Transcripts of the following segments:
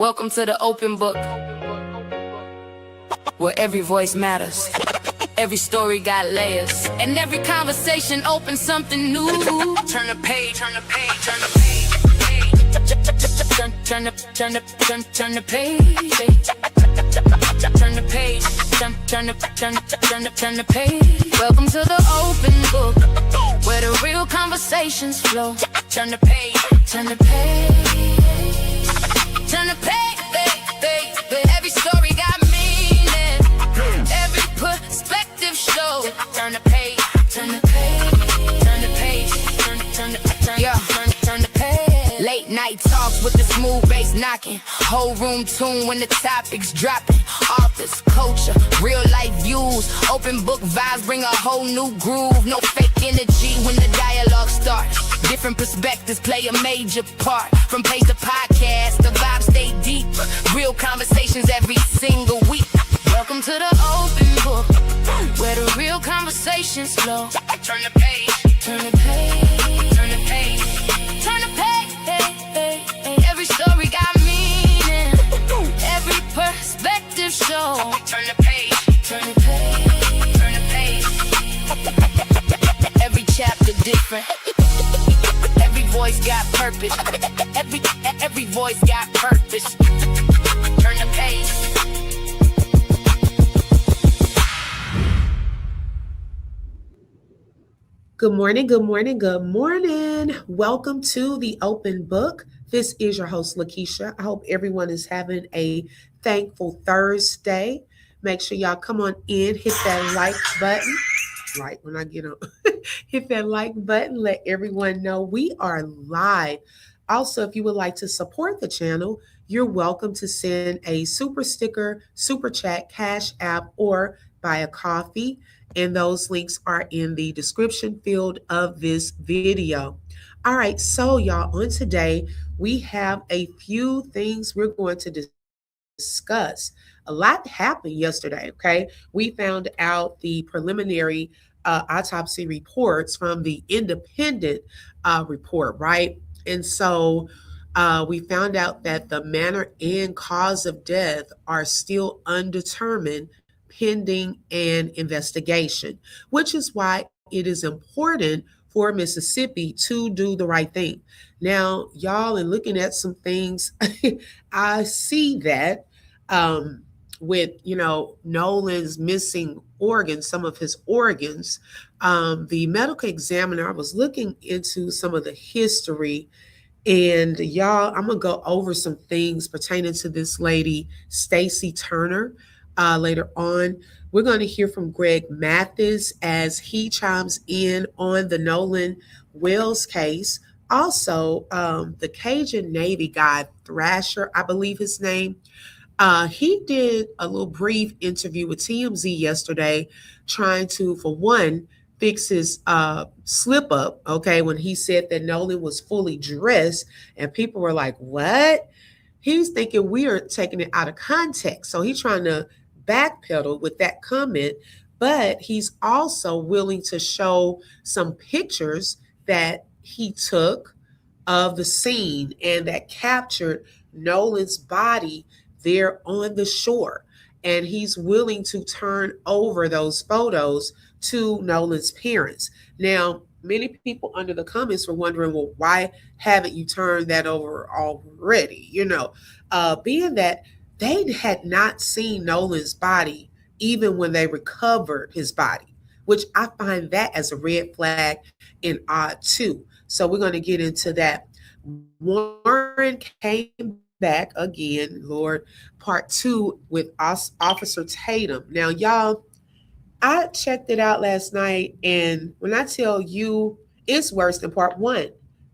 Welcome to the open book, where every voice matters. Every story got layers, and every conversation opens something new. Turn the page, turn the page, turn the page. Turn the page. Turn the page. Turn the page. Welcome to the open book, where the real conversations flow. Turn the page, turn the page. Turn the page, every story got meaning. Every perspective shows. Turn the page, turn the page, turn the page, turn the page. Late night talks with the smooth bass knocking. Whole room tuned when the topics dropping. Authors, culture, real life views. Open book vibes bring a whole new groove. No fake energy when the dialogue starts. Different perspectives play a major part. From page to podcast, the vibes stay deep. Real conversations every single week. Welcome to the open book, where the real conversations flow. Turn the page, turn the page, turn the page, turn the page. Every story got meaning. Every perspective show. Turn the page, turn the page, turn the page. Every chapter different. Every voice got purpose. Every voice got purpose. Turn the page. Good morning, good morning, good morning. Welcome to the open book. This is your host, Lakeisha. I hope everyone is having a thankful Thursday. Make sure y'all come on in, hit that like button. Right when I get on, hit that like button, let everyone know we are live. Also, if you would like to support the channel, you're welcome to send a super sticker, super chat, cash app, or buy a coffee. And those links are in the description field of this video. All right, so y'all, on today, we have a few things we're going to discuss. A lot happened yesterday, okay? We found out the preliminary autopsy reports from the independent report, right? And so we found out that the manner and cause of death are still undetermined pending an investigation, which is why it is important for Mississippi to do the right thing. Now, y'all, in looking at some things, I see that with, Nolan's missing organs, some of his organs, the medical examiner, I was looking into some of the history, and y'all, I'm gonna go over some things pertaining to this lady, Stacy Turner. Later on, we're going to hear from Greg Mathis as he chimes in on the Nolan Wells case. Also, the Cajun Navy guy, Thrasher, I believe his name, he did a little brief interview with TMZ yesterday, trying to, for one, fix his slip up, okay, when he said that Nolan was fully dressed, and people were like, what? He's thinking we are taking it out of context. So he's trying to backpedal with that comment, but he's also willing to show some pictures that he took of the scene and that captured Nolan's body there on the shore. And he's willing to turn over those photos to Nolan's parents. Now, many people under the comments were wondering, well, why haven't you turned that over already? Being that they had not seen Nolan's body even when they recovered his body, which I find that as a red flag and odd too. So we're going to get into that. Warren came back again, Lord, part 2 with Officer Tatum. Now, y'all, I checked it out last night, and when I tell you it's worse than part 1,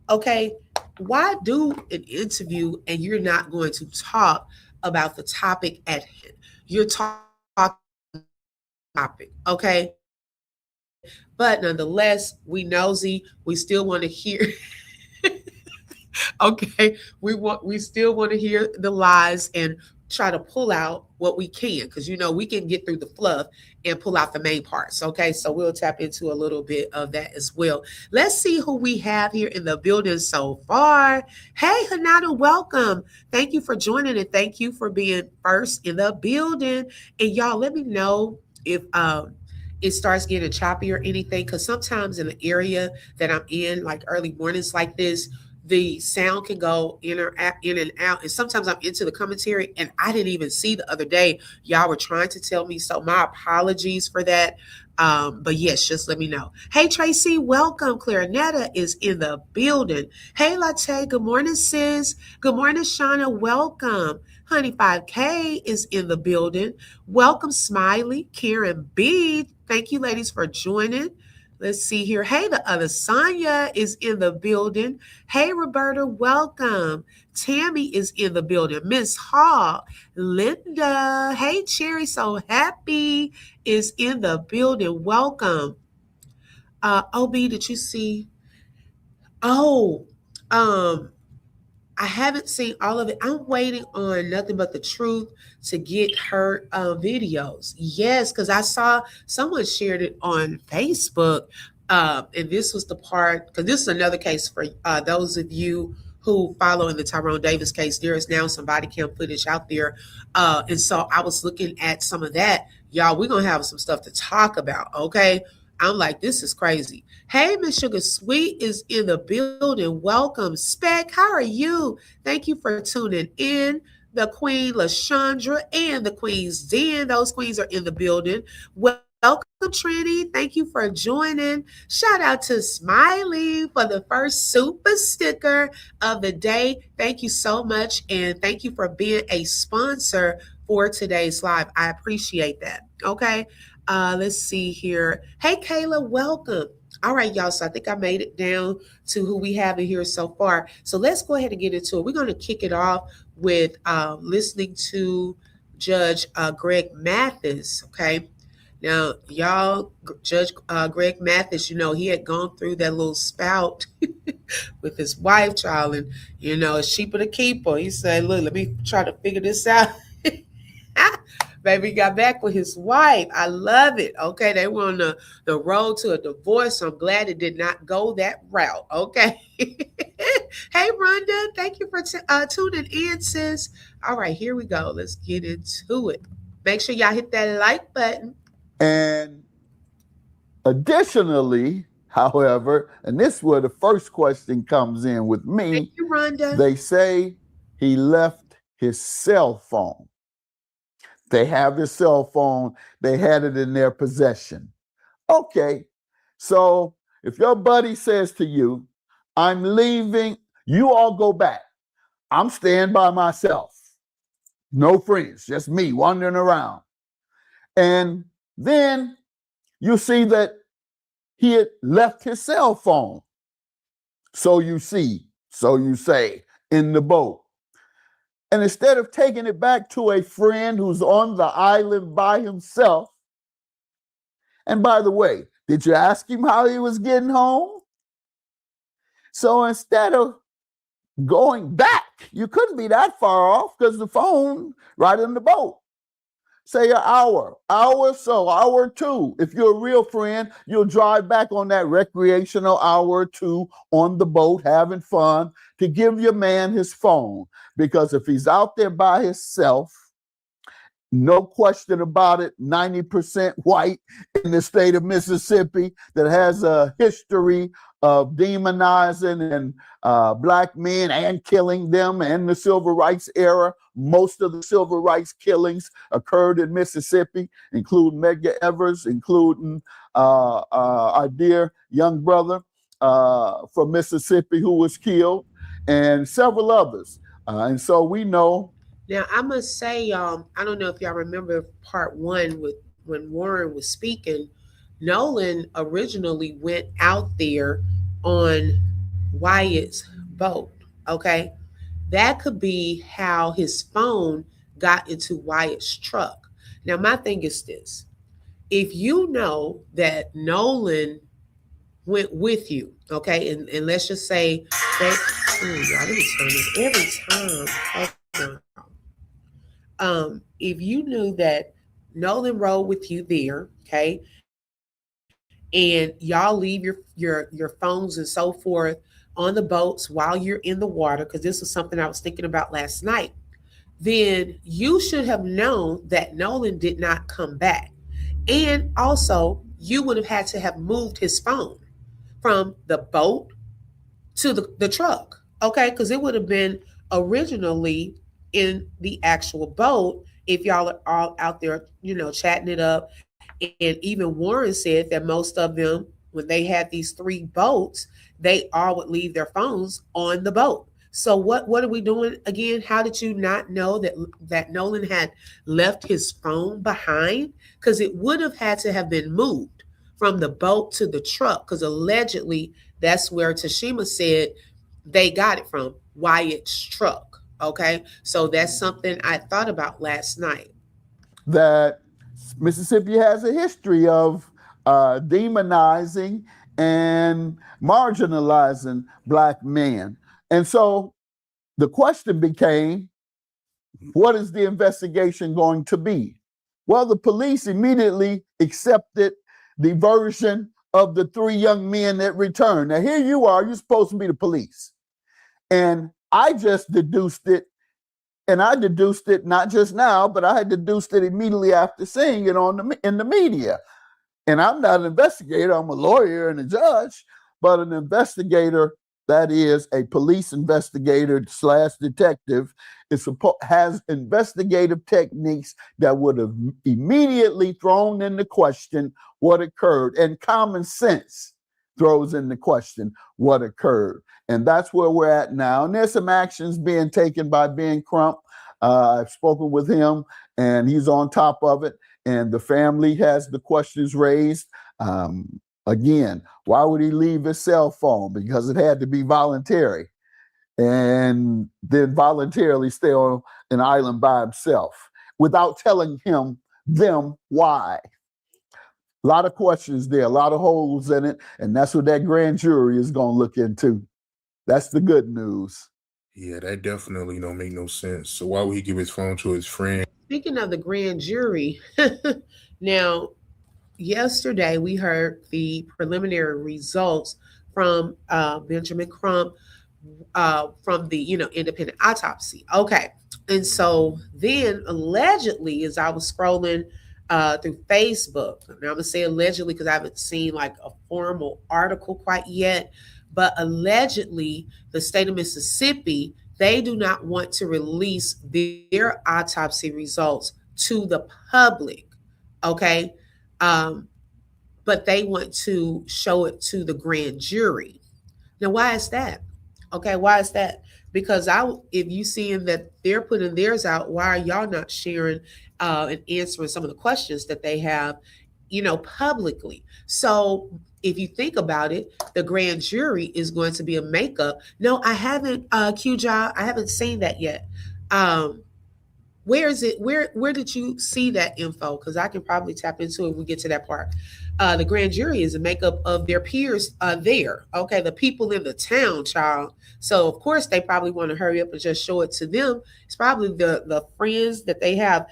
okay, why do an interview and you're not going to talk about the topic at hand? You're talking topic, okay? But nonetheless, we nosy, we still want to hear okay, we still want to hear the lies and try to pull out what we can, because we can get through the fluff and pull out the main parts. Okay, so we'll tap into a little bit of that as well. Let's see who we have here in the building so far. Hey, Hanada, welcome. Thank you for joining and thank you for being first in the building. And y'all, let me know if it starts getting choppy or anything, because sometimes in the area that I'm in, like early mornings like this, the sound can go in and out. And sometimes I'm into the commentary and I didn't even see the other day. Y'all were trying to tell me. So my apologies for that. But yes, just let me know. Hey, Tracy, welcome. Clarinetta is in the building. Hey, Latte, good morning, sis. Good morning, Shauna. Welcome. Honey 5K is in the building. Welcome, Smiley. Karen B. Thank you, ladies, for joining. Let's see here. Hey, the other Sonia is in the building. Hey, Roberta, welcome. Tammy is in the building. Miss Hall, Linda. Hey, Cherry, so happy is in the building. Welcome. OB, did you see? Oh, um, I haven't seen all of it. I'm waiting on Nothing But the Truth to get her videos. Yes, because I saw someone shared it on Facebook. And this was the part, because this is another case for those of you who follow in the Tyrone Davis case. There is now some body cam footage out there. And so I was looking at some of that. Y'all, we're going to have some stuff to talk about, okay? I'm like, this is crazy. Hey, Miss Sugar Sweet is in the building. Welcome, Spec. How are you? Thank you for tuning in. The Queen Lashandra and the Queen's Den. Those queens are in the building. Welcome, Trini. Thank you for joining. Shout out to Smiley for the first super sticker of the day. Thank you so much. And thank you for being a sponsor for today's live. I appreciate that. Okay. Let's see here. Hey, Kayla, welcome. All right, y'all. So I think I made it down to who we have in here so far. So let's go ahead and get into it. We're going to kick it off with listening to Judge Greg Mathis. Okay. Now, y'all, Judge Greg Mathis, he had gone through that little spout with his wife, child, and, it's cheaper to keep her. He said, look, let me try to figure this out. Baby got back with his wife. I love it. Okay, they were on the road to a divorce. So I'm glad it did not go that route. Okay. Hey, Rhonda, thank you for tuning in, sis. All right, here we go. Let's get into it. Make sure y'all hit that like button. And additionally, however, and this is where the first question comes in with me. Thank you, Rhonda. They say he left his cell phone. They have his cell phone. They had it in their possession. Okay. So if your buddy says to you, I'm leaving, you all go back. I'm staying by myself. No friends, just me wandering around. And then you see that he had left his cell phone. So you say, in the boat. And instead of taking it back to a friend who's on the island by himself, and by the way, did you ask him how he was getting home? So instead of going back, you couldn't be that far off because the phone right in the boat. Say an hour or two. If you're a real friend, you'll drive back on that recreational hour or two on the boat, having fun, to give your man his phone. Because if he's out there by himself, no question about it, 90% white in the state of Mississippi that has a history of demonizing and black men and killing them in the civil rights era. Most of the civil rights killings occurred in Mississippi, including Medgar Evers, including our dear young brother from Mississippi who was killed, and several others. And so we know. Now, I must say, I don't know if y'all remember part one with when Warren was speaking. Nolan originally went out there on Wyatt's boat. Okay. That could be how his phone got into Wyatt's truck. Now, my thing is this: if you know that Nolan went with you, okay, and let's just say that, y'all, let me turn this every time. Hold on. If you knew that Nolan rode with you there, okay, and y'all leave your phones and so forth on the boats while you're in the water, because this was something I was thinking about last night, then you should have known that Nolan did not come back. And also, you would have had to have moved his phone from the boat to the truck, okay? Because it would have been originally in the actual boat if y'all are all out there, chatting it up. And even Warren said that most of them, when they had these three boats, they all would leave their phones on the boat. So what are we doing again? How did you not know that Nolan had left his phone behind? Because it would have had to have been moved from the boat to the truck. Because allegedly, that's where Tashima said they got it from, Wyatt's truck. Okay, so that's something I thought about last night. That Mississippi has a history of demonizing and marginalizing Black men. And so the question became, what is the investigation going to be? Well, the police immediately accepted the version of the three young men that returned. Now, here you are, you're supposed to be the police. And I just deduced it, and I deduced it not just now, but I had deduced it immediately after seeing it in the media. And I'm not an investigator, I'm a lawyer and a judge, but an investigator, that is a police investigator / detective, has investigative techniques that would have immediately thrown into question what occurred. And common sense throws into question what occurred. And that's where we're at now. And there's some actions being taken by Ben Crump. I've spoken with him and he's on top of it. And the family has the questions raised. Again, why would he leave his cell phone? Because it had to be voluntary. And then voluntarily stay on an island by himself without telling them why. A lot of questions there, a lot of holes in it. And that's what that grand jury is going to look into. That's the good news. Yeah, that definitely don't make no sense. So why would he give his phone to his friend? Speaking of the grand jury, now, yesterday we heard the preliminary results from Benjamin Crump from the independent autopsy. Okay, and so then allegedly, as I was scrolling through Facebook, and I'm gonna say allegedly because I haven't seen like a formal article quite yet, but allegedly the state of Mississippi, they do not want to release their autopsy results to the public. Okay. Um, but they want to show it to the grand jury. Now, why is that? Okay, why is that? Because if you seeing that they're putting theirs out, why are y'all not sharing and answering some of the questions that they have, publicly? So if you think about it, the grand jury is going to be a makeup. No, I haven't, Q-Job, I haven't seen that yet. Where is it? Where did you see that info? Because I can probably tap into it when we get to that part. The grand jury is a makeup of their peers there. Okay, the people in the town, child. So of course they probably want to hurry up and just show it to them. It's probably the friends that they have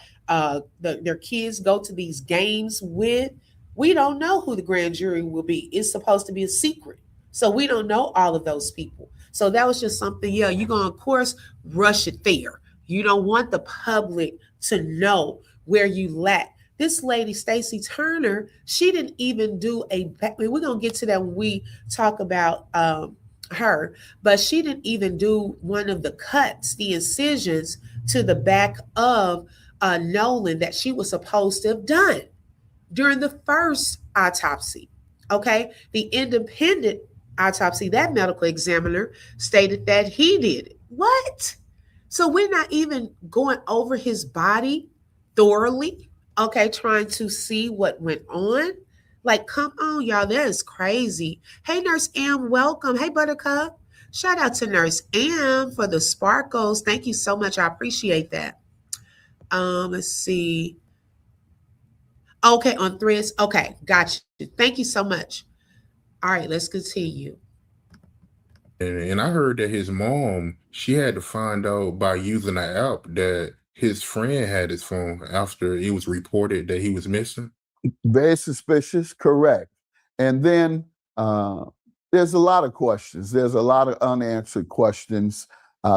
their kids go to these games with. We don't know who the grand jury will be. It's supposed to be a secret. So we don't know all of those people. So that was just something, yeah, you're going to, of course, rush it there. You don't want the public to know where you lack. This lady, Stacey Turner, she didn't even do we're going to get to that when we talk about her, but she didn't even do one of the cuts, the incisions to the back of Nolan that she was supposed to have done during the first autopsy. Okay. The independent autopsy, that medical examiner stated that he did it. What? So we're not even going over his body thoroughly, okay, trying to see what went on. Like, come on, y'all, that is crazy. Hey, Nurse M, welcome. Hey, Buttercup. Shout out to Nurse M for the sparkles. Thank you so much. I appreciate that. Let's see. Okay, on Threads. Okay, got you. Thank you so much. All right, let's continue. And I heard that his mom, she had to find out by using an app that his friend had his phone after it was reported that he was missing. Very suspicious, correct. And then there's a lot of questions. There's a lot of unanswered questions.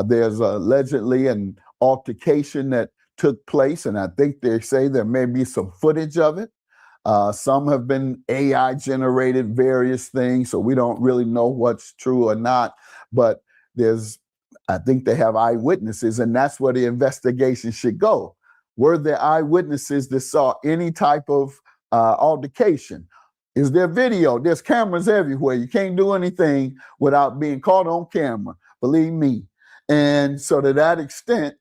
There's allegedly an altercation that took place, and I think they say there may be some footage of it. Some have been AI generated, various things, so we don't really know what's true or not. But I think they have eyewitnesses, and that's where the investigation should go. Were there eyewitnesses that saw any type of altercation? Is there video? There's cameras everywhere. You can't do anything without being caught on camera, believe me. And so to that extent,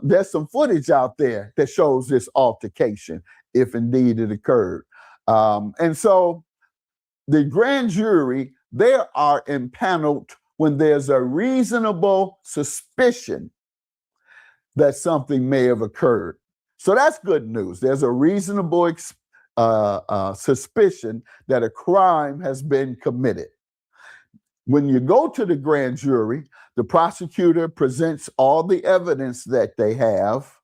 there's some footage out there that shows this altercation, if indeed it occurred. And so the grand jury, they are impaneled when there's a reasonable suspicion that something may have occurred. So that's good news. There's a reasonable suspicion that a crime has been committed. When you go to the grand jury, the prosecutor presents all the evidence that they have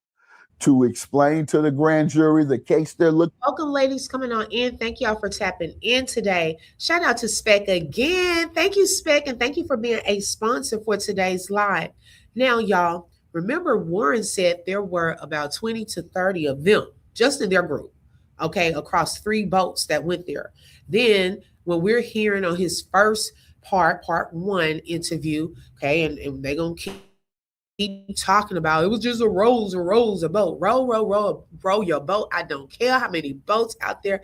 to explain to the grand jury the case they're looking. Welcome, ladies, coming on in. Thank y'all for tapping in today. Shout out to Spec again. Thank you, Spec, and thank you for being a sponsor for today's live. Now, y'all, remember Warren said there were about 20 to 30 of them just in their group, okay, across 3 boats that went there. Then when we're hearing on his first part 1 interview, okay, and they're going to keep talking about it was just a row of boat. Row your boat. I don't care how many boats out there.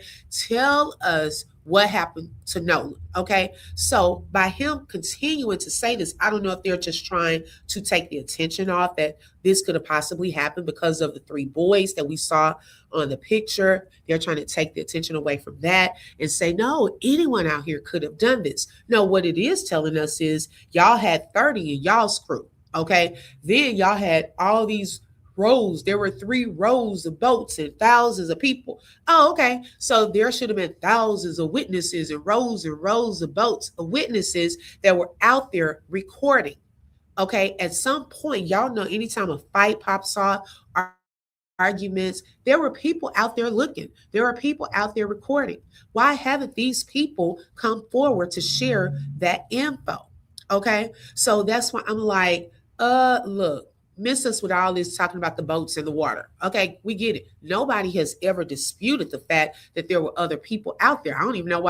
Tell us what happened to Nolan. Okay. So by him continuing to say this, I don't know if they're just trying to take the attention off that this could have possibly happened because of the 3 boys that we saw on the picture. They're trying to take the attention away from that and say, no, anyone out here could have done this. No, what it is telling us is y'all had 30 in y'all's crew. Okay. Then y'all had all these rows. There were 3 rows of boats and thousands of people. Oh, okay. So there should have been thousands of witnesses and rows of boats of witnesses that were out there recording. Okay. At some point, y'all know anytime a fight pops off, arguments, there were people out there looking. There are people out there recording. Why haven't these people come forward to share that info? Okay. So that's why I'm like, look, miss us with all this talking about the boats in the water. Okay, we get it. Nobody has ever disputed the fact that there were other people out there. I don't even know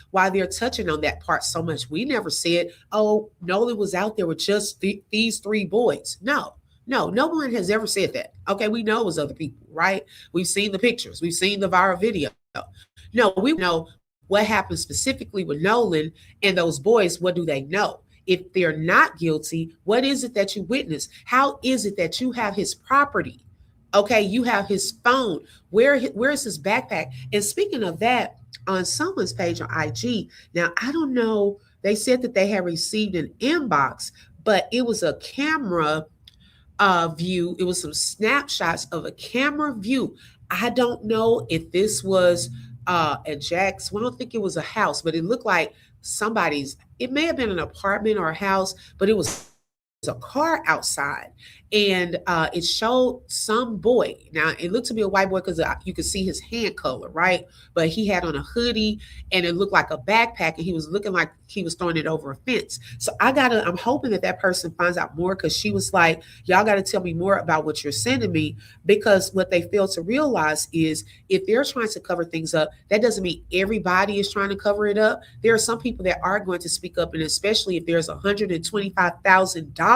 why they're touching on that part so much. We never said, oh, Nolan was out there with just these 3 boys. No one has ever said that. Okay, we know it was other people, right? We've seen the pictures. We've seen the viral video. No, we know what happened specifically with Nolan and those boys. What do they know? If they're not guilty, what is it that you witnessed? How is it that you have his property? Okay, you have his phone. Where is his backpack? And speaking of that, on someone's page on IG, now I don't know, they said that they had received an inbox, but it was a camera view. It was some snapshots of a camera view. I don't know if this was at Jack's. Well, I don't think it was a house, but it looked like somebody's. It may have been an apartment or a house, but it was a car outside, and it showed some boy. Now it looked to be a white boy because you could see his hand color, right? But he had on a hoodie, and it looked like a backpack, and he was looking like he was throwing it over a fence. So I'm hoping that person finds out more, because she was like, y'all got to tell me more about what you're sending me, because what they fail to realize is if they're trying to cover things up, that doesn't mean everybody is trying to cover it up. There are some people that are going to speak up, and especially if there's $125,000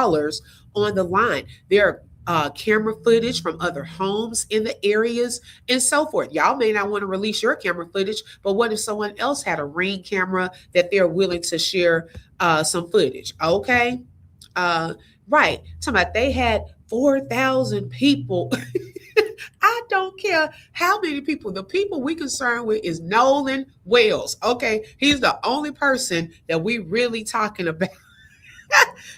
on the line. There are camera footage from other homes in the areas and so forth. Y'all may not want to release your camera footage, but what if someone else had a Ring camera that they're willing to share some footage? Okay. Right. Talking about they had 4,000 people. I don't care how many people. The people we concerned with is Nolan Wells. Okay. He's the only person that we really talking about.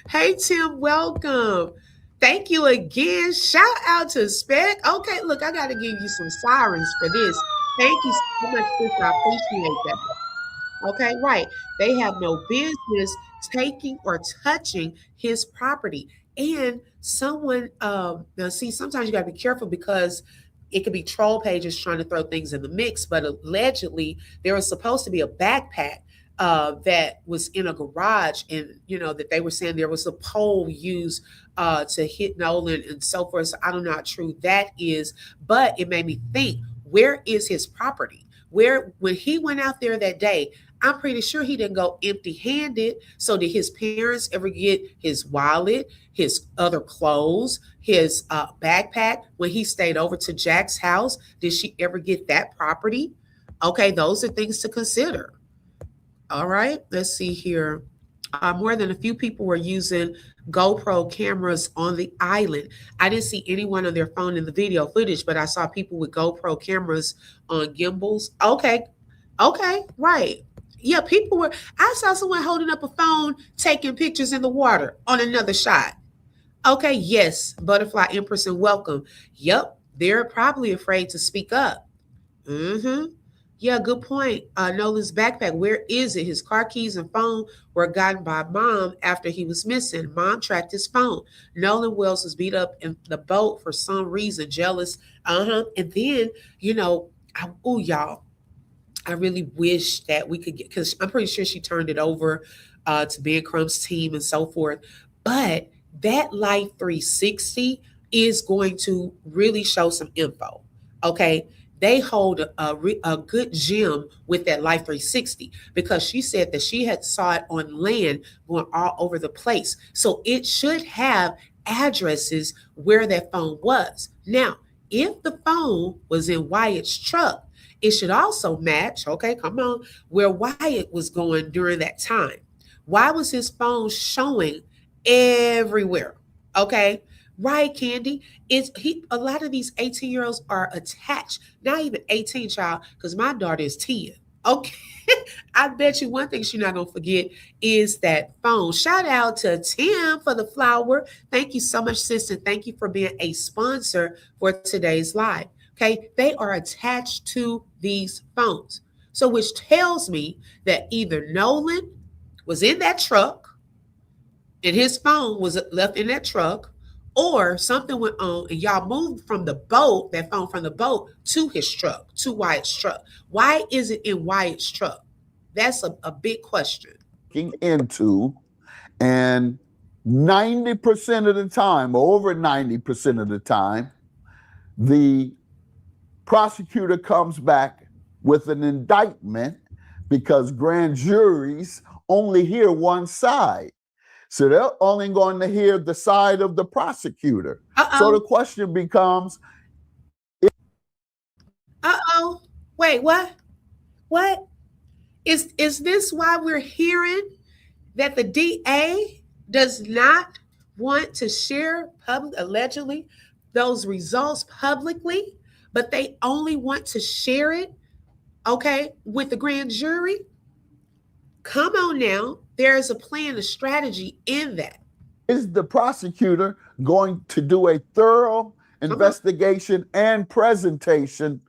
Hey, Tim, welcome. Thank you again. Shout out to Spec. Okay, look, I got to give you some sirens for this. Thank you so much, sister. I appreciate that. Okay, right. They have no business taking or touching his property. And someone, now see, sometimes you got to be careful because it could be troll pages trying to throw things in the mix. But allegedly, there was supposed to be a backpack that was in a garage, and that they were saying there was a pole used to hit Nolan and so forth. So I don't know how true that is, but it made me think: where is his property? Where when he went out there that day, I'm pretty sure he didn't go empty-handed. So did his parents ever get his wallet, his other clothes, his backpack when he stayed over to Jack's house? Did she ever get that property? Okay, those are things to consider. All right, let's see here. More than a few people were using GoPro cameras on the island. I didn't see anyone on their phone in the video footage, but I saw people with GoPro cameras on gimbals. Okay, okay, right. Yeah, people were. I saw someone holding up a phone taking pictures in the water on another shot. Okay, yes, Butterfly Empress and welcome. Yep, they're probably afraid to speak up. Mm-hmm. Yeah, good point. Nolan's backpack, where is it? His car keys and phone were gotten by mom after he was missing. Mom tracked his phone. Nolan Wells was beat up in the boat for some reason, jealous. Uh-huh. And then, y'all, I really wish that we could get, because I'm pretty sure she turned it over to Ben Crumb's team and so forth. But that Life 360 is going to really show some info. Okay. They hold a good gem with that Life 360 because she said that she had saw it on land going all over the place. So it should have addresses where that phone was. Now, if the phone was in Wyatt's truck, it should also match, okay, come on, where Wyatt was going during that time. Why was his phone showing everywhere? Okay, right, Candy. A lot of these 18-year-olds are attached, not even 18, child, because my daughter is 10. Okay. I bet you one thing she's not gonna forget is that phone. Shout out to Tim for the flower. Thank you so much, sis, and thank you for being a sponsor for today's live. Okay, they are attached to these phones. So, which tells me that either Nolan was in that truck and his phone was left in that truck, or something went on and y'all moved from the boat, that phone from the boat to his truck, to Wyatt's truck. Why is it in Wyatt's truck? That's a big question. Into, and 90% of the time, or over 90% of the time, the prosecutor comes back with an indictment because grand juries only hear one side. So they're only going to hear the side of the prosecutor. So the question becomes, wait, what? What? Is this why we're hearing that the DA does not want to share allegedly those results publicly, but they only want to share it, okay, with the grand jury? Come on now. There is a plan, a strategy in that. Is the prosecutor going to do a thorough investigation and presentation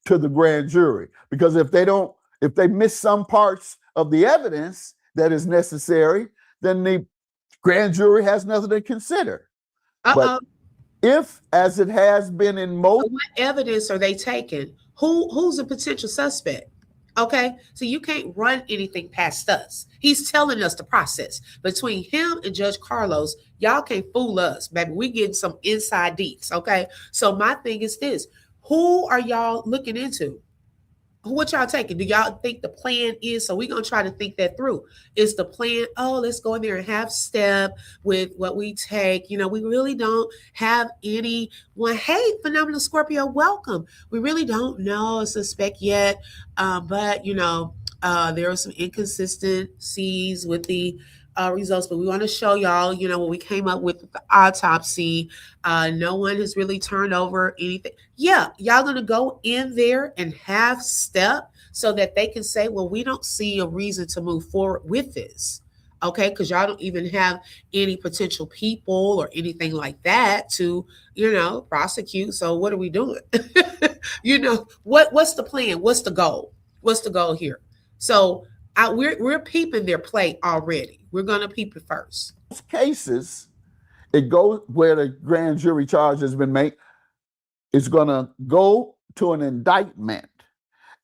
to the grand jury? Because if they miss some parts of the evidence that is necessary, then the grand jury has nothing to consider. But if, as it has been in most... So what evidence are they taking? Who's a potential suspect? Okay, so you can't run anything past us. He's telling us the process. Between him and Judge Carlos, y'all can't fool us, baby. We getting some inside deets, okay? So my thing is this. Who are y'all looking into? What y'all taking? Do y'all think the plan is, so we're going to try to think that through. Is the plan, let's go in there and have step with what we take. We really don't have anyone. Hey, Phenomenal Scorpio, welcome. We really don't know a suspect yet, but, there are some inconsistencies with the results, but we want to show y'all, what we came up with the autopsy. No one has really turned over anything. Yeah, y'all going to go in there and have step so that they can say, well, we don't see a reason to move forward with this. Okay, because y'all don't even have any potential people or anything like that to, prosecute. So what are we doing? What's the plan? What's the goal? What's the goal here? So we're peeping their play already. We're going to peep it first. Cases, It goes where the grand jury charge has been made. It's going to go to an indictment,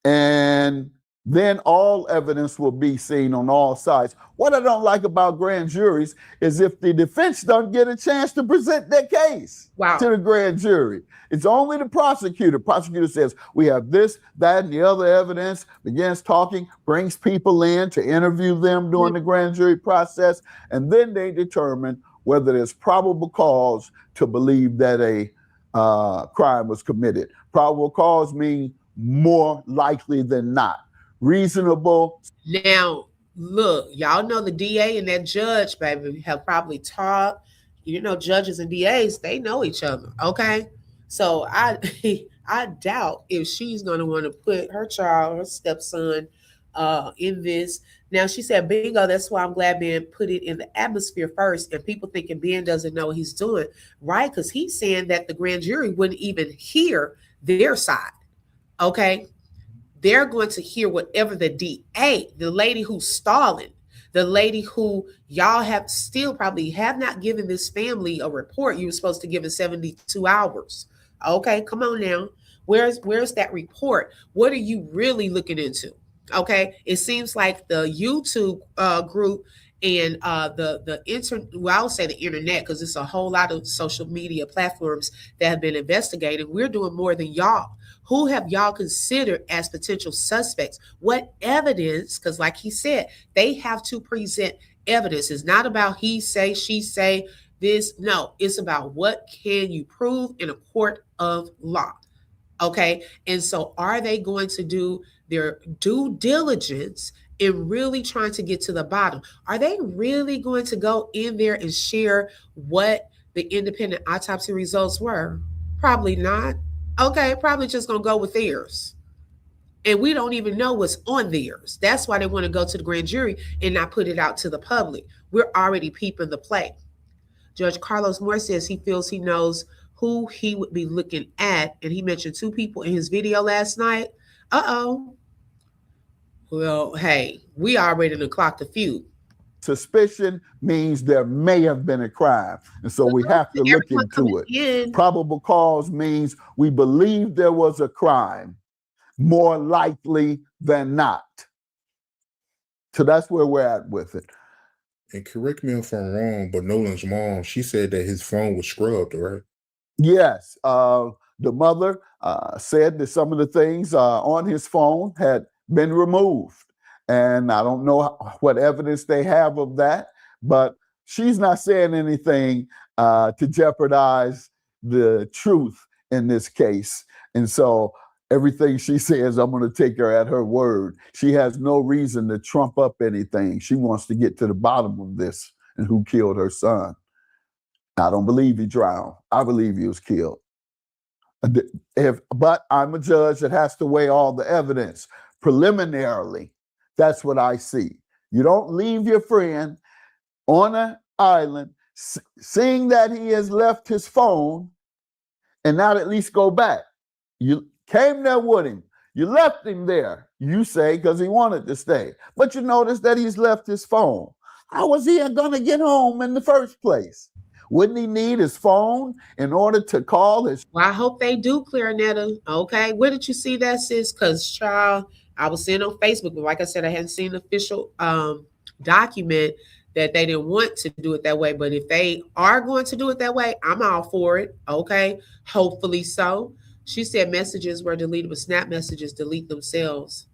and then all evidence will be seen on all sides. What I don't like about grand juries is if the defense don't get a chance to present their case to the grand jury. It's only the prosecutor. Prosecutor says, we have this, that, and the other evidence, begins talking, brings people in to interview them during the grand jury process, and then they determine whether there's probable cause to believe that a crime was committed. Probable cause means more likely than not. Reasonable. Now, look, y'all know the DA and that judge, baby, have probably talked. You know, judges and DAs, they know each other, okay? So I I doubt if she's going to want to put her child, her stepson, in this. Now, she said, bingo, that's why I'm glad Ben put it in the atmosphere first. And people thinking Ben doesn't know what he's doing, right? Because he's saying that the grand jury wouldn't even hear their side, okay? They're going to hear whatever the DA, the lady who's stalling, the lady who y'all have still probably have not given this family a report you were supposed to give in 72 hours. Okay, come on now. Where's that report? What are you really looking into? Okay, it seems like the YouTube group and I'll say the internet, because it's a whole lot of social media platforms that have been investigating. We're doing more than y'all. Who have y'all considered as potential suspects? What evidence? Because like he said, they have to present evidence. It's not about he say, she say, this. No, it's about what can you prove in a court of law. Okay. And so are they going to do their due diligence in really trying to get to the bottom? Are they really going to go in there and share what the independent autopsy results were? Probably not. Okay, probably just gonna go with theirs. And we don't even know what's on theirs. That's why they want to go to the grand jury and not put it out to the public. We're already peeping the play. Judge Carlos Moore says he feels he knows who he would be looking at. And he mentioned two people in his video last night. Uh-oh. Well, hey, we already done clocked a few. Suspicion means there may have been a crime. And so we have to look into it. Probable cause means we believe there was a crime, more likely than not. So that's where we're at with it. And correct me if I'm wrong, but Nolan's mom, she said that his phone was scrubbed, right? Yes. The mother said that some of the things on his phone had been removed. And I don't know what evidence they have of that, but she's not saying anything to jeopardize the truth in this case. And so everything she says, I'm going to take her at her word. She has no reason to trump up anything. She wants to get to the bottom of this and who killed her son. I don't believe he drowned. I believe he was killed. But I'm a judge that has to weigh all the evidence. Preliminarily, that's what I see. You don't leave your friend on an island, seeing that he has left his phone, and not at least go back. You came there with him. You left him there, you say, because he wanted to stay. But you notice that he's left his phone. How was he going to get home in the first place? Wouldn't he need his phone in order to call his? Well, I hope they do, Clarinetta. Okay. Where did you see that, sis? Because, child, I was seeing on Facebook, but like I said, I hadn't seen an official document that they didn't want to do it that way. But if they are going to do it that way, I'm all for it. Okay. Hopefully so. She said messages were deleted, but snap messages delete themselves.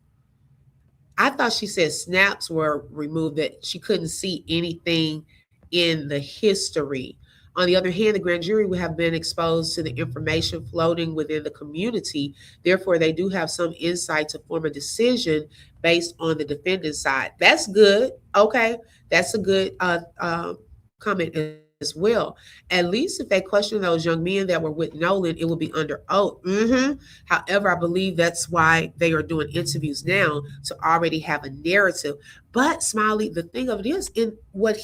I thought she said snaps were removed, that she couldn't see anything in the history. On the other hand, the grand jury would have been exposed to the information floating within the community. Therefore, they do have some insight to form a decision based on the defendant's side. That's good. Okay. That's a good comment as well. At least if they question those young men that were with Nolan, it will be under oath. However, I believe that's why they are doing interviews now, to already have a narrative. But Smiley, the thing of it is, in what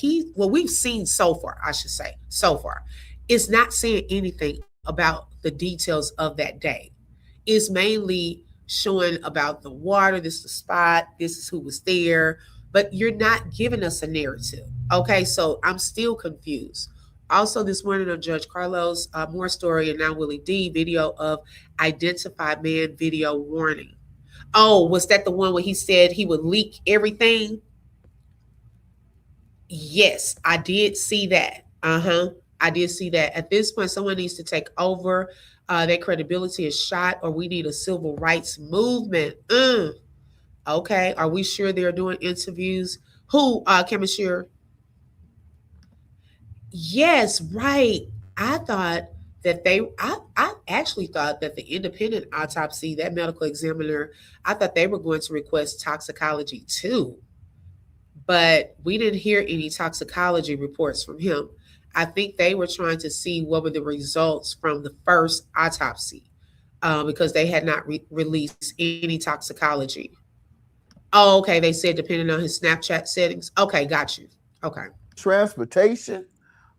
we've seen so far, I should say, so far, is not saying anything about the details of that day. It's mainly showing about the water, this is the spot, this is who was there, but you're not giving us a narrative. Okay, so I'm still confused. Also, this morning on Judge Carlos Moore story and now Willie D video of identified man video warning. Oh, was that the one where he said he would leak everything? Yes, I did see that. I did see that. At this point, someone needs to take over. Their credibility is shot, or we need a civil rights movement. Okay, are we sure they're doing interviews? Who, Kamashir? Yes, right. I thought I actually thought that the independent autopsy, that medical examiner, I thought they were going to request toxicology too, but we didn't hear any toxicology reports from him. I think they were trying to see what were the results from the first autopsy, because they had not released any toxicology. Oh, okay. They said depending on his Snapchat settings. Okay, got you. Okay. Transportation,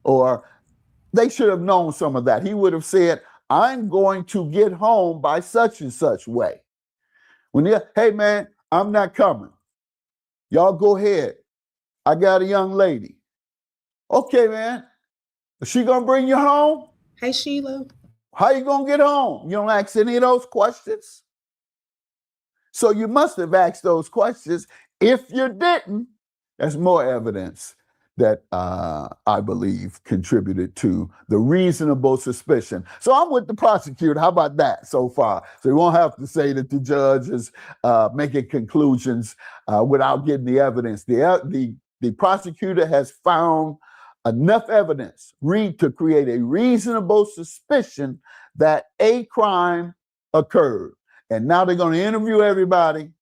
or they should have known some of that. He would have said, I'm going to get home by such and such way. When you, hey man, I'm not coming. Y'all go ahead. I got a young lady. Okay, man. Is she gonna bring you home? Hey, Sheila. How you gonna get home? You don't ask any of those questions. So you must have asked those questions. If you didn't, that's more evidence that I believe contributed to the reasonable suspicion. So I'm with the prosecutor. How about that so far? So you won't have to say that the judge is making conclusions without getting the evidence. The prosecutor has found enough evidence to create a reasonable suspicion that a crime occurred. And now they're going to interview everybody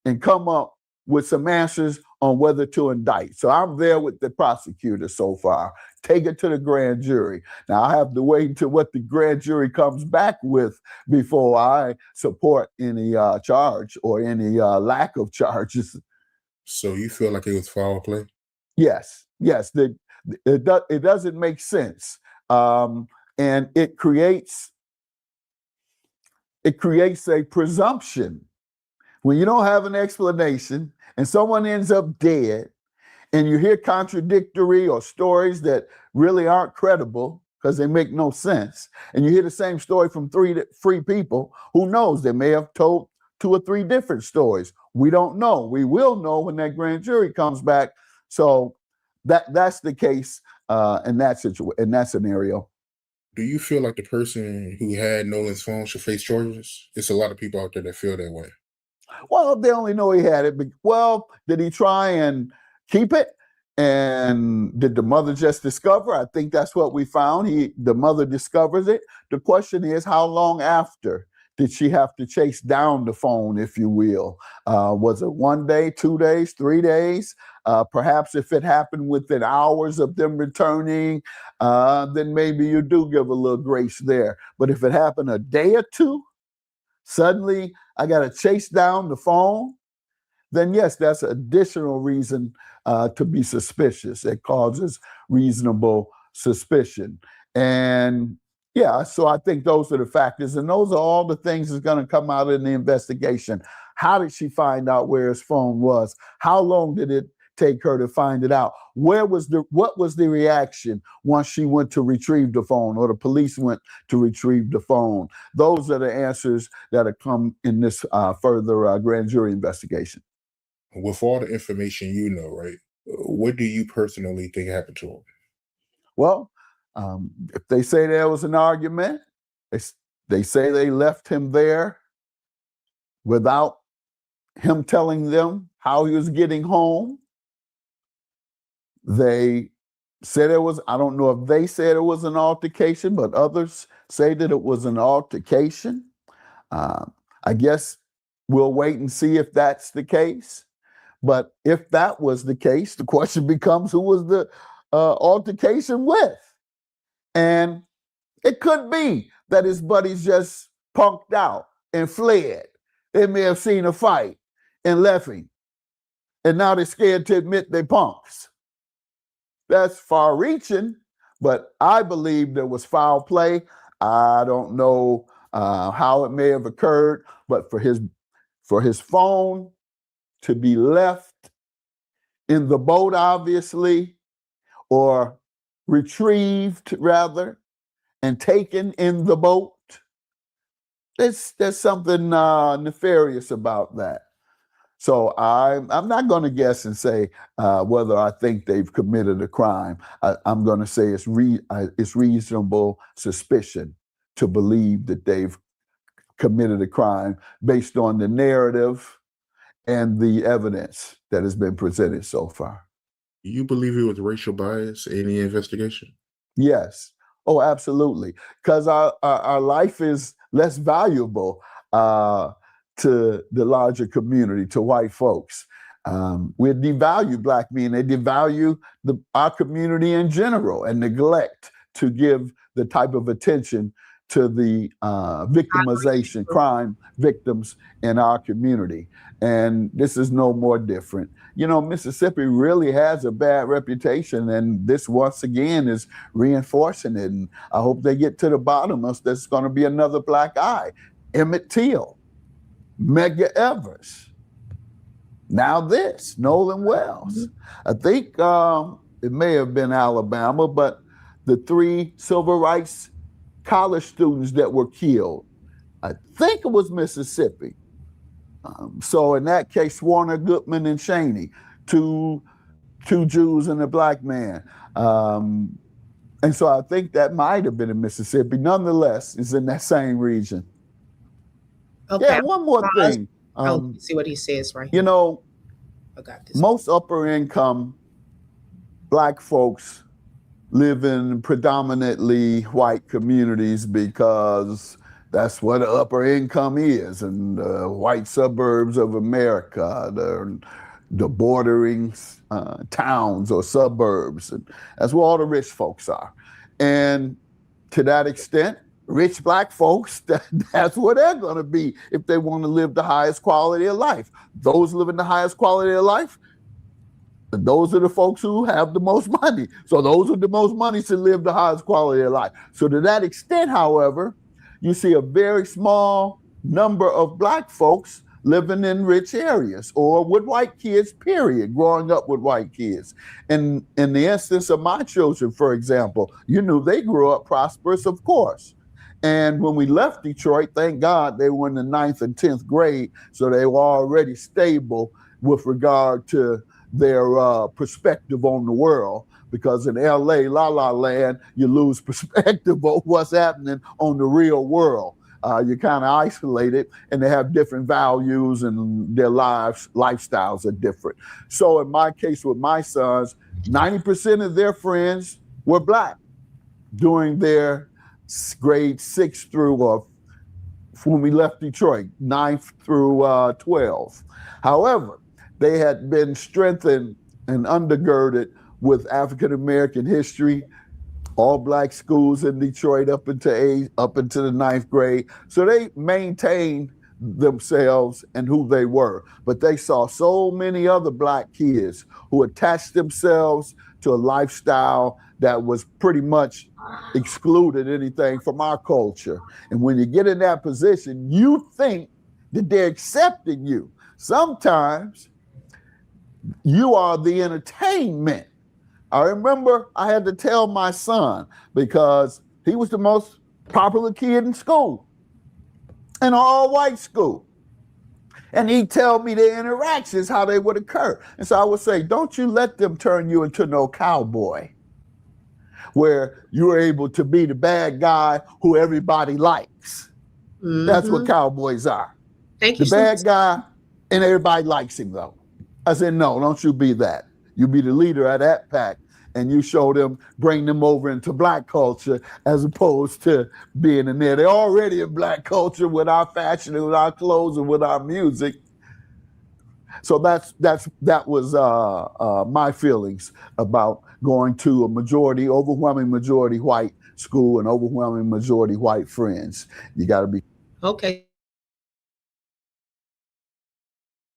and come up with some answers on whether to indict. So I'm there with the prosecutor so far. Take it to the grand jury. Now I have to wait until what the grand jury comes back with before I support any charge or any lack of charges. So you feel like it was foul play? Yes. It doesn't make sense. And it creates a presumption. When you don't have an explanation and someone ends up dead and you hear contradictory or stories that really aren't credible because they make no sense, and you hear the same story from three people, who knows? They may have told 2 or 3 different stories. We don't know. We will know when that grand jury comes back. So that's the case in that scenario. Do you feel like the person who had Nolan's phone should face charges? It's a lot of people out there that feel that way. Well, they only know he had it. But, well, did he try and keep it? And did the mother just discover? I think that's what we found. The mother discovers it. The question is, how long after did she have to chase down the phone, if you will? Was it 1 day, 2 days, 3 days? Perhaps if it happened within hours of them returning, then maybe you do give a little grace there. But if it happened a day or two, suddenly I got to chase down the phone, then yes, that's additional reason to be suspicious. It causes reasonable suspicion. And yeah, so I think those are the factors, and those are all the things that's going to come out in the investigation. How did she find out where his phone was? How long did it take her to find it out? What was the reaction once she went to retrieve the phone, or the police went to retrieve the phone? Those are the answers that have come in this further grand jury investigation. With all the information you know, right, what do you personally think happened to him? Well, if they say there was an argument, they say they left him there without him telling them how he was getting home. They said it was, I don't know if they said it was an altercation, but others say that it was an altercation. I guess we'll wait and see if that's the case. But if that was the case, the question becomes, who was the altercation with? And it could be that his buddies just punked out and fled. They may have seen a fight and left him. And now they're scared to admit they punks. That's far-reaching, but I believe there was foul play. I don't know how it may have occurred, but for his phone to be left in the boat, obviously, or retrieved rather, and taken in the boat. There's something nefarious about that. So I'm not going to guess and say whether I think they've committed a crime. I'm going to say it's reasonable suspicion to believe that they've committed a crime based on the narrative and the evidence that has been presented so far. Do you believe it was racial bias in the investigation? Yes. Oh, absolutely. Because our life is less valuable to the larger community, to white folks. We devalue Black men. They devalue our community in general and neglect to give the type of attention to the victimization, crime victims in our community. And this is no more different. You know, Mississippi really has a bad reputation, and this once again is reinforcing it. And I hope they get to the bottom of there's going to be another black eye. Emmett Till, Medgar Evers. Now this, Nolan Wells. I think it may have been Alabama, but the 3 civil rights college students that were killed, I think it was Mississippi. So in that case, Warner, Goodman, and Cheney, two Jews and a Black man. And so I think that might have been in Mississippi. Nonetheless, it's in that same region. Okay. Yeah, one more thing. See what he says right here. You know, I got this. most upper income Black folks live in predominantly white communities because that's what upper income is, and white suburbs of America, the bordering towns or suburbs, and that's where all the rich folks are. And to that extent, rich Black folks, that's where they're going to be if they want to live the highest quality of life. Those living the highest quality of life, those are the folks who have the most money. So those with the most money should live the highest quality of life. So to that extent, however, you see a very small number of Black folks living in rich areas or with white kids, period, growing up with white kids. And in the instance of my children, for example, you knew they grew up prosperous, of course. And when we left Detroit, thank God they were in the 9th and 10th grade, so they were already stable with regard to their perspective on the world. Because in LA, La La Land, you lose perspective of what's happening on the real world. You're kind of isolated, and they have different values, and their lifestyles are different. So in my case with my sons, 90% of their friends were Black during their grade 6 through, when we left Detroit, 9th through 12. However, they had been strengthened and undergirded with African-American history, all Black schools in Detroit up into the 9th grade. So they maintained themselves and who they were. But they saw so many other Black kids who attached themselves to a lifestyle that was pretty much excluded anything from our culture. And when you get in that position, you think that they're accepting you. Sometimes you are the entertainment. I remember I had to tell my son, because he was the most popular kid in school, in an all-white school. And he'd tell me the interactions, how they would occur. And so I would say, don't you let them turn you into no cowboy, where you're able to be the bad guy who everybody likes. Mm-hmm. That's what cowboys are. Thank you. The bad guy, and everybody likes him, though. I said, no, don't you be that. You be the leader of that pack, and you show them, bring them over into Black culture as opposed to being in there. They're already in Black culture with our fashion and with our clothes and with our music. So that was my feelings about going to a overwhelming majority white school and overwhelming majority white friends. You got to be. Okay.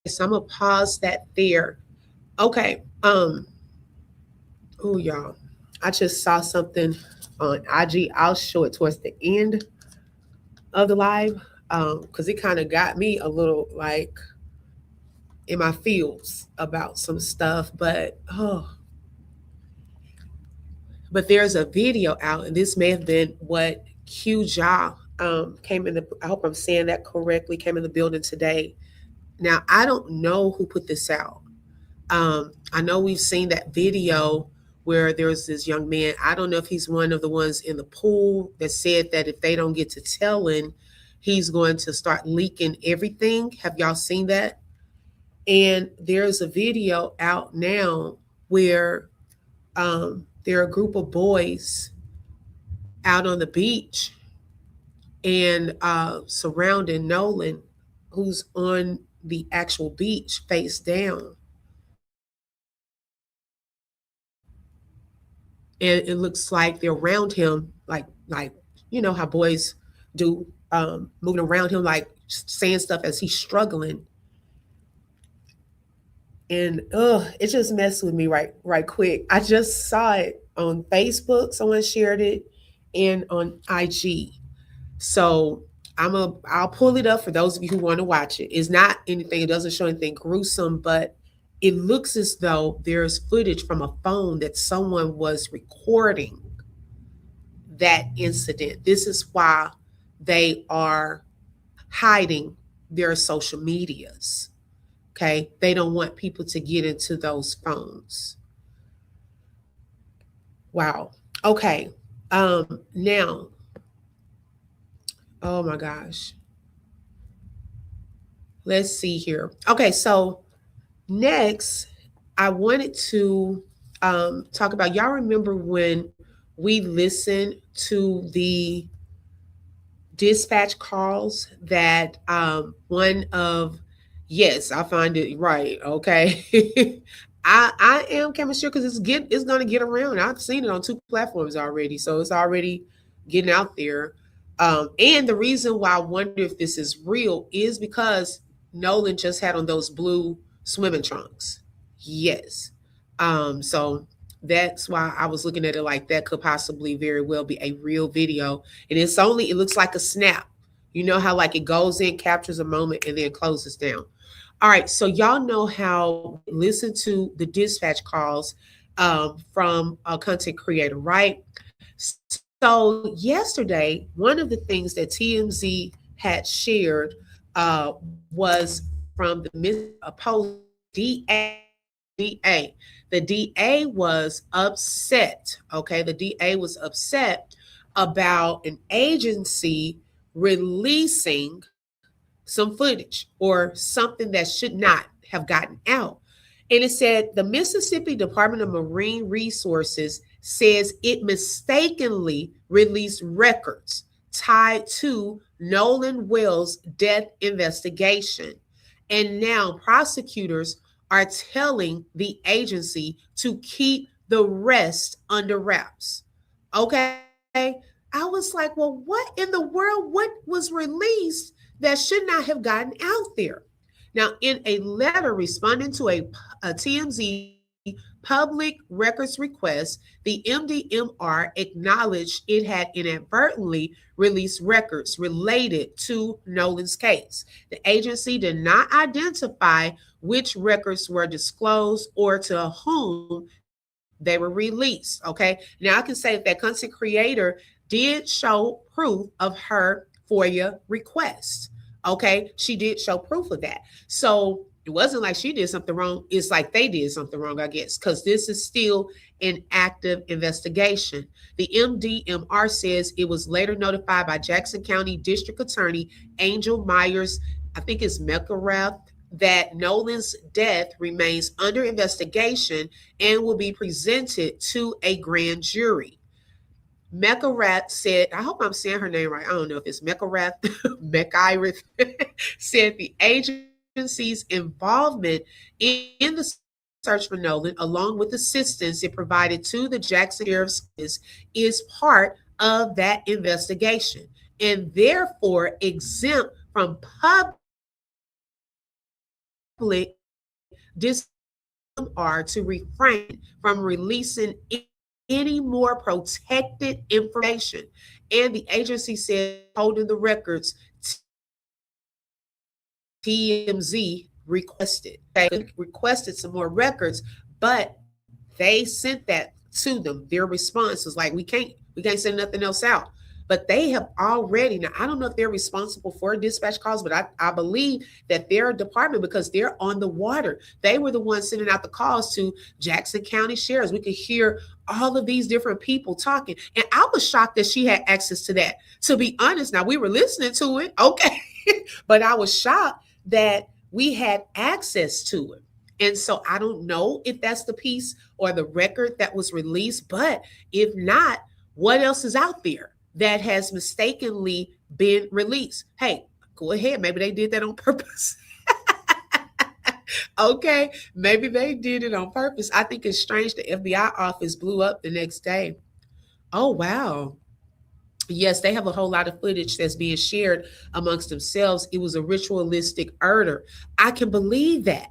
So I'm gonna pause that there. Okay. Oh, y'all, I just saw something on IG. I'll show it towards the end of the live, because it kind of got me a little like in my feels about some stuff. But But there's a video out, and this may have been what Q Ja came in the. I hope I'm saying that correctly. Came in the building today. Now I don't know who put this out. I know we've seen that video where there's this young man. I don't know if he's one of the ones in the pool that said that if they don't get to telling, he's going to start leaking everything. Have y'all seen that? And there's a video out now where there are a group of boys out on the beach and surrounding Nolan, who's on the actual beach face down. And it looks like they're around him, like you know how boys do, moving around him, like saying stuff as he's struggling. And it just messed with me right quick. I just saw it on Facebook. Someone shared it, and on IG. So I'll pull it up for those of you who want to watch it. It's not anything, it doesn't show anything gruesome, but it looks as though there's footage from a phone that someone was recording that incident. This is why they are hiding their social medias. Okay. They don't want people to get into those phones. Wow. Okay. Now, oh my gosh. Let's see here. Okay, so next, I wanted to talk about, y'all remember when we listened to the dispatch calls that one of, yes, I find it right. Okay. I am kind of sure because it's going to get around. I've seen it on 2 platforms already. So it's already getting out there. And the reason why I wonder if this is real is because Nolan just had on those blue swimming trunks. Yes. So that's why I was looking at it like that could possibly very well be a real video. And it looks like a snap. You know how like it goes in, captures a moment, and then closes down. All right. So y'all know how listen to the dispatch calls from a content creator, right? So yesterday, one of the things that TMZ had shared was from a post DA. The DA was upset. Okay, the DA was upset about an agency releasing some footage or something that should not have gotten out. And it said the Mississippi Department of Marine Resources says it mistakenly released records tied to Nolan Wells' death investigation. And now prosecutors are telling the agency to keep the rest under wraps. Okay. I was like, well, what in the world? What was released that should not have gotten out there? Now, in a letter responding to a TMZ public records request, the MDMR acknowledged it had inadvertently released records related to Nolan's case. The agency did not identify which records were disclosed or to whom they were released. Okay. Now I can say that content creator did show proof of her FOIA request. Okay. She did show proof of that. So it wasn't like she did something wrong. It's like they did something wrong, I guess, because this is still an active investigation. The MDMR says it was later notified by Jackson County District Attorney Angel Myers, I think it's Mekarath, that Nolan's death remains under investigation and will be presented to a grand jury. Mekarath said, I hope I'm saying her name right. I don't know if it's Mekarath, Mekirath, said the agency's involvement in the search for Nolan, along with assistance it provided to the Jackson Sheriff's Office, is part of that investigation and therefore exempt from public are to refrain from releasing any more protected information. And the agency said holding the records TMZ requested. They requested some more records, but they sent that to them. Their response was like, we can't send nothing else out. But they have already, now I don't know if they're responsible for dispatch calls, but I believe that their department, because they're on the water, they were the ones sending out the calls to Jackson County sheriffs. We could hear all of these different people talking. And I was shocked that she had access to that. To be honest, now we were listening to it, okay, but I was shocked that we had access to it. And so I don't know if that's the piece or the record that was released, but if not, what else is out there that has mistakenly been released? Hey, go ahead. Maybe they did that on purpose. Okay, maybe they did it on purpose. I think it's strange the FBI office blew up the next day. Oh, wow. Yes, they have a whole lot of footage that's being shared amongst themselves. It was a ritualistic murder. I can believe that.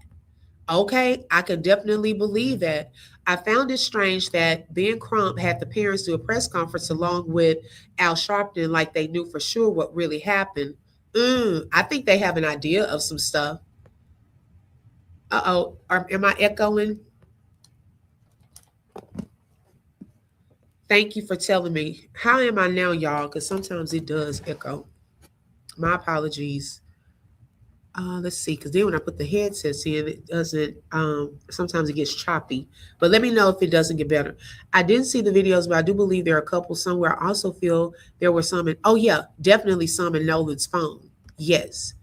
Okay, I could definitely believe that. I found it strange that Ben Crump had the parents do a press conference along with Al Sharpton, like they knew for sure what really happened. I think they have an idea of some stuff. Uh-oh, am I echoing? Thank you for telling me. How am I now, y'all? Because sometimes it does echo. My apologies. Let's see, because then when I put the headsets in, it doesn't, sometimes it gets choppy. But let me know if it doesn't get better. I didn't see the videos, but I do believe there are a couple somewhere. I also feel there were some in, oh yeah, definitely some in Nolan's phone. Yes.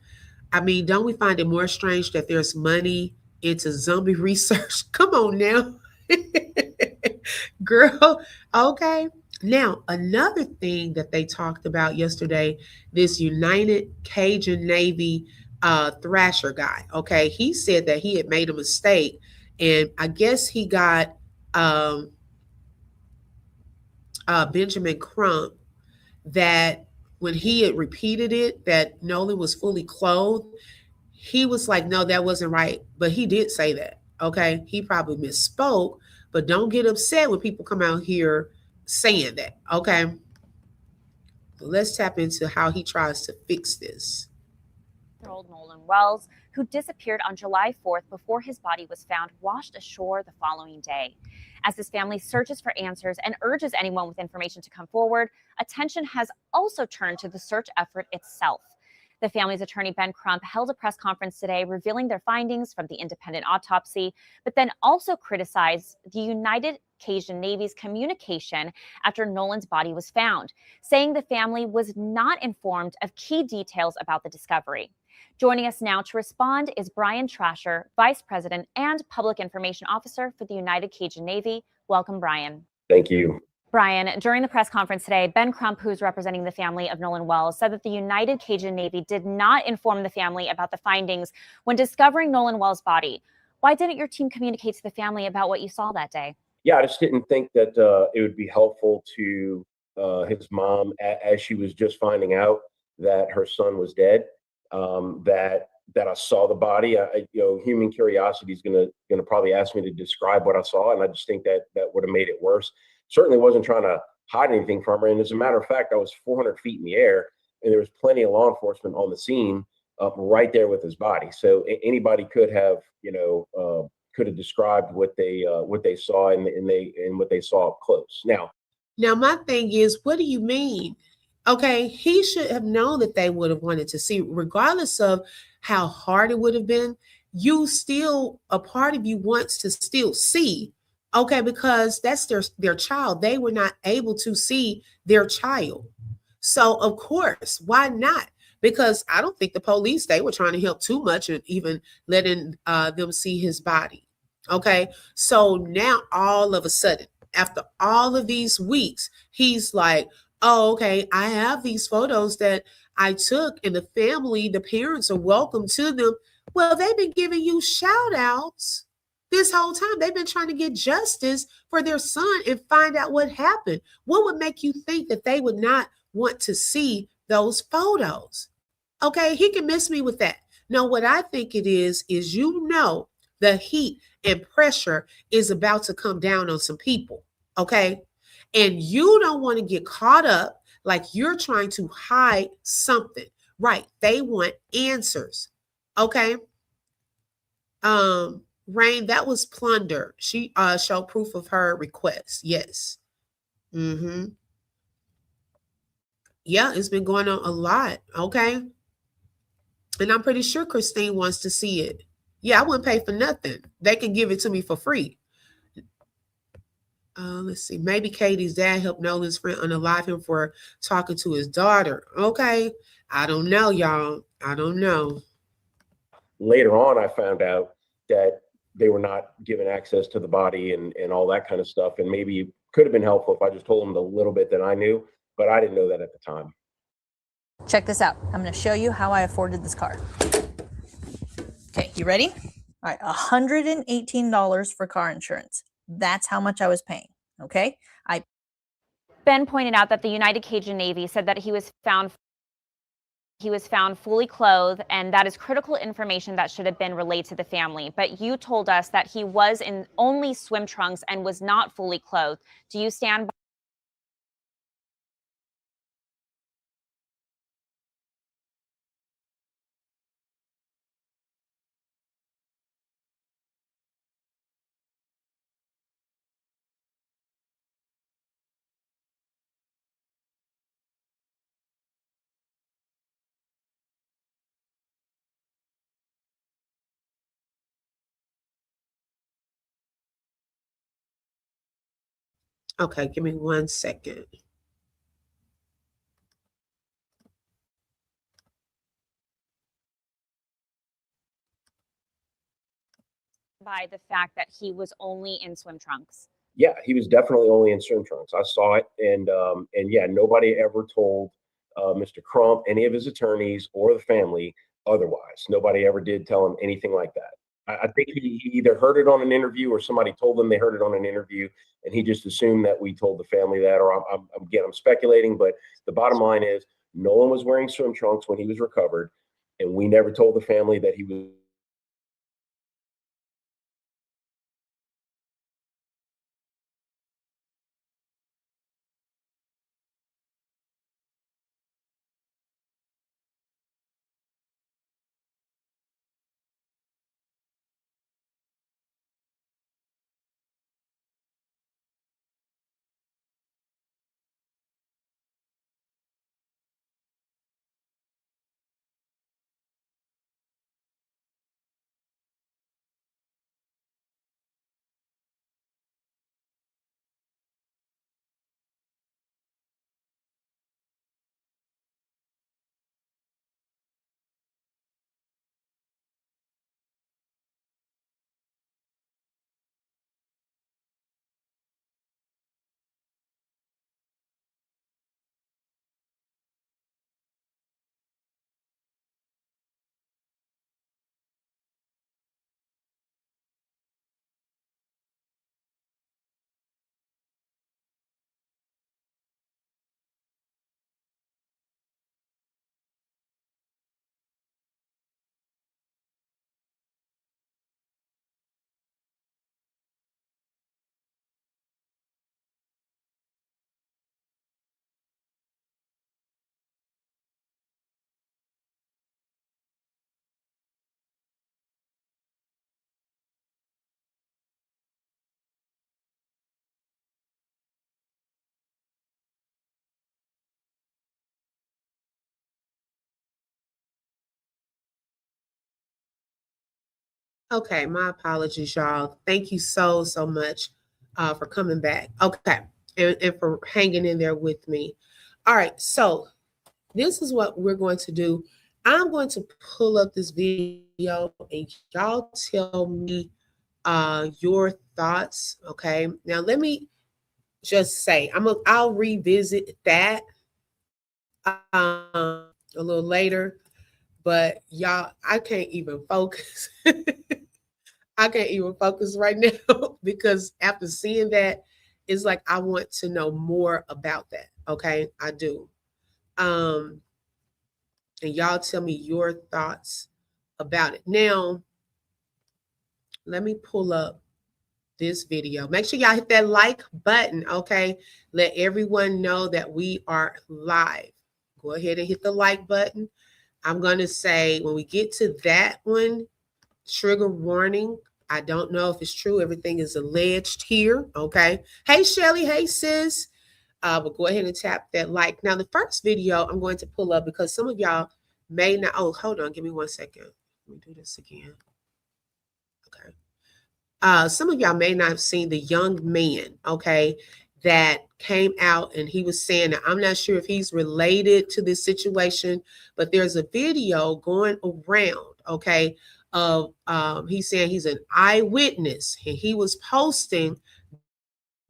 I mean, don't we find it more strange that there's money into zombie research? Come on now. Girl, okay. Now, another thing that they talked about yesterday, this United Cajun Navy Thrasher guy, okay, he said that he had made a mistake, and I guess he got Benjamin Crump that when he had repeated it, that Nolan was fully clothed, he was like, no, that wasn't right. But he did say that, okay? He probably misspoke, but don't get upset when people come out here saying that, okay? Let's tap into how he tries to fix this. Nolan Wells, who disappeared on July 4th before his body was found washed ashore the following day. As his family searches for answers and urges anyone with information to come forward, attention has also turned to the search effort itself. The family's attorney, Ben Crump, held a press conference today revealing their findings from the independent autopsy, but then also criticized the United Cajun Navy's communication after Nolan's body was found, saying the family was not informed of key details about the discovery. Joining us now to respond is Brian Trasher, Vice President and Public Information Officer for the United Cajun Navy. Welcome, Brian. Thank you. Brian, during the press conference today, Ben Crump, who's representing the family of Nolan Wells, said that the United Cajun Navy did not inform the family about the findings when discovering Nolan Wells' body. Why didn't your team communicate to the family about what you saw that day? Yeah, I just didn't think that it would be helpful to his mom as she was just finding out that her son was dead. That I saw the body. Human curiosity is gonna probably ask me to describe what I saw, and I just think that would have made it worse. Certainly wasn't trying to hide anything from her. And as a matter of fact, I was 400 feet in the air, and there was plenty of law enforcement on the scene, right there with his body. So anybody could have, described what they saw and what they saw up close. Now, my thing is, what do you mean? Okay, he should have known that they would have wanted to see, regardless of how hard it would have been. You still, a part of you wants to still see, okay, because that's their child. They were not able to see their child. So, of course, why not? Because I don't think the police, they were trying to help too much and even letting them see his body. Okay, so now all of a sudden, after all of these weeks, he's like, oh, okay, I have these photos that I took, and the family, the parents are welcome to them. Well, they've been giving you shout outs this whole time. They've been trying to get justice for their son and find out what happened. What would make you think that they would not want to see those photos? Okay, he can miss me with that. No, what I think it is the heat and pressure is about to come down on some people, okay? And you don't want to get caught up like you're trying to hide something, right? They want answers, okay? Rain, that was plunder. She showed proof of her request. Yes. Mm-hmm. Yeah, it's been going on a lot. Okay. And I'm pretty sure Christine wants to see it. Yeah, I wouldn't pay for nothing. They can give it to me for free. Let's see. Maybe Katie's dad helped Nolan's friend unalive him for talking to his daughter. Okay. I don't know, y'all. I don't know. Later on, I found out that they were not given access to the body and all that kind of stuff. And maybe it could have been helpful if I just told them the little bit that I knew, but I didn't know that at the time. Check this out. I'm going to show you how I afforded this car. Okay, you ready? All right, $118 for car insurance. That's how much I was paying. Okay. Ben pointed out that the United Cajun Navy said that he was found fully clothed, and that is critical information that should have been relayed to the family. But you told us that he was in only swim trunks and was not fully clothed. Do you stand by? Okay, give me 1 second. By the fact that he was only in swim trunks? Yeah, he was definitely only in swim trunks. I saw it, and yeah, nobody ever told Mr. Crump, any of his attorneys, or the family otherwise. Nobody ever did tell him anything like that. I think he either heard it on an interview or somebody told him they heard it on an interview, and he just assumed that we told the family that. Or I'm speculating, but the bottom line is Nolan was wearing swim trunks when he was recovered, and we never told the family that he was. Okay, my apologies, y'all. Thank you so, so much for coming back. Okay, and for hanging in there with me. All right, so this is what we're going to do. I'm going to pull up this video and y'all tell me your thoughts. Okay, now let me just say I'll revisit that a little later, but y'all, I can't even focus. I can't even focus right now because after seeing that, it's like I want to know more about that. Okay, I do. And y'all tell me your thoughts about it. Now, let me pull up this video. Make sure y'all hit that like button, okay? Let everyone know that we are live. Go ahead and hit the like button. I'm going to say when we get to that one, trigger warning, I don't know if it's true. Everything is alleged here. Okay. Hey, Shelly. Hey, sis. But go ahead and tap that like. Now, the first video I'm going to pull up because some of y'all may not. Oh, hold on. Give me 1 second. Let me do this again. Okay. Some of y'all may not have seen the young man, okay, that came out and he was saying that I'm not sure if he's related to this situation, but there's a video going around, okay, of he's saying he's an eyewitness and he was posting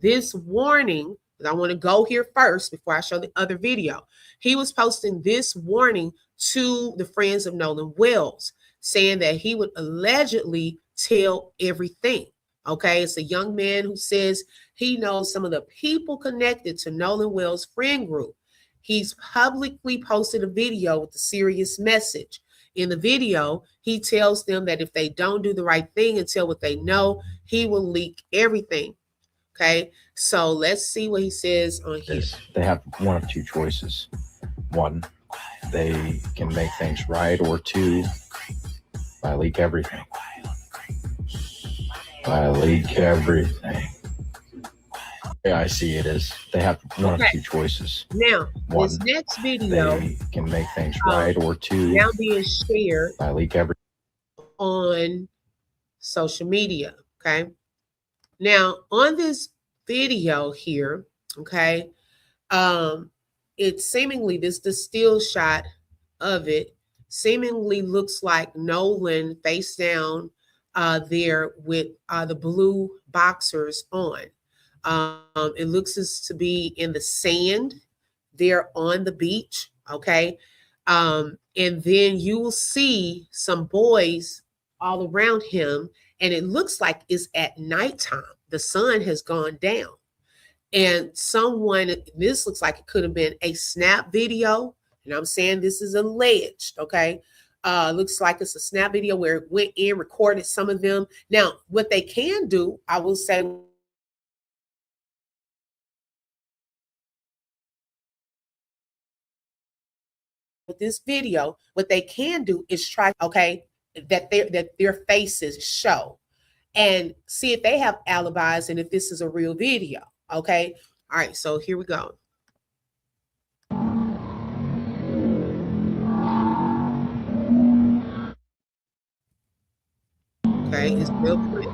this warning. I want to go here first before I show the other video. He was posting this warning to the friends of Nolan Wells, saying that he would allegedly tell everything. Okay, it's a young man who says he knows some of the people connected to Nolan Wells' friend group. He's publicly posted a video with a serious message. In the video, he tells them that if they don't do the right thing and tell what they know, he will leak everything. Okay, so let's see what he says on here. They have one of two choices. One, they can make things right, or two, I leak everything. I leak everything. The way I see it is they have one of two choices. Now, One, this next video they can make things right, or two, now being shared I leak everything. on social media. Okay. Now, on this video here, okay, it seemingly, the still shot of it seemingly looks like Nolan face down there with the blue boxers on. It looks as to be in the sand there on the beach, okay? And then you will see some boys all around him, and it looks like it's at nighttime. The sun has gone down. And someone, this looks like it could have been a snap video, and I'm saying this is alleged, okay? Looks like it's a snap video where it went in, recorded some of them. Now, what they can do, I will say, with this video, what they can do is try, okay, that their faces show and see if they have alibis and if this is a real video. Okay. All right. So here we go. Okay. It's real quick.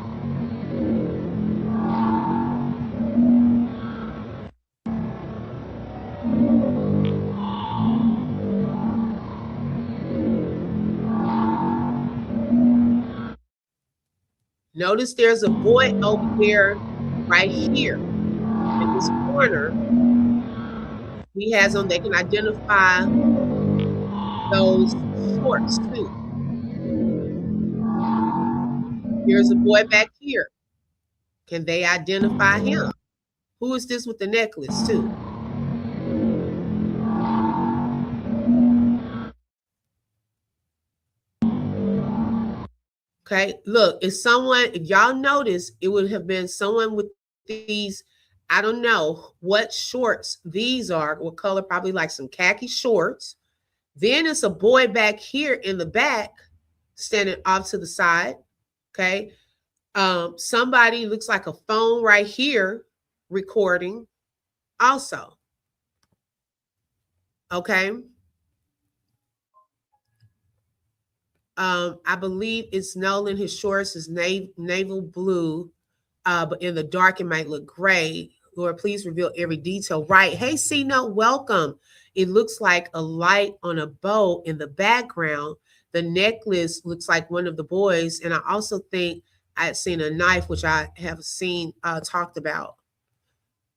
Notice there's a boy over there right here in this corner. He has on, they can identify those shorts too. Here's a boy back here. Can they identify him? Who is this with the necklace too? Okay, look, if y'all notice, it would have been someone with these, I don't know what shorts these are, what color, probably like some khaki shorts. Then it's a boy back here in the back, standing off to the side, okay? Somebody looks like a phone right here recording also, okay? I believe it's Nolan. His shorts is naval blue, but in the dark it might look gray. Lord, please reveal every detail. Right. Hey, C-Note, welcome. It looks like a light on a boat in the background. The necklace looks like one of the boys. And I also think I had seen a knife, which I have seen talked about.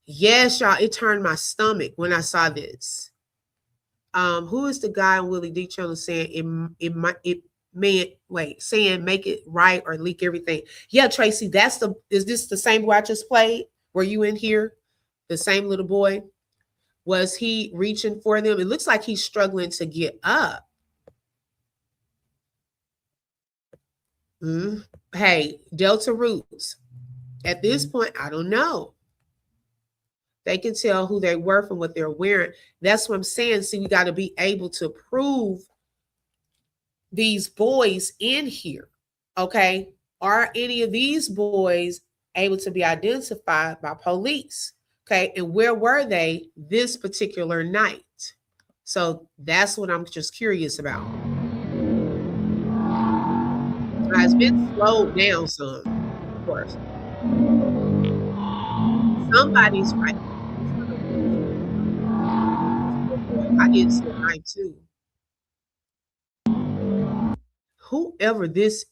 Yes, y'all, it turned my stomach when I saw this. Who is the guy on Willie D channel saying saying make it right or leak everything? Yeah, Tracy, is this the same boy I just played? Were you in here? The same little boy? Was he reaching for them? It looks like he's struggling to get up. Hey, Delta Roots. At this point, I don't know. They can tell who they were from what they're wearing. That's what I'm saying. See, we got to be able to prove these boys in here, okay? Are any of these boys able to be identified by police? Okay, and where were they this particular night? So that's what I'm just curious about. Now, it's been slowed down some, of course. Somebody's right. I didn't see a night too. Whoever this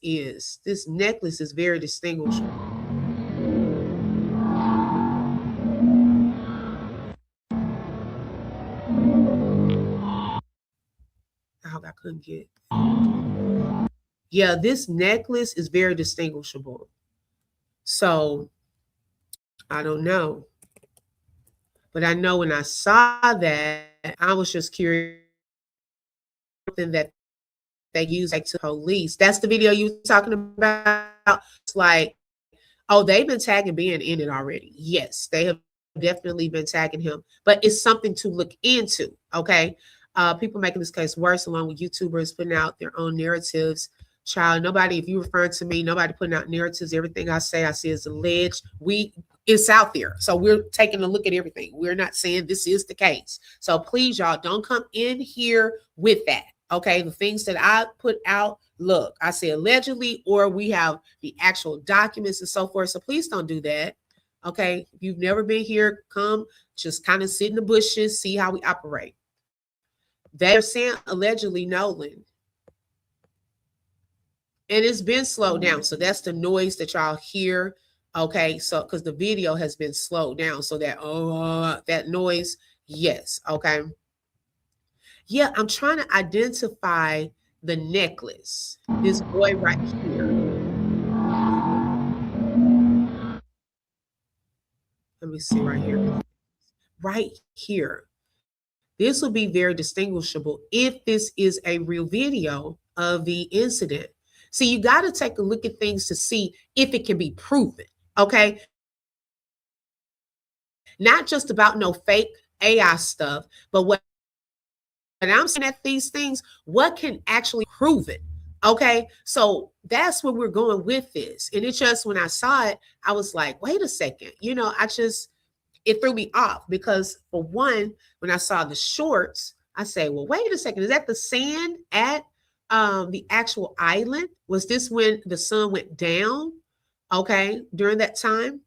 necklace is very distinguishable. I hope I couldn't get. Yeah, this necklace is very distinguishable. So I don't know. But I know when I saw that, I was just curious something that they use like to police. That's the video you were talking about. It's like, oh, they've been tagging Ben in it already. Yes, they have definitely been tagging him, but it's something to look into. Okay. People making this case worse, along with YouTubers putting out their own narratives. Child, nobody, if you refer to me, nobody putting out narratives. Everything I say is alleged. It's out there. So we're taking a look at everything. We're not saying this is the case. So please, y'all, don't come in here with that. Okay. The things that I put out, look, I say allegedly, or we have the actual documents and so forth. So please don't do that. Okay. If you've never been here, come just kind of sit in the bushes, see how we operate. They're saying allegedly Nolan. And it's been slowed down. So that's the noise that y'all hear. Okay. So because the video has been slowed down. So that noise, yes. Okay. Yeah, I'm trying to identify the necklace. This boy right here. Let me see right here. Right here. This will be very distinguishable if this is a real video of the incident. See, you got to take a look at things to see if it can be proven. Okay. Not just about no fake AI stuff, but what I'm saying at these things, what can actually prove it? Okay. So that's where we're going with this. And it's just when I saw it, I was like, wait a second. It threw me off because, for one, when I saw the shorts, I say, well, wait a second. Is that the sand at the actual island? Was this when the sun went down? Okay. During that time?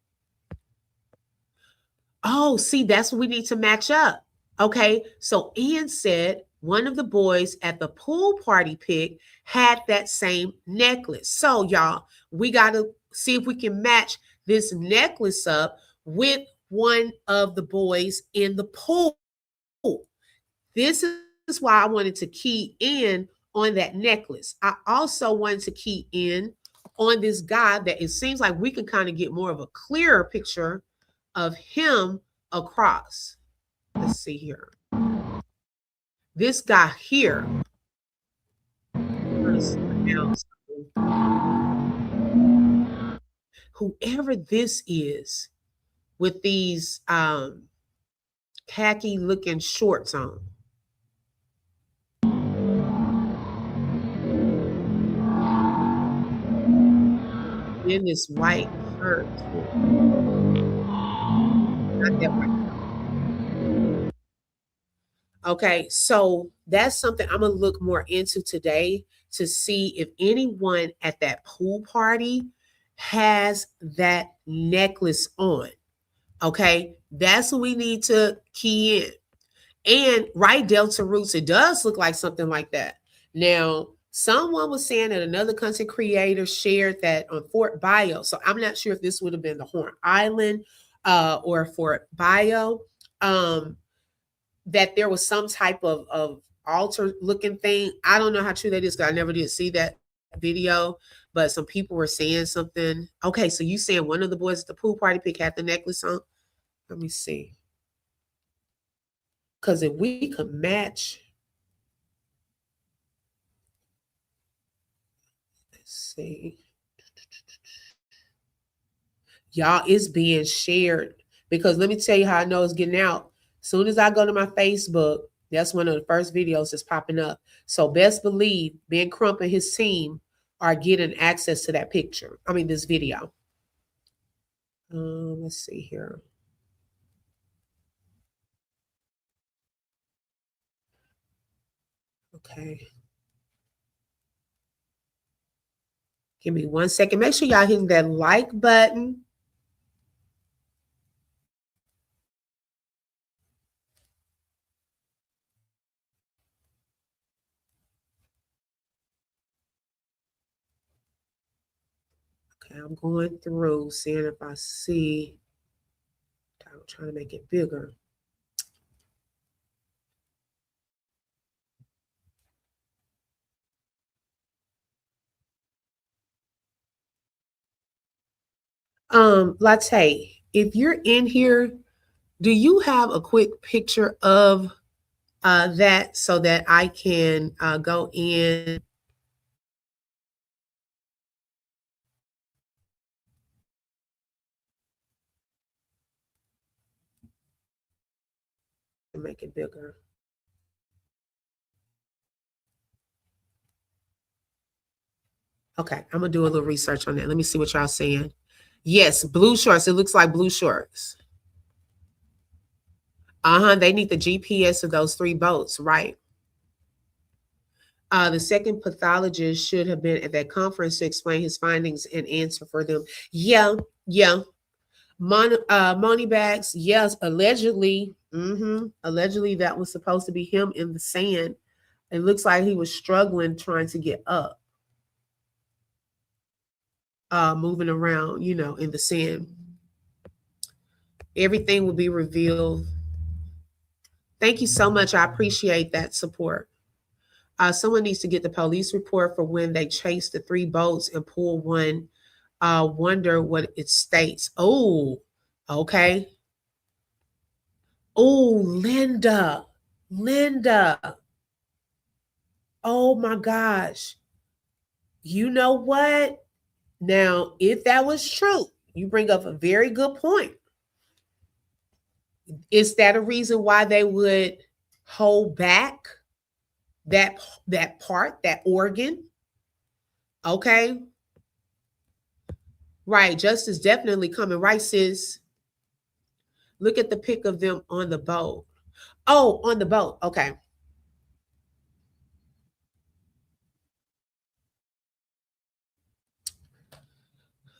Oh, see, that's what we need to match up. Okay. So Ian said one of the boys at the pool party pic had that same necklace. So, y'all, we got to see if we can match this necklace up with one of the boys in the pool. This is why I wanted to key in on that necklace. I also wanted to key in on this guy that it seems like we can kind of get more of a clearer picture of him across. Let's see here. This guy here. Whoever this is with these khaki looking shorts on. In this white shirt. Not that white. Okay, so that's something I'm going to look more into today to see if anyone at that pool party has that necklace on. Okay, that's what we need to key in. And right, Delta Roots, it does look like something like that. Now, someone was saying that another content creator shared that on Fort Bio. So I'm not sure if this would have been the Horn Island or Fort Bio. That there was some type of altar looking thing. I don't know how true that is because I never did see that video, but some people were saying something. Okay, so you saying one of the boys at the pool party pic had the necklace on? Let me see. Because if we could match, let's see. Y'all, it's being shared because let me tell you how I know it's getting out. As soon as I go to my Facebook, that's one of the first videos that's popping up. So best believe Ben Crump and his team are getting access to that picture. I mean, this video. Let's see here. Okay. Give me 1 second. Make sure y'all hitting that like button. Okay, I'm going through, seeing if I see. I'm trying to make it bigger. Latte, if you're in here, do you have a quick picture of that so that I can go in? And make it bigger. Okay, I'm gonna do a little research on that. Let me see what y'all saying. Yes, blue shorts. It looks like blue shorts. They need the GPS of those 3 boats, right? The second pathologist should have been at that conference to explain his findings and answer for them. Yeah. Money bags, yes, allegedly. Allegedly, that was supposed to be him in the sand. It looks like he was struggling trying to get up, moving around, in the sand. Everything will be revealed. Thank you so much. I appreciate that support. Someone needs to get the police report for when they chased the 3 boats and pulled one. Wonder what it states. Oh, okay. Oh, Linda. Oh my gosh. You know what? Now, if that was true, you bring up a very good point. Is that a reason why they would hold back that part, that organ? Okay. Right. Justice definitely coming. Right, sis? Look at the pic of them on the boat. Oh, on the boat. Okay.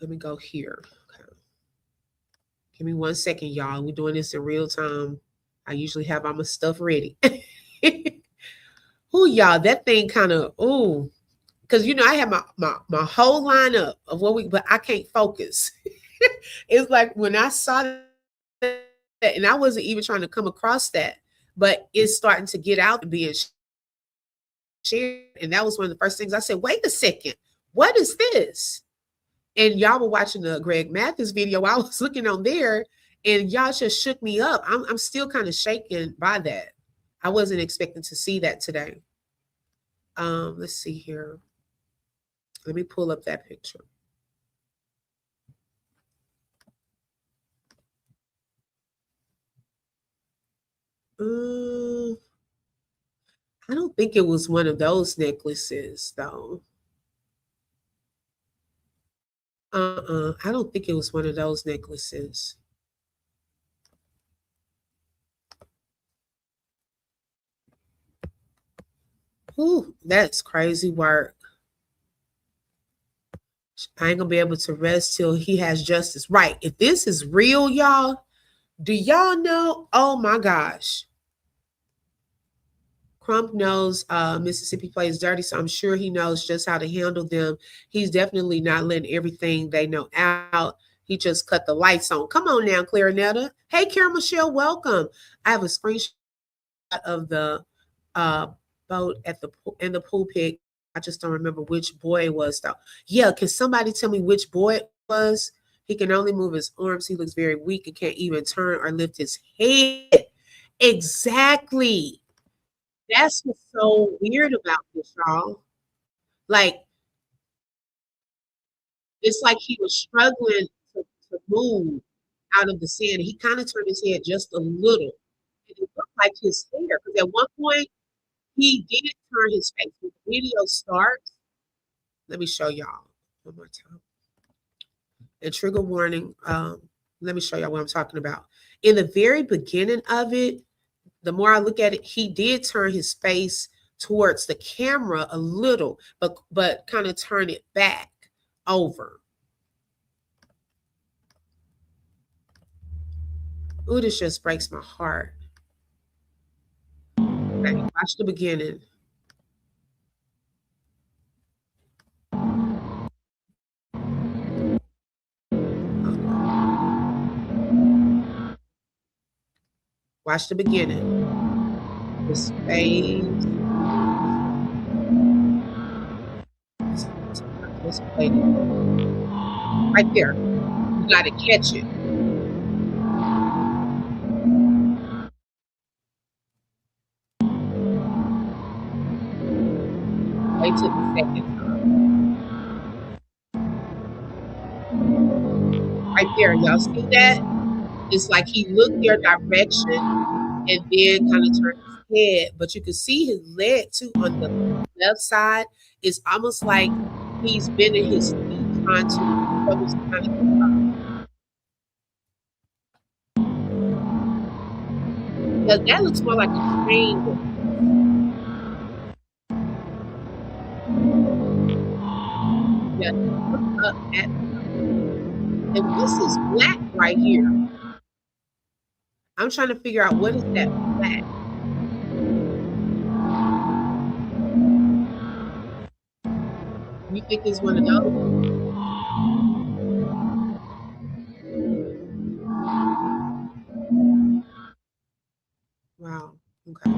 Let me go here. Okay. Give me 1 second, y'all. We're doing this in real time. I usually have all my stuff ready. Ooh, y'all, that thing kind of, ooh. Because, I have my whole lineup of but I can't focus. It's like when I saw that, and I wasn't even trying to come across that, but it's starting to get out and being shared. And that was one of the first things I said, wait a second, what is this? And y'all were watching the Greg Mathis video. I was looking on there and y'all just shook me up. I'm still kind of shaken by that. I wasn't expecting to see that today. Let's see here. Let me pull up that picture. I don't think it was one of those necklaces, though. I don't think it was one of those necklaces. Ooh, that's crazy work. I ain't gonna be able to rest till he has justice. Right. If this is real, y'all, do y'all know? Oh my gosh. Crump knows Mississippi plays dirty, so I'm sure he knows just how to handle them. He's definitely not letting everything they know out. He just cut the lights on. Come on now, Clarinetta. Hey, Karen Michelle, welcome. I have a screenshot of the boat in the pool pic. I just don't remember which boy it was, though. Yeah, can somebody tell me which boy it was? He can only move his arms. He looks very weak and can't even turn or lift his head. Exactly. That's what's so weird about this, y'all. Like, it's like he was struggling to move out of the sand. He kind of turned his head just a little. And it looked like his hair, because at one point he did turn his face. When the video starts, Let me show y'all one more time. And trigger warning, let me show y'all what I'm talking about. In the very beginning of it, the more I look at it, he did turn his face towards the camera a little, but kind of turn it back over. Ooh, this just breaks my heart. Okay, watch the beginning. Watch the beginning. His face. Just wait. Right there. You gotta catch it. Wait till the second time. Right there. Y'all see that? It's like he looked their direction and then kind of turned his head, but you can see his leg too on the left side. It's almost like he's bending his feet trying to kind of yeah, that looks more like a train. Yeah, he looked up at them. And this is black right here. I'm trying to figure out what is that black. You think it's one of those? Wow. Okay.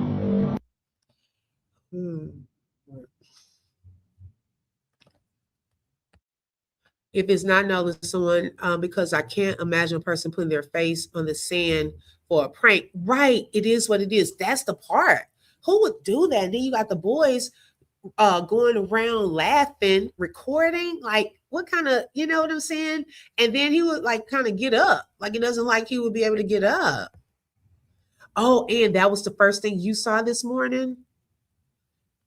If it's not Nolan, someone, because I can't imagine a person putting their face on the sand for a prank. Right. It is what it is. That's the part. Who would do that? And then you got the boys going around laughing, recording. Like, what kind of, you know what I'm saying? And then he would like kind of get up. Like, it doesn't like he would be able to get up. Oh, and that was the first thing you saw this morning?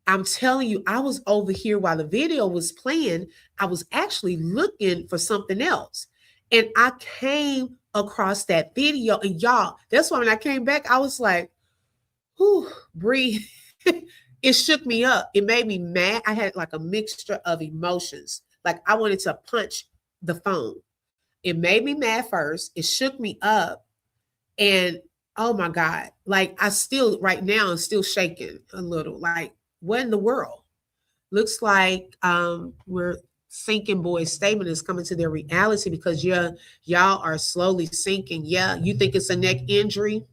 I'm telling you, I was over here while the video was playing. I was actually looking for something else. And I came across that video. And y'all, that's why when I came back, I was like, whew, breathe. It shook me up. It made me mad. I had like a mixture of emotions. Like I wanted to punch the phone. It made me mad first. It shook me up. And oh my God, like I still, right now, I'm still shaking a little. Like, what in the world? Looks like we're sinking boys' statement is coming to their reality because y'all are slowly sinking. Yeah, you think it's a neck injury?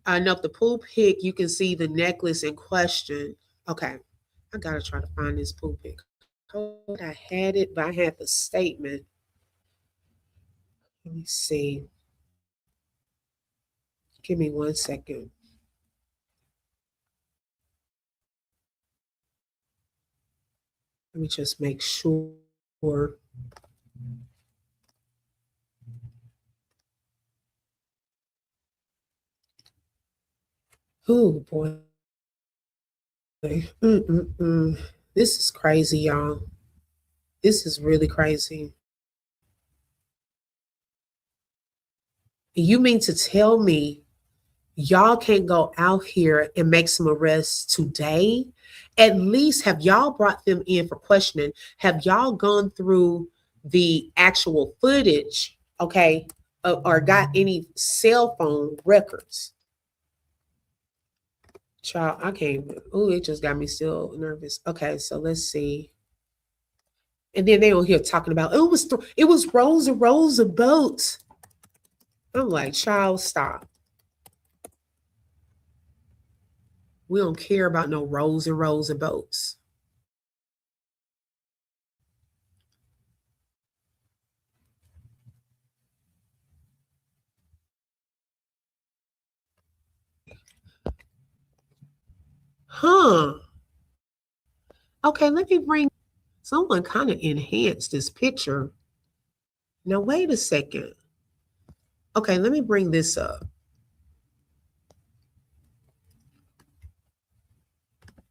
Nope, the pool pic, you can see the necklace in question. Okay, I gotta try to find this pool pic. I had it, but I had the statement. Let me see. Give me 1 second. Let me just make sure. Oh boy. This is crazy, y'all. This is really crazy. You mean to tell me y'all can't go out here and make some arrests today? At least have y'all brought them in for questioning? Have y'all gone through the actual footage, okay, or got any cell phone records? Child, I can't. Oh, it just got me still nervous. Okay, so let's see. And then they on here talking about it was rows and rows of boats. I'm like, child, stop. We don't care about no rows and rows of boats. Huh. Okay, let me bring someone kind of enhanced this picture. Now, wait a second. Okay, let me bring this up.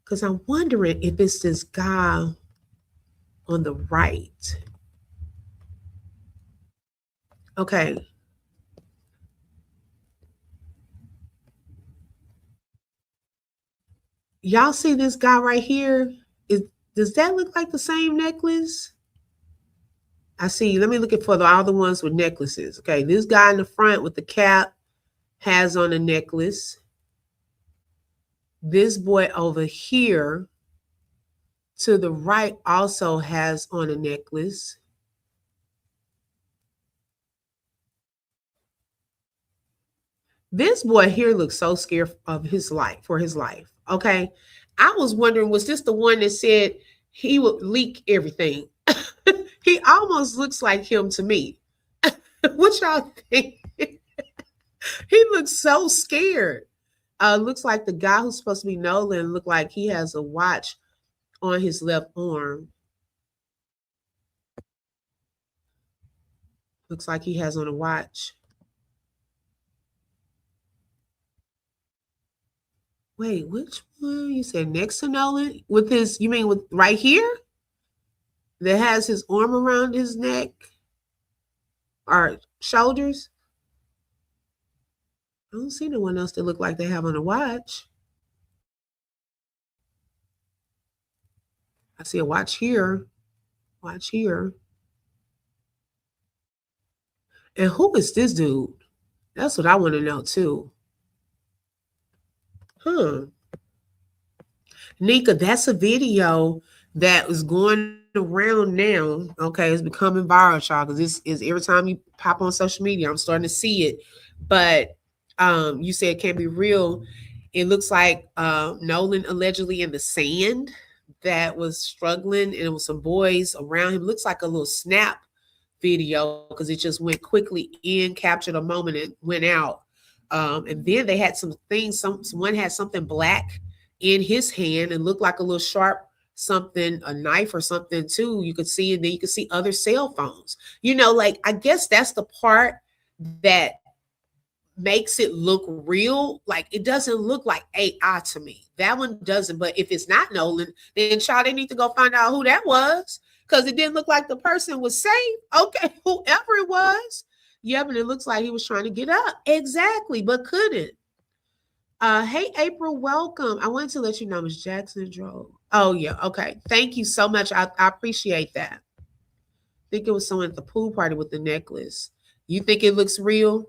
Because I'm wondering if it's this guy. on the right. Okay. Y'all see this guy right here? Does that look like the same necklace? I see. Let me look at for all the ones with necklaces. Okay, this guy in the front with the cap has on a necklace. This boy over here to the right also has on a necklace. This boy here looks so scared of his life, for his life. Okay. I was wondering, was this the one that said he would leak everything? He almost looks like him to me. What y'all think? He looks so scared. Looks like the guy who's supposed to be Nolan looked like he has a watch on his left arm. Looks like he has on a watch. Wait, which one? You said next to Nolan? With his, you mean with right here? That has his arm around his neck or shoulders? I don't see no one else that look like they have on a watch. I see a watch here. Watch here. And who is this dude? That's what I want to know too. Nika, that's a video that is going around now. Okay, it's becoming viral, y'all, because this is every time you pop on social media, I'm starting to see it. But you said it can't be real. It looks like Nolan allegedly in the sand that was struggling, and it was some boys around him. Looks like a little snap video because it just went quickly in, captured a moment, and went out. And then they had some things. Someone had something black in his hand and looked like a little sharp something, a knife or something too. You could see, and then you could see other cell phones. You know, like I guess that's the part that makes it look real. Like it doesn't look like AI to me. That one doesn't. But if it's not Nolan, then child, they need to go find out who that was because it didn't look like the person was safe. Okay, whoever it was. Yeah, but it looks like he was trying to get up. Exactly, but couldn't. Hey April, welcome. I wanted to let you know Miss Jackson drove. Oh yeah, okay. Thank you so much. I appreciate that. I think it was someone at the pool party with the necklace. You think it looks real?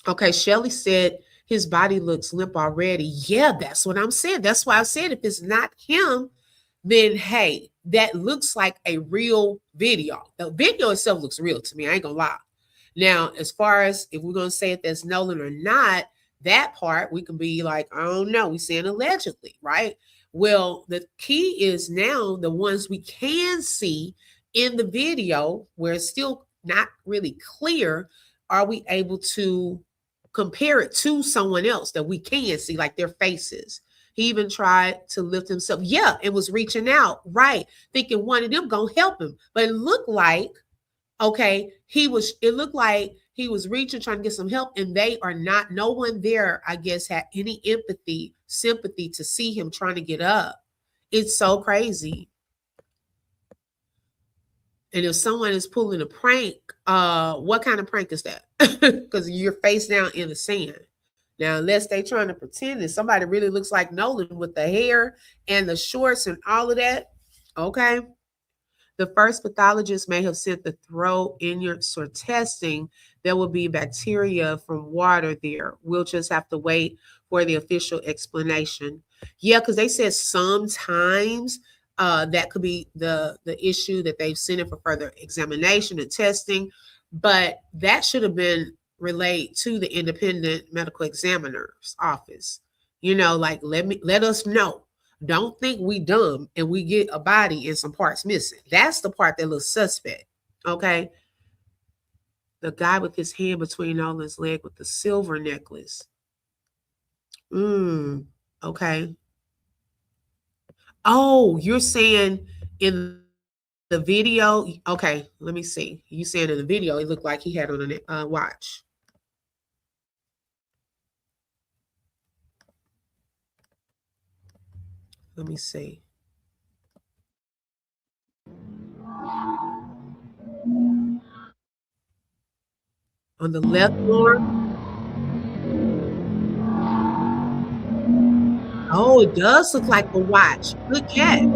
Okay, Shelly said his body looks limp already. Yeah, that's what I'm saying. That's why I said if it's not him, then hey, that looks like a real video. The video itself looks real to me. I ain't gonna lie. Now, as far as if we're gonna say if that's Nolan or not, that part we can be like, I don't know. We saying allegedly, right? Well, the key is now the ones we can see in the video where it's still not really clear. Are we able to compare it to someone else that we can see, like their faces? He even tried to lift himself. Yeah, it was reaching out, right? Thinking one of them gonna help him. But it looked like, okay, it looked like he was reaching, trying to get some help, and they are not, no one there, I guess, had any empathy, sympathy to see him trying to get up. It's so crazy. And if someone is pulling a prank, what kind of prank is that? Because you're face down in the sand. Now, unless they trying to pretend that somebody really looks like Nolan with the hair and the shorts and all of that, okay. The first pathologist may have sent the throat inwards for testing. There will be bacteria from water there. We'll just have to wait for the official explanation. Yeah, because they said sometimes that could be the issue that they've sent it for further examination and testing, but that should have been relayed to the independent medical examiner's office. You know, like let us know. Don't think we dumb and we get a body and some parts missing. That's the part that looks suspect. Okay. The guy with his hand between Nolan's leg with the silver necklace. Okay. Oh, you're saying in the video? Okay, let me see. You saying in the video it looked like he had on a watch. Let me see. On the left arm. Oh, it does look like a watch. Good catch. On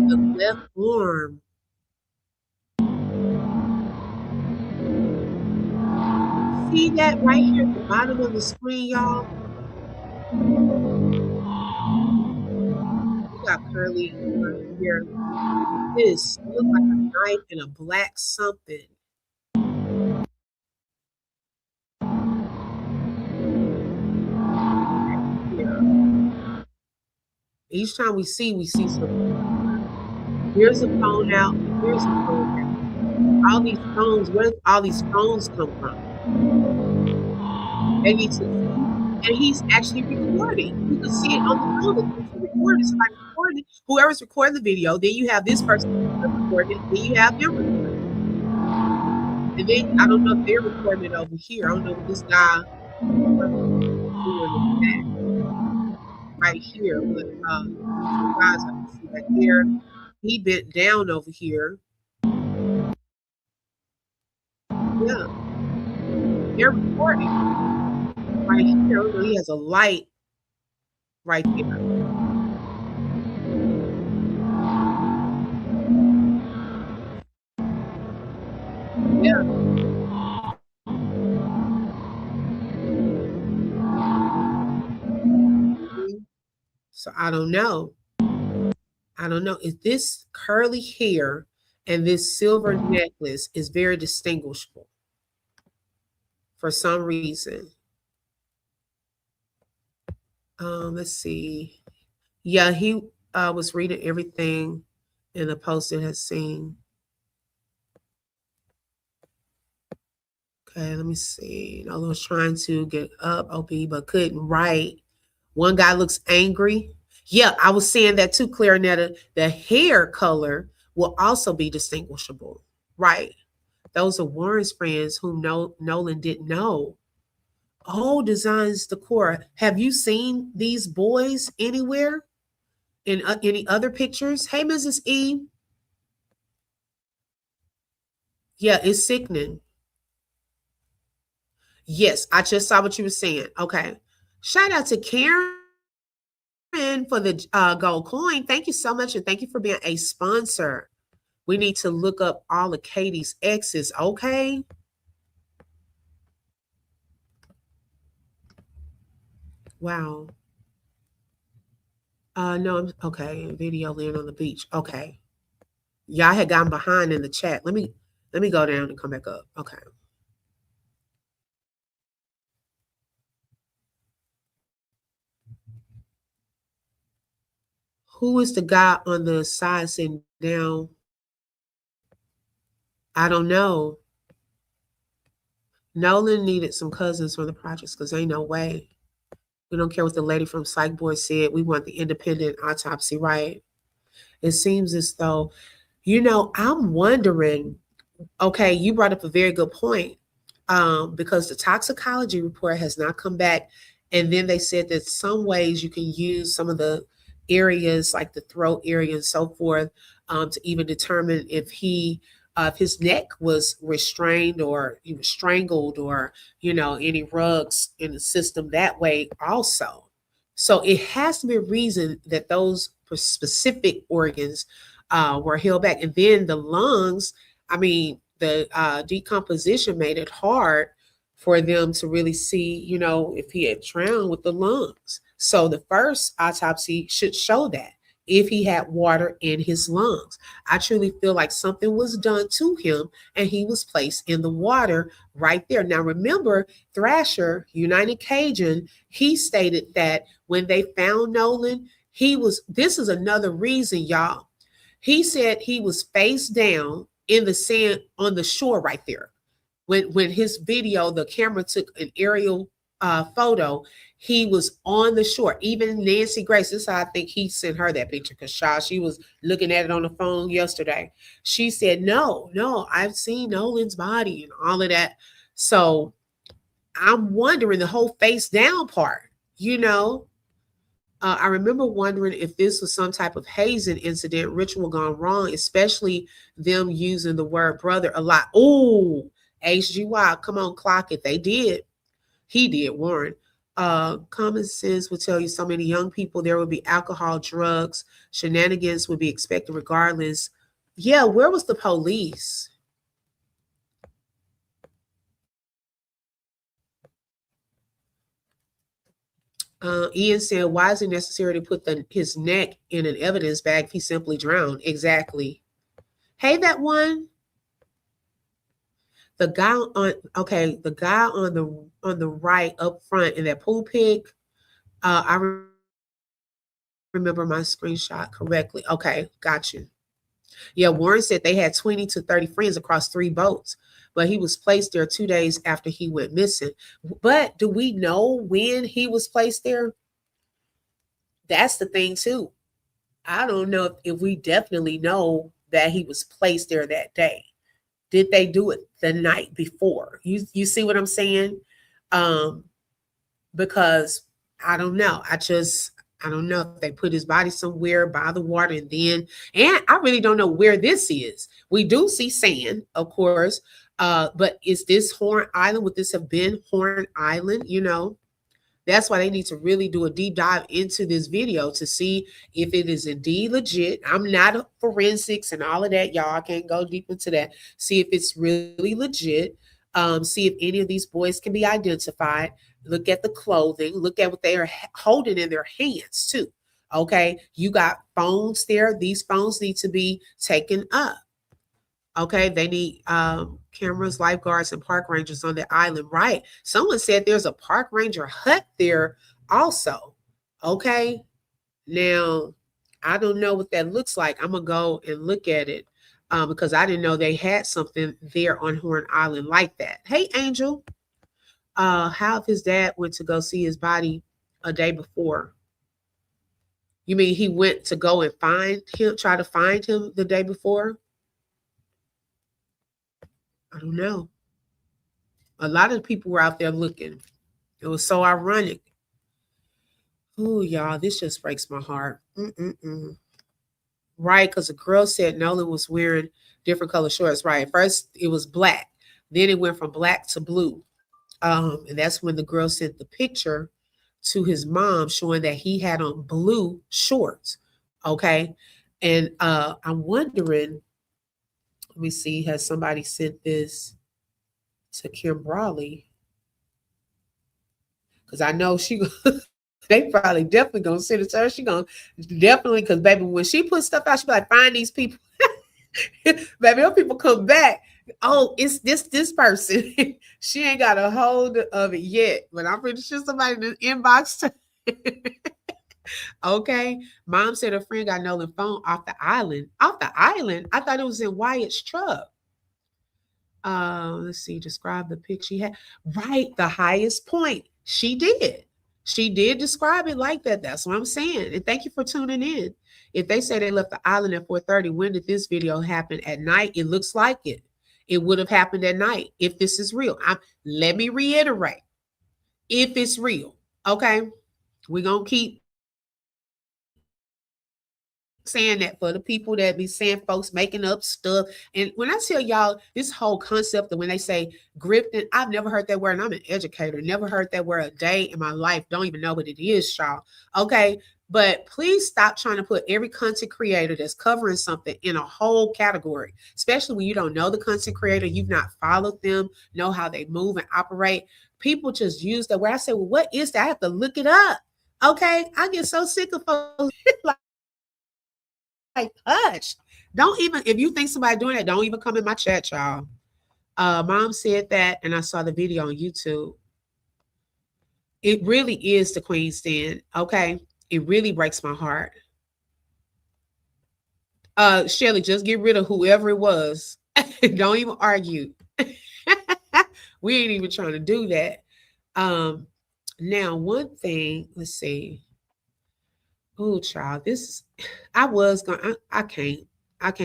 the left arm. See that right here at the bottom of the screen, y'all? We got curly here. This looks like a knife and a black something. Here. Each time we see something. Here's a phone out. Here's a phone out. All these phones, where did all these phones come from? They need to see, and he's actually recording. You can see it on the phone that he's recording. Somebody recording it. Whoever's recording the video, then you have this person recording it, then you have them recording it. And then I don't know if they're recording it over here. I don't know what this guy doing right here, but guys, I can see right there. He bent down over here. Yeah, they're recording right here. He has a light right there. Yeah. So I don't know. I don't know. If this curly hair and this silver necklace is very distinguishable for some reason. Let's see. Yeah, he was reading everything in the post it has seen. Okay, let me see. Nolan was trying to get up, OP, but couldn't write. One guy looks angry. Yeah, I was saying that too, Clarinetta. The hair color will also be distinguishable, right? Those are Warren's friends whom Nolan didn't know. Oh, Designs Decor. Have you seen these boys anywhere? In any other pictures? Hey, Mrs. E. Yeah, it's sickening. Yes, I just saw what you were saying. Okay. Shout out to Karen for the gold coin. Thank you so much, and thank you for being a sponsor. We need to look up all of Katie's exes, okay? Wow. No, okay. Video land on the beach. Okay. Y'all had gotten behind in the chat. Let me go down and come back up. Okay. Who is the guy on the side sitting down? I don't know. Nolan needed some cousins from the projects because ain't no way. We don't care what the lady from Psych Board said. We want the independent autopsy, right? It seems as though, I'm wondering, okay, you brought up a very good point, because the toxicology report has not come back. And then they said that some ways you can use some of the areas like the throat area and so forth, to even determine if his neck was restrained or he was strangled, or any rugs in the system that way also. So it has to be a reason that those specific organs were held back. And then the lungs, I mean, the decomposition made it hard for them to really see, if he had drowned with the lungs. So the first autopsy should show that if he had water in his lungs. I truly feel like something was done to him and he was placed in the water right there. Now, remember, Thrasher, United Cajun, he stated that when they found Nolan, this is another reason, y'all. He said he was face down in the sand on the shore right there. When his video, the camera took an aerial photo, he was on the shore. Even Nancy Grace, this is how I think he sent her that picture, because she was looking at it on the phone yesterday. She said, no, I've seen Nolan's body and all of that. So I'm wondering the whole face down part, I remember wondering if this was some type of hazing incident, ritual gone wrong, especially them using the word brother a lot. Oh, HGY, come on, clock it. They did. He did, Warren. Common sense would tell you so many young people there would be alcohol, drugs, shenanigans would be expected regardless. Yeah, where was the police? Ian said, why is it necessary to put his neck in an evidence bag if he simply drowned? Exactly. Hey, that one. The guy on the right up front in that pool pic. I remember my screenshot correctly. Okay, got you. Yeah, Warren said they had 20 to 30 friends across 3 boats, but he was placed there 2 days after he went missing. But do we know when he was placed there? That's the thing too. I don't know if we definitely know that he was placed there that day. Did they do it the night before? You see what I'm saying? Because I don't know. I don't know if they put his body somewhere by the water and I really don't know where this is. We do see sand, of course. But is this Horn Island? Would this have been Horn Island? You know, that's why they need to really do a deep dive into this video to see if it is indeed legit. I'm not a forensics and all of that, y'all. I can't go deep into that. See if it's really legit. See if any of these boys can be identified. Look at the clothing. Look at what they are holding in their hands too. Okay, you got phones there. These phones need to be taken up. Okay, they need cameras, lifeguards, and park rangers on the island. Right. Someone said there's a park ranger hut there also. Okay. Now, I don't know what that looks like. I'm going to go and look at it because I didn't know they had something there on Horn Island like that. Hey, Angel. How if his dad went to go see his body a day before? You mean he went to go and try to find him the day before? I don't know. A lot of people were out there looking. It was so ironic. Oh, y'all, this just breaks my heart. Right, because the girl said Nolan was wearing different color shorts. Right, first it was black. Then it went from black to blue. And that's when the girl sent the picture to his mom showing that he had on blue shorts. Okay. And I'm wondering, let me see, has somebody sent this to Kim Brawley? Because I know they probably definitely gonna send it to her. She gonna definitely, because baby, when she puts stuff out, she be like, find these people. Baby, those people come back. Oh, it's this person. She ain't got a hold of it yet, but I'm pretty sure somebody in the inbox. Okay. Mom said her friend got Nolan phone off the island. Off the island? I thought it was in Wyatt's truck. Let's see, describe the pic she had. Right, the highest point. She did. She did describe it like that. That's what I'm saying. And thank you for tuning in. If they say they left the island at 4:30, when did this video happen? At night? It looks like it. It would have happened at night if this is real. Let me reiterate. If it's real, okay? We're going to keep saying that for the people that be saying folks making up stuff. And when I tell y'all this whole concept of when they say grifting, I've never heard that word, and I'm an educator, never heard that word a day in my life, don't even know what it is, y'all. Okay, but please stop trying to put every content creator that's covering something in a whole category, especially when you don't know the content creator, you've not followed them, know how they move and operate. People just use that word. I say, well, what is that? I have to look it up. Okay, I get so sick of folks like, hush. Don't even, if you think somebody doing that, don't even come in my chat, y'all. Mom said that, and I saw the video on YouTube. It really is the Queen's Den, okay? It really breaks my heart. Shelly, just get rid of whoever it was. Don't even argue. We ain't even trying to do that. Now, one thing, let's see. Oh, child, I can't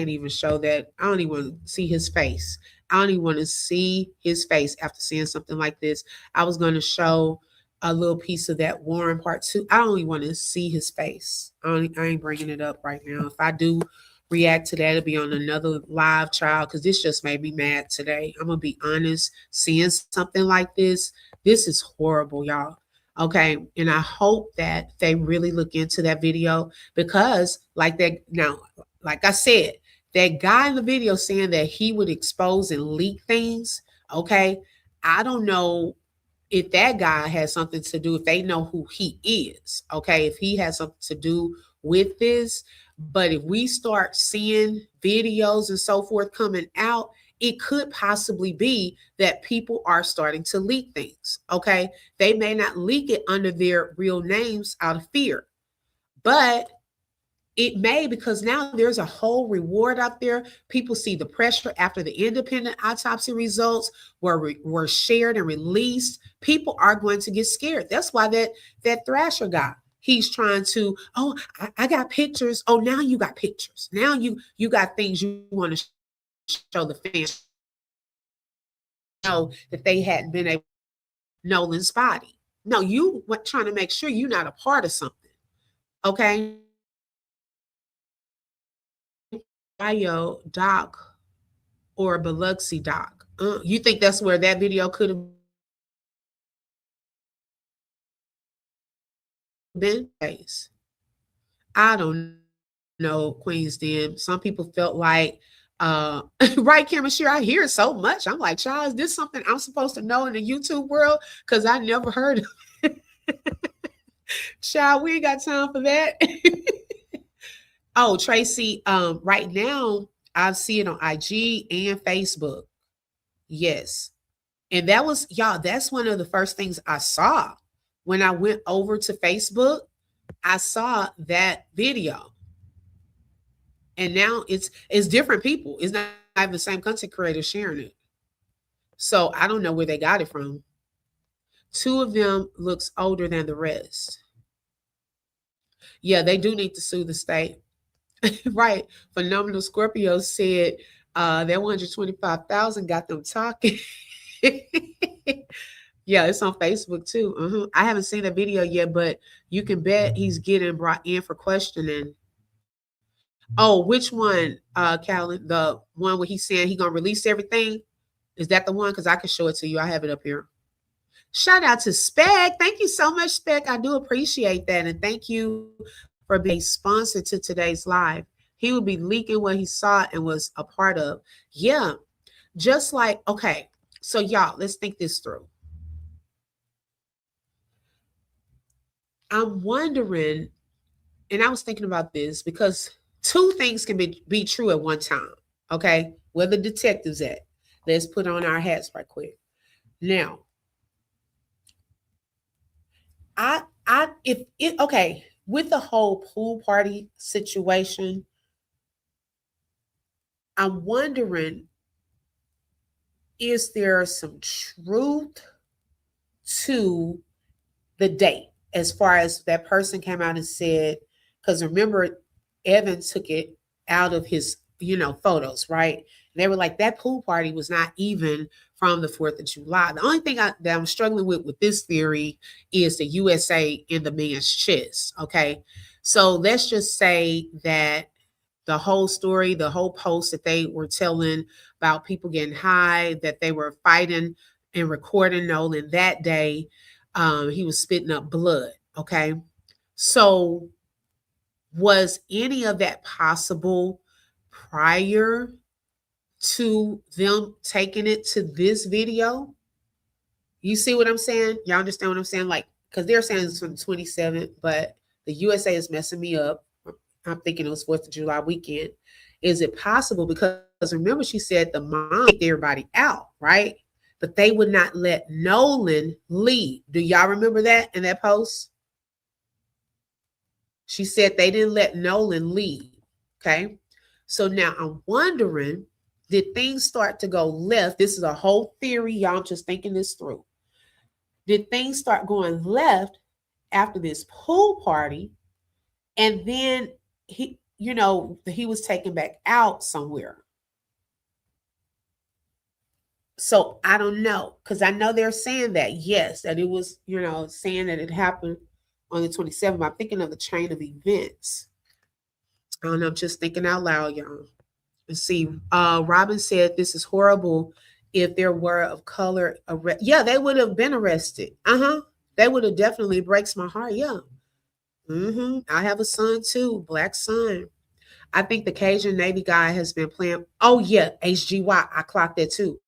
even show that. I don't even want to see his face. I don't even want to see his face after seeing something like this. I was going to show a little piece of that Warren part two. I don't even want to see his face. I ain't bringing it up right now. If I do react to that, it'll be on another live trial because this just made me mad today. I'm gonna be honest. Seeing something like this is horrible, y'all. Okay, and I hope that they really look into that video because, like that now, like I said, that guy in the video saying that he would expose and leak things. Okay, I don't know if that guy has something to do, if they know who he is, okay, if he has something to do with this. But if we start seeing videos and so forth coming out, it could possibly be that people are starting to leak things, okay? They may not leak it under their real names out of fear, but it may, because now there's a whole reward out there. People see the pressure after the independent autopsy results were shared and released. People are going to get scared. That's why that Thrasher guy, he's trying to, oh, I got pictures. Oh, now you got pictures. Now you got things you want to show the fans. Know that they hadn't been able to Nolan's body. No, you were trying to make sure you're not a part of something. Okay. Bio doc or Biloxi doc. You think that's where that video could have been? I don't know, Queen's Den. Some people felt like, right, Cameron Shear, I hear so much. I'm like, child, is this something I'm supposed to know in the YouTube world? Because I never heard of it. Child, we ain't got time for that. Oh, Tracy, right now I see it on IG and Facebook. Yes. And that was, y'all, that's one of the first things I saw when I went over to Facebook. I saw that video. And now it's different people. It's not even the same content creator sharing it. So I don't know where they got it from. Two of them looks older than the rest. Yeah, they do need to sue the state. Right. Phenomenal Scorpio said that 125,000 got them talking. Yeah, it's on Facebook too. I haven't seen the video yet, but you can bet he's getting brought in for questioning. Oh, which one, Callan? The one where he's saying he's gonna release everything? Is that the one? Because I can show it to you. I have it up here. Shout out to Spec. Thank you so much, Spec. I do appreciate that. And thank you for being a sponsor to today's live. He would be leaking what he saw and was a part of. Yeah. Just like, okay. So y'all, let's think this through. I'm wondering, and I was thinking about this because two things can be true at one time. Okay. Where the detectives at? Let's put on our hats right quick. Now, okay, with the whole pool party situation, I'm wondering, is there some truth to the date as far as that person came out and said, because remember, Evan took it out of his, photos, right? They were like, that pool party was not even from the 4th of July. The only thing that I'm struggling with this theory is the USA in the man's chest, okay? So let's just say that the whole story, the whole post that they were telling about people getting high, that they were fighting and recording Nolan that day, he was spitting up blood, okay? So was any of that possible prior to them taking it to this video? You see what I'm saying? Y'all understand what I'm saying? Like, because they're saying it's from the 27th, but the USA is messing me up. I'm thinking it was 4th of July weekend. Is it possible? Because remember, she said the mom kicked everybody out, right? But they would not let Nolan leave. Do y'all remember that in that post? She said they didn't let Nolan leave. Okay. So now I'm wondering, did things start to go left? This is a whole theory, y'all. I'm just thinking this through. Did things start going left after this pool party? And then he was taken back out somewhere. So I don't know, because I know they're saying that, yes, that it was, saying that it happened on the 27th. I'm thinking of the chain of events. I don't know, I'm just thinking out loud, y'all. Let's see. Robin said this is horrible. If there were of color, yeah, they would have been arrested. They would have definitely breaks my heart. Yeah. I have a son too, black son. I think the Cajun Navy guy has been playing. Oh yeah, HGY. I clocked that too,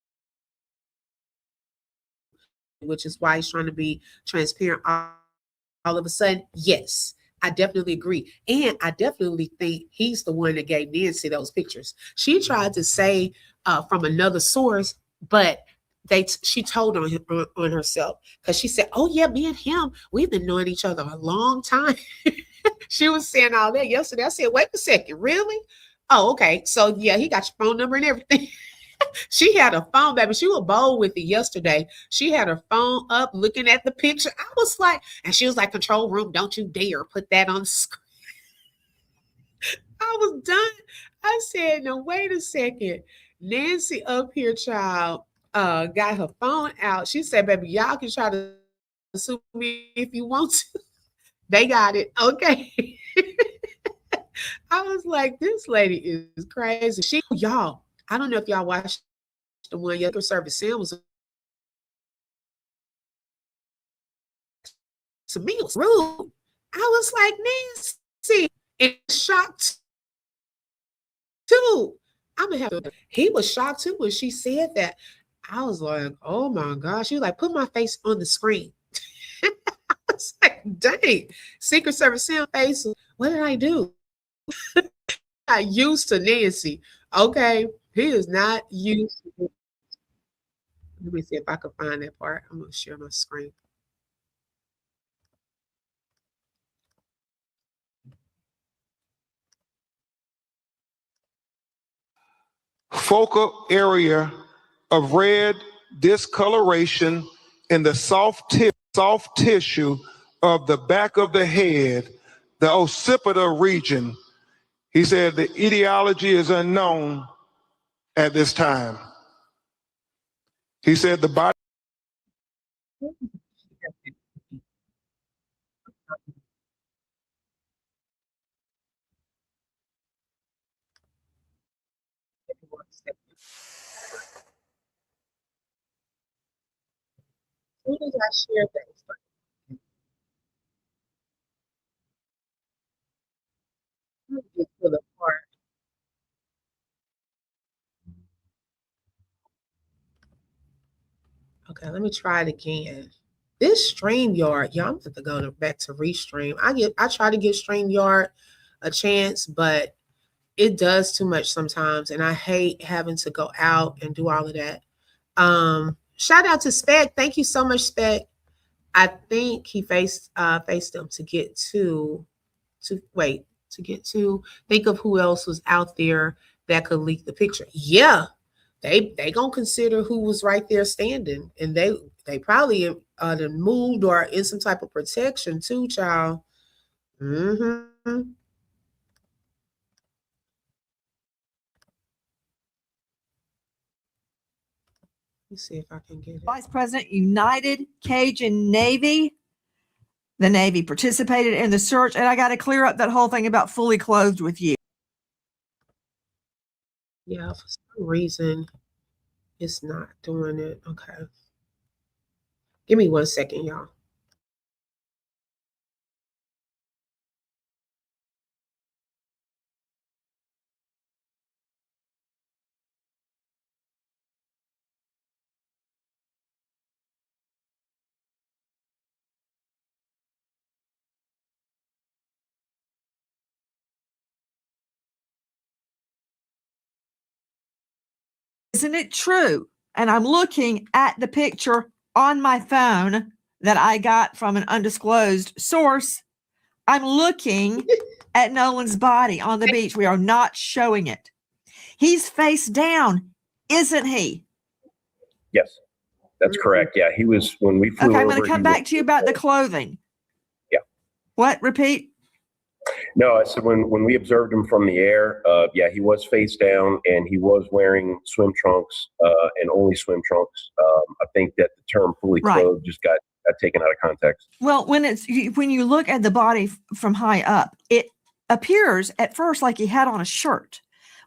which is why he's trying to be transparent. All of a sudden, yes, I definitely agree. And I definitely think he's the one that gave Nancy those pictures. She tried to say from another source, but she told on herself, because she said, oh yeah, me and him, we've been knowing each other a long time. She was saying all that yesterday. I said, wait a second, really? Oh, okay. So yeah, he got your phone number and everything. She had a phone, baby. She was bold with it yesterday. She had her phone up looking at the picture. I was like, and she was like, control room, don't you dare put that on the screen. I was done. I said, no, wait a second. Nancy up here, child, got her phone out. She said, baby, y'all can try to sue me if you want to. They got it. Okay. I was like, this lady is crazy. Y'all, I don't know if y'all watched the one Secret Service Sam was, to me, it was rude. I was like, Nancy, and shocked too. I'm gonna have to. He was shocked too when she said that. I was like, oh my gosh. She was like, put my face on the screen. I was like, dang, Secret Service Sam face. What did I do? I used to Nancy. Okay. He is not used to. Let me see if I can find that part. I'm gonna share my screen. Focal area of red discoloration in the soft tissue of the back of the head, the occipital region. He said the etiology is unknown at this time. He said the body. Who did I share that? Let me get to the part. Okay, let me try it again. This StreamYard, y'all, I'm going to go back to Restream. I try to give StreamYard a chance, but it does too much sometimes, and I hate having to go out and do all of that. Shout out to Spec. Thank you so much, Spec. I think he faced them to get to think of who else was out there that could leak the picture. Yeah, they gonna consider who was right there standing, and they probably moved or in some type of protection too, child. Let's see if I can get it. Vice President, United Cajun Navy. The Navy participated in the search, and I got to clear up that whole thing about fully clothed with you. Yeah, for some reason, it's not doing it. Okay. Give me 1 second, y'all. Isn't it true? And I'm looking at the picture on my phone that I got from an undisclosed source. I'm looking at Nolan's body on the beach. We are not showing it. He's face down, isn't he? Yes, that's correct. Yeah, he was when we flew Okay, I'm over. going to come back to you about the clothing. Yeah. What? Repeat? No, I said when we observed him from the air, yeah, he was face down and he was wearing swim trunks and only swim trunks. I think that the term fully Right. clothed just got taken out of context. Well, when you look at the body from high up, it appears at first like he had on a shirt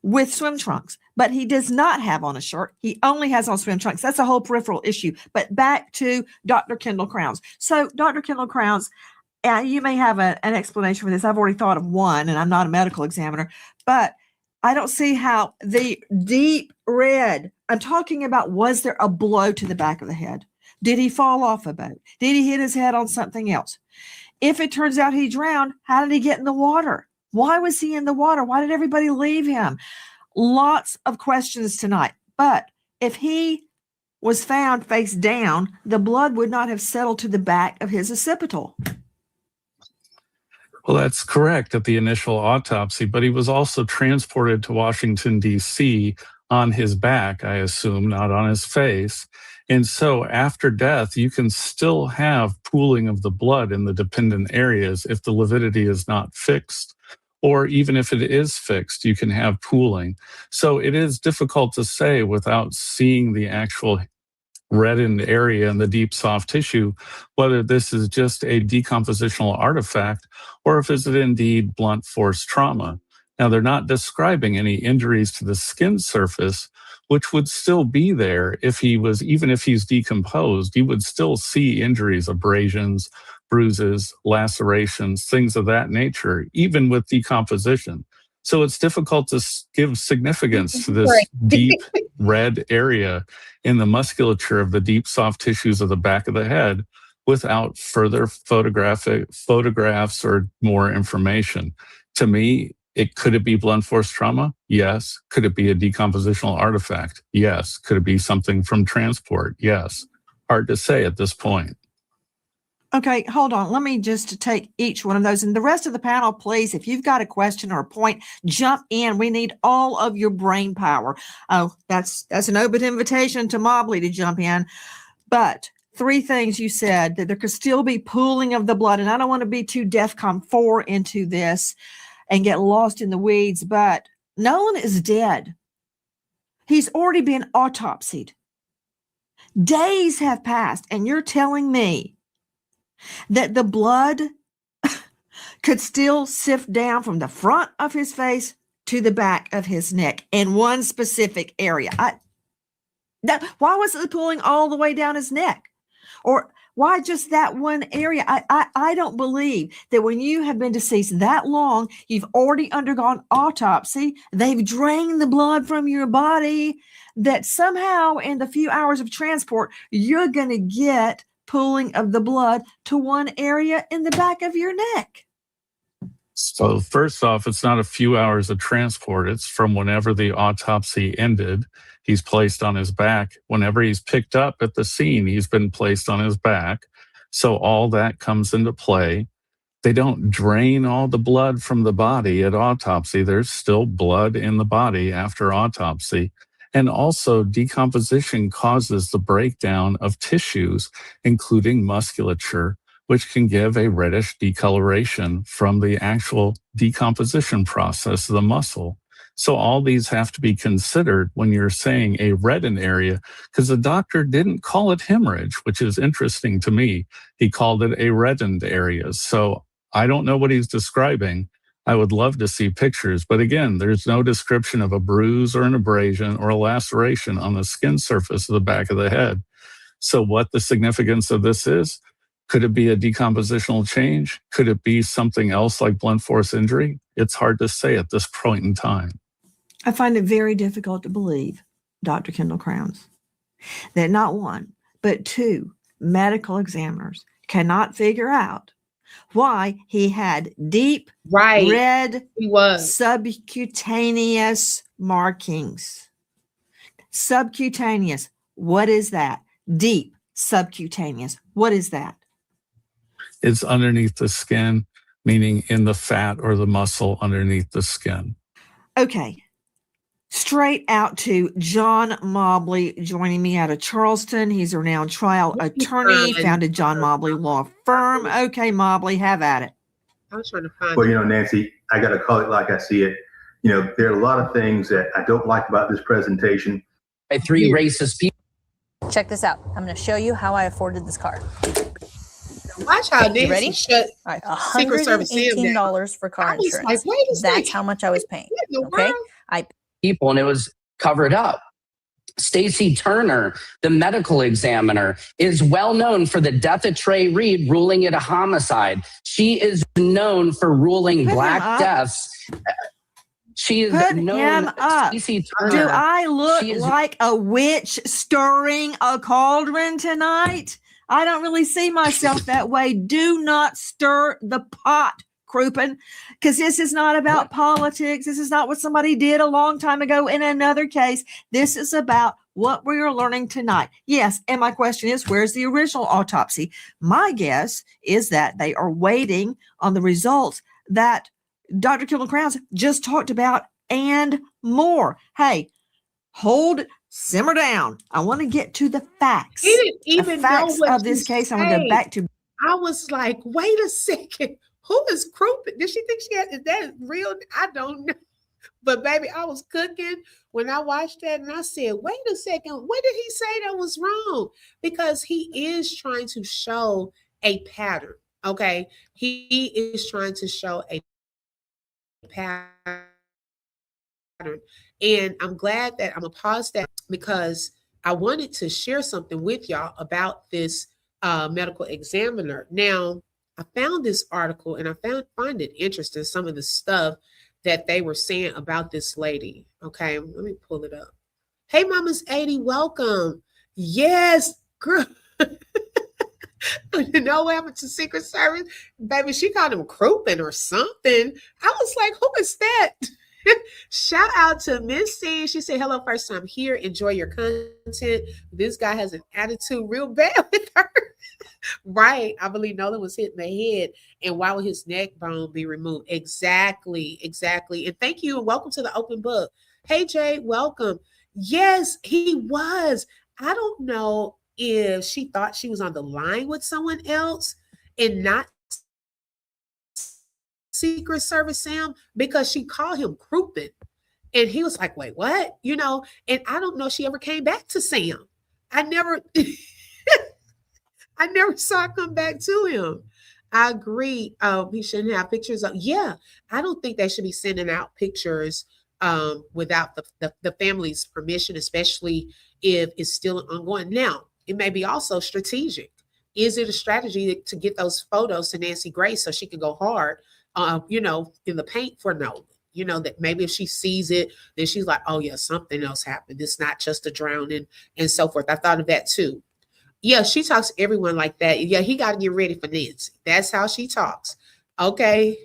with swim trunks, but he does not have on a shirt. He only has on swim trunks. That's a whole peripheral issue. But back to Dr. Kendall Crowns. So, Dr. Kendall Crowns, you may have an explanation for this. I've already thought of one, and I'm not a medical examiner, but I don't see how the deep red, I'm talking about, was there a blow to the back of the head? Did he fall off a boat? Did he hit his head on something else? If it turns out he drowned, how did he get in the water? Why was he in the water? Why did everybody leave him? Lots of questions tonight. But if he was found face down, the blood would not have settled to the back of his occipital. Well, that's correct at the initial autopsy, but he was also transported to Washington, D.C. on his back, I assume, not on his face. And so after death, you can still have pooling of the blood in the dependent areas if the lividity is not fixed, or even if it is fixed, you can have pooling. So it is difficult to say without seeing the actual reddened area in the deep soft tissue, whether this is just a decompositional artifact or if it's indeed blunt force trauma. Now, they're not describing any injuries to the skin surface, which would still be there if he was, even if he's decomposed, you would still see injuries, abrasions, bruises, lacerations, things of that nature, even with decomposition. So it's difficult to give significance to this deep red area in the musculature of the deep soft tissues of the back of the head without further photographs or more information. To me, could it be blunt force trauma? Yes. Could it be a decompositional artifact? Yes. Could it be something from transport? Yes. Hard to say at this point. Okay, hold on. Let me just take each one of those. And the rest of the panel, please, if you've got a question or a point, jump in. We need all of your brain power. Oh, that's an open invitation to Mobley to jump in. But 3 things you said, that there could still be pooling of the blood. And I don't want to be too DEFCON 4 into this and get lost in the weeds, but Nolan is dead. He's already been autopsied. Days have passed, and you're telling me that the blood could still sift down from the front of his face to the back of his neck in one specific area. Why was it pulling all the way down his neck? Or why just that one area? I don't believe that when you have been deceased that long, you've already undergone autopsy, they've drained the blood from your body, that somehow in the few hours of transport, you're going to get pooling of the blood to one area in the back of your neck. So first off, it's not a few hours of transport. It's from whenever the autopsy ended. He's placed on his back. Whenever he's picked up at the scene, he's been placed on his back. So all that comes into play. They don't drain all the blood from the body at autopsy. There's still blood in the body after autopsy. And also, decomposition causes the breakdown of tissues, including musculature, which can give a reddish decoloration from the actual decomposition process of the muscle. So all these have to be considered when you're saying a reddened area, because the doctor didn't call it hemorrhage, which is interesting to me. He called it a reddened area. So I don't know what he's describing. I would love to see pictures, but again, there's no description of a bruise or an abrasion or a laceration on the skin surface of the back of the head. So what the significance of this is? Could it be a decompositional change? Could it be something else like blunt force injury? It's hard to say at this point in time. I find it very difficult to believe, Dr. Kendall Crowns, that not one, but 2 medical examiners cannot figure out why he had deep red subcutaneous markings. Subcutaneous. What is that? Deep subcutaneous. What is that? It's underneath the skin, meaning in the fat or the muscle underneath the skin. Okay. Straight out to John Mobley joining me out of Charleston. He's a renowned trial attorney, founded John Mobley Law Firm. Okay, Mobley, have at it. I was trying to find Well, it. you know, Nancy, I got to call it like I see it. You know, there are a lot of things that I don't like about this presentation. By three racist people. Check this out. I'm going to show you how I afforded this car. Watch how Okay, you ready? Nancy shut All right, Secret Service Sam down. $118 for car I was insurance. like, wait a That's second. how much I was paying. What in the Okay, world? People, and it was covered up. Stacey Turner, the medical examiner, is well known for the death of Trey Reed, ruling it a homicide. She is known for ruling black deaths. She is Put known. him up. Stacey Turner. Do I look she is- like a witch stirring a cauldron tonight? I don't really see myself that way. Do not stir the pot, Crouppen, because this is not about politics. This is not what somebody did a long time ago in another case. This is about what we are learning tonight. Yes, and my question is, where's the original autopsy? My guess is that they are waiting on the results that Dr. Kilman Crowns just talked about and more. Hey, simmer down. I want to get to the facts. He didn't even the facts know what of this to case. I'm going to say. go back to. I was like, wait a second. Who is Crouppen? Did she think she had, is that real? I don't know. But baby, I was cooking when I watched that and I said, wait a second, what did he say that was wrong? Because he is trying to show a pattern. Okay. He is trying to show a pattern. And I'm glad that I'm gonna pause that because I wanted to share something with y'all about this medical examiner. Now, I found this article and I find it interesting, some of the stuff that they were saying about this lady. Okay, let me pull it up. Hey, Mama's 80, welcome. Yes, girl. You know what happened to Secret Service? Baby, she called him Crouppen or something. I was like, who is that? Shout out to Missy. She said, hello, first time here. Enjoy your content. This guy has an attitude real bad with her. Right. I believe Nolan was hit in the head. And why would his neck bone be removed? Exactly. And thank you and welcome to the open book. Hey, Jay, welcome. Yes, he was. I don't know if she thought she was on the line with someone else and not Secret Service Sam, because she called him Crouppen. And he was like, wait, what? You know, and I don't know if she ever came back to Sam. I never saw her come back to him. I agree. He shouldn't have pictures of, yeah, I don't think they should be sending out pictures without the family's permission, especially if it's still ongoing. Now, it may be also strategic. Is it a strategy to get those photos to Nancy Grace so she can go hard, in the paint for Nolan? You know, that maybe if she sees it, then she's like, oh yeah, something else happened. It's not just a drowning and so forth. I thought of that too. Yeah, she talks to everyone like that. Yeah, he got to get ready for Nancy. That's how she talks. Okay.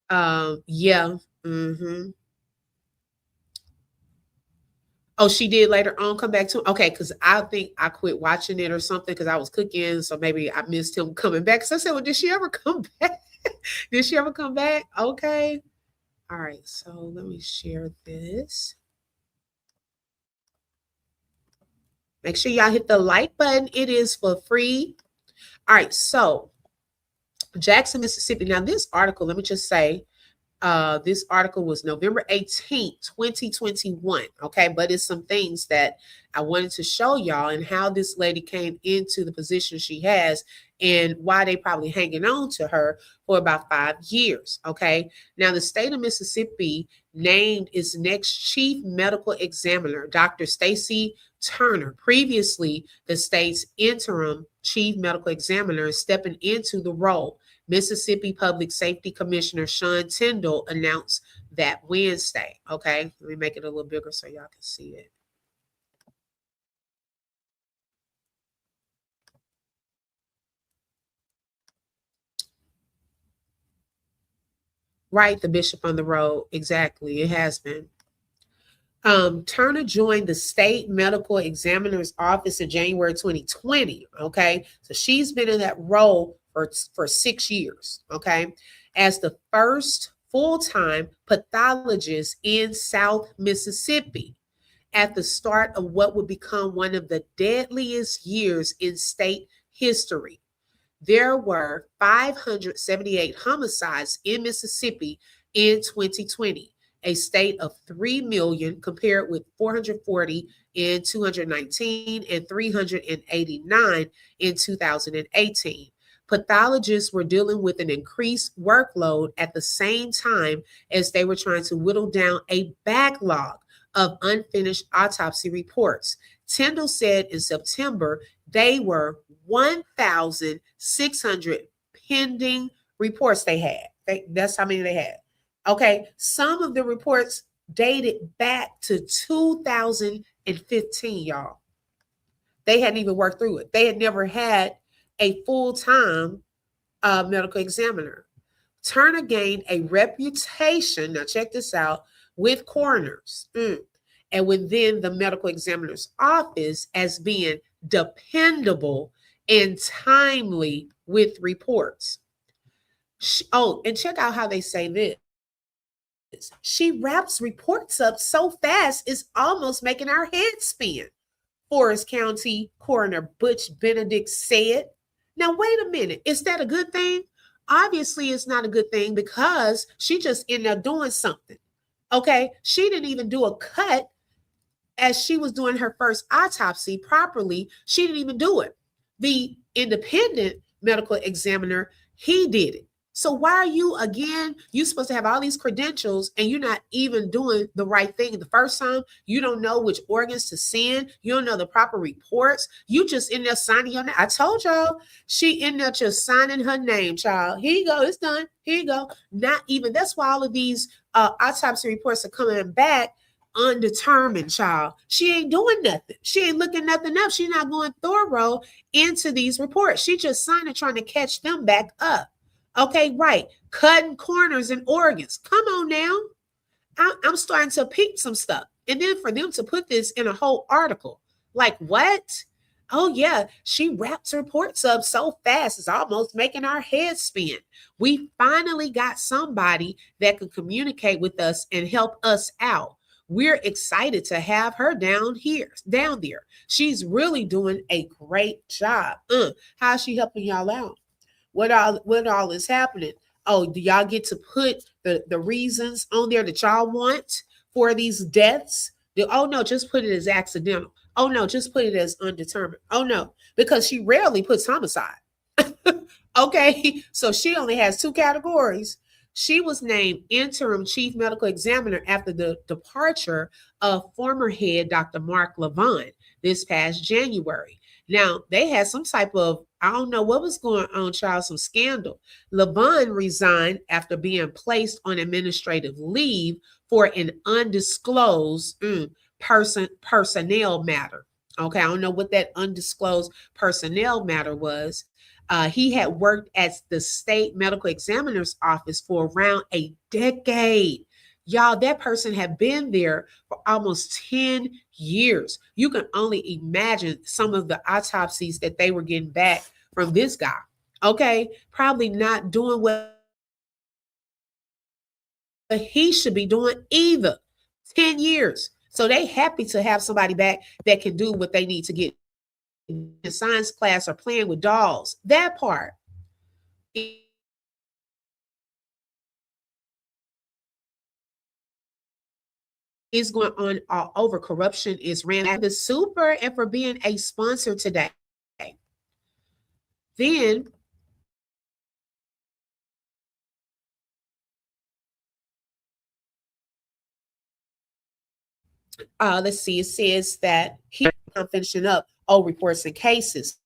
Yeah. Mm-hmm. Oh, she did later on come back to him? Okay, because I think I quit watching it or something because I was cooking. So maybe I missed him coming back. So I said, well, did she ever come back? Did she ever come back? Okay. All right. So let me share this. Make sure y'all hit the like button. It is for free. All right. So Jackson, Mississippi. Now, this article, let me just say, this article was November 18th, 2021. Okay, but it's some things that I wanted to show y'all and how this lady came into the position she has and why they probably hanging on to her for about 5 years. Okay, now the state of Mississippi named its next chief medical examiner, Dr. Stacey Turner, previously the state's interim chief medical examiner, stepping into the role. Mississippi Public Safety Commissioner Sean Tyndall announced that Wednesday. Okay, let me make it a little bigger so y'all can see it. Right, the bishop on the road. Exactly, it has been. Turner joined the state medical examiner's office in January 2020. Okay, so she's been in that role for 6 years. Okay, as the first full-time pathologist in South Mississippi at the start of what would become one of the deadliest years in state history. there were 578 homicides in Mississippi in 2020, a state of 3 million compared with 440 in 2019 and 389 in 2018. Pathologists were dealing with an increased workload at the same time as they were trying to whittle down a backlog of unfinished autopsy reports. Tyndall said in September they were 1,600 pending reports they had. That's how many they had. Okay, some of the reports dated back to 2015, y'all. They hadn't even worked through it. They had never had a full-time medical examiner. Turner gained a reputation, now check this out, with coroners and within the medical examiner's office as being dependable and timely with reports. And check out how they say this. She wraps reports up so fast, it's almost making our heads spin, Forest County Coroner Butch Benedict said. Now, wait a minute. Is that a good thing? Obviously, it's not a good thing because she just ended up doing something. Okay. She didn't even do a cut as she was doing her first autopsy properly. She didn't even do it. The independent medical examiner, he did it. So why are you, again, you're supposed to have all these credentials and you're not even doing the right thing the first time? You don't know which organs to send. You don't know the proper reports. You just in there signing your name. I told y'all, she in there just signing her name, child. Here you go. It's done. Here you go. Not even, that's why all of these autopsy reports are coming back undetermined, child. She ain't doing nothing. She ain't looking nothing up. She's not going thorough into these reports. She just signing, trying to catch them back up. Okay, right. Cutting corners and organs. Come on now. I'm starting to peep some stuff. And then for them to put this in a whole article, like what? Oh yeah, she wraps reports up so fast, it's almost making our heads spin. We finally got somebody that can communicate with us and help us out. We're excited to have her down there. She's really doing a great job. How's she helping y'all out? What all is happening? Oh, do y'all get to put the reasons on there that y'all want for these deaths? Oh no, just put it as accidental. Oh no, just put it as undetermined. Oh no, because she rarely puts homicide. Okay, so she only has 2 categories. She was named interim chief medical examiner after the departure of former head Dr. Mark Levine this past January. Now, they had some type of, I don't know what was going on, child, some scandal. Levine resigned after being placed on administrative leave for an undisclosed personnel matter. Okay, I don't know what that undisclosed personnel matter was. He had worked at the state medical examiner's office for around a decade. Y'all, that person had been there for almost 10 years. You can only imagine some of the autopsies that they were getting back from this guy. Okay, probably not doing what he should be doing either. 10 years. So they happy to have somebody back that can do what they need to get in science class or playing with dolls. That part is going on all over. Corruption is ran. The super and for being a sponsor today. Then let's see, it says that he's finishing up old reports and cases.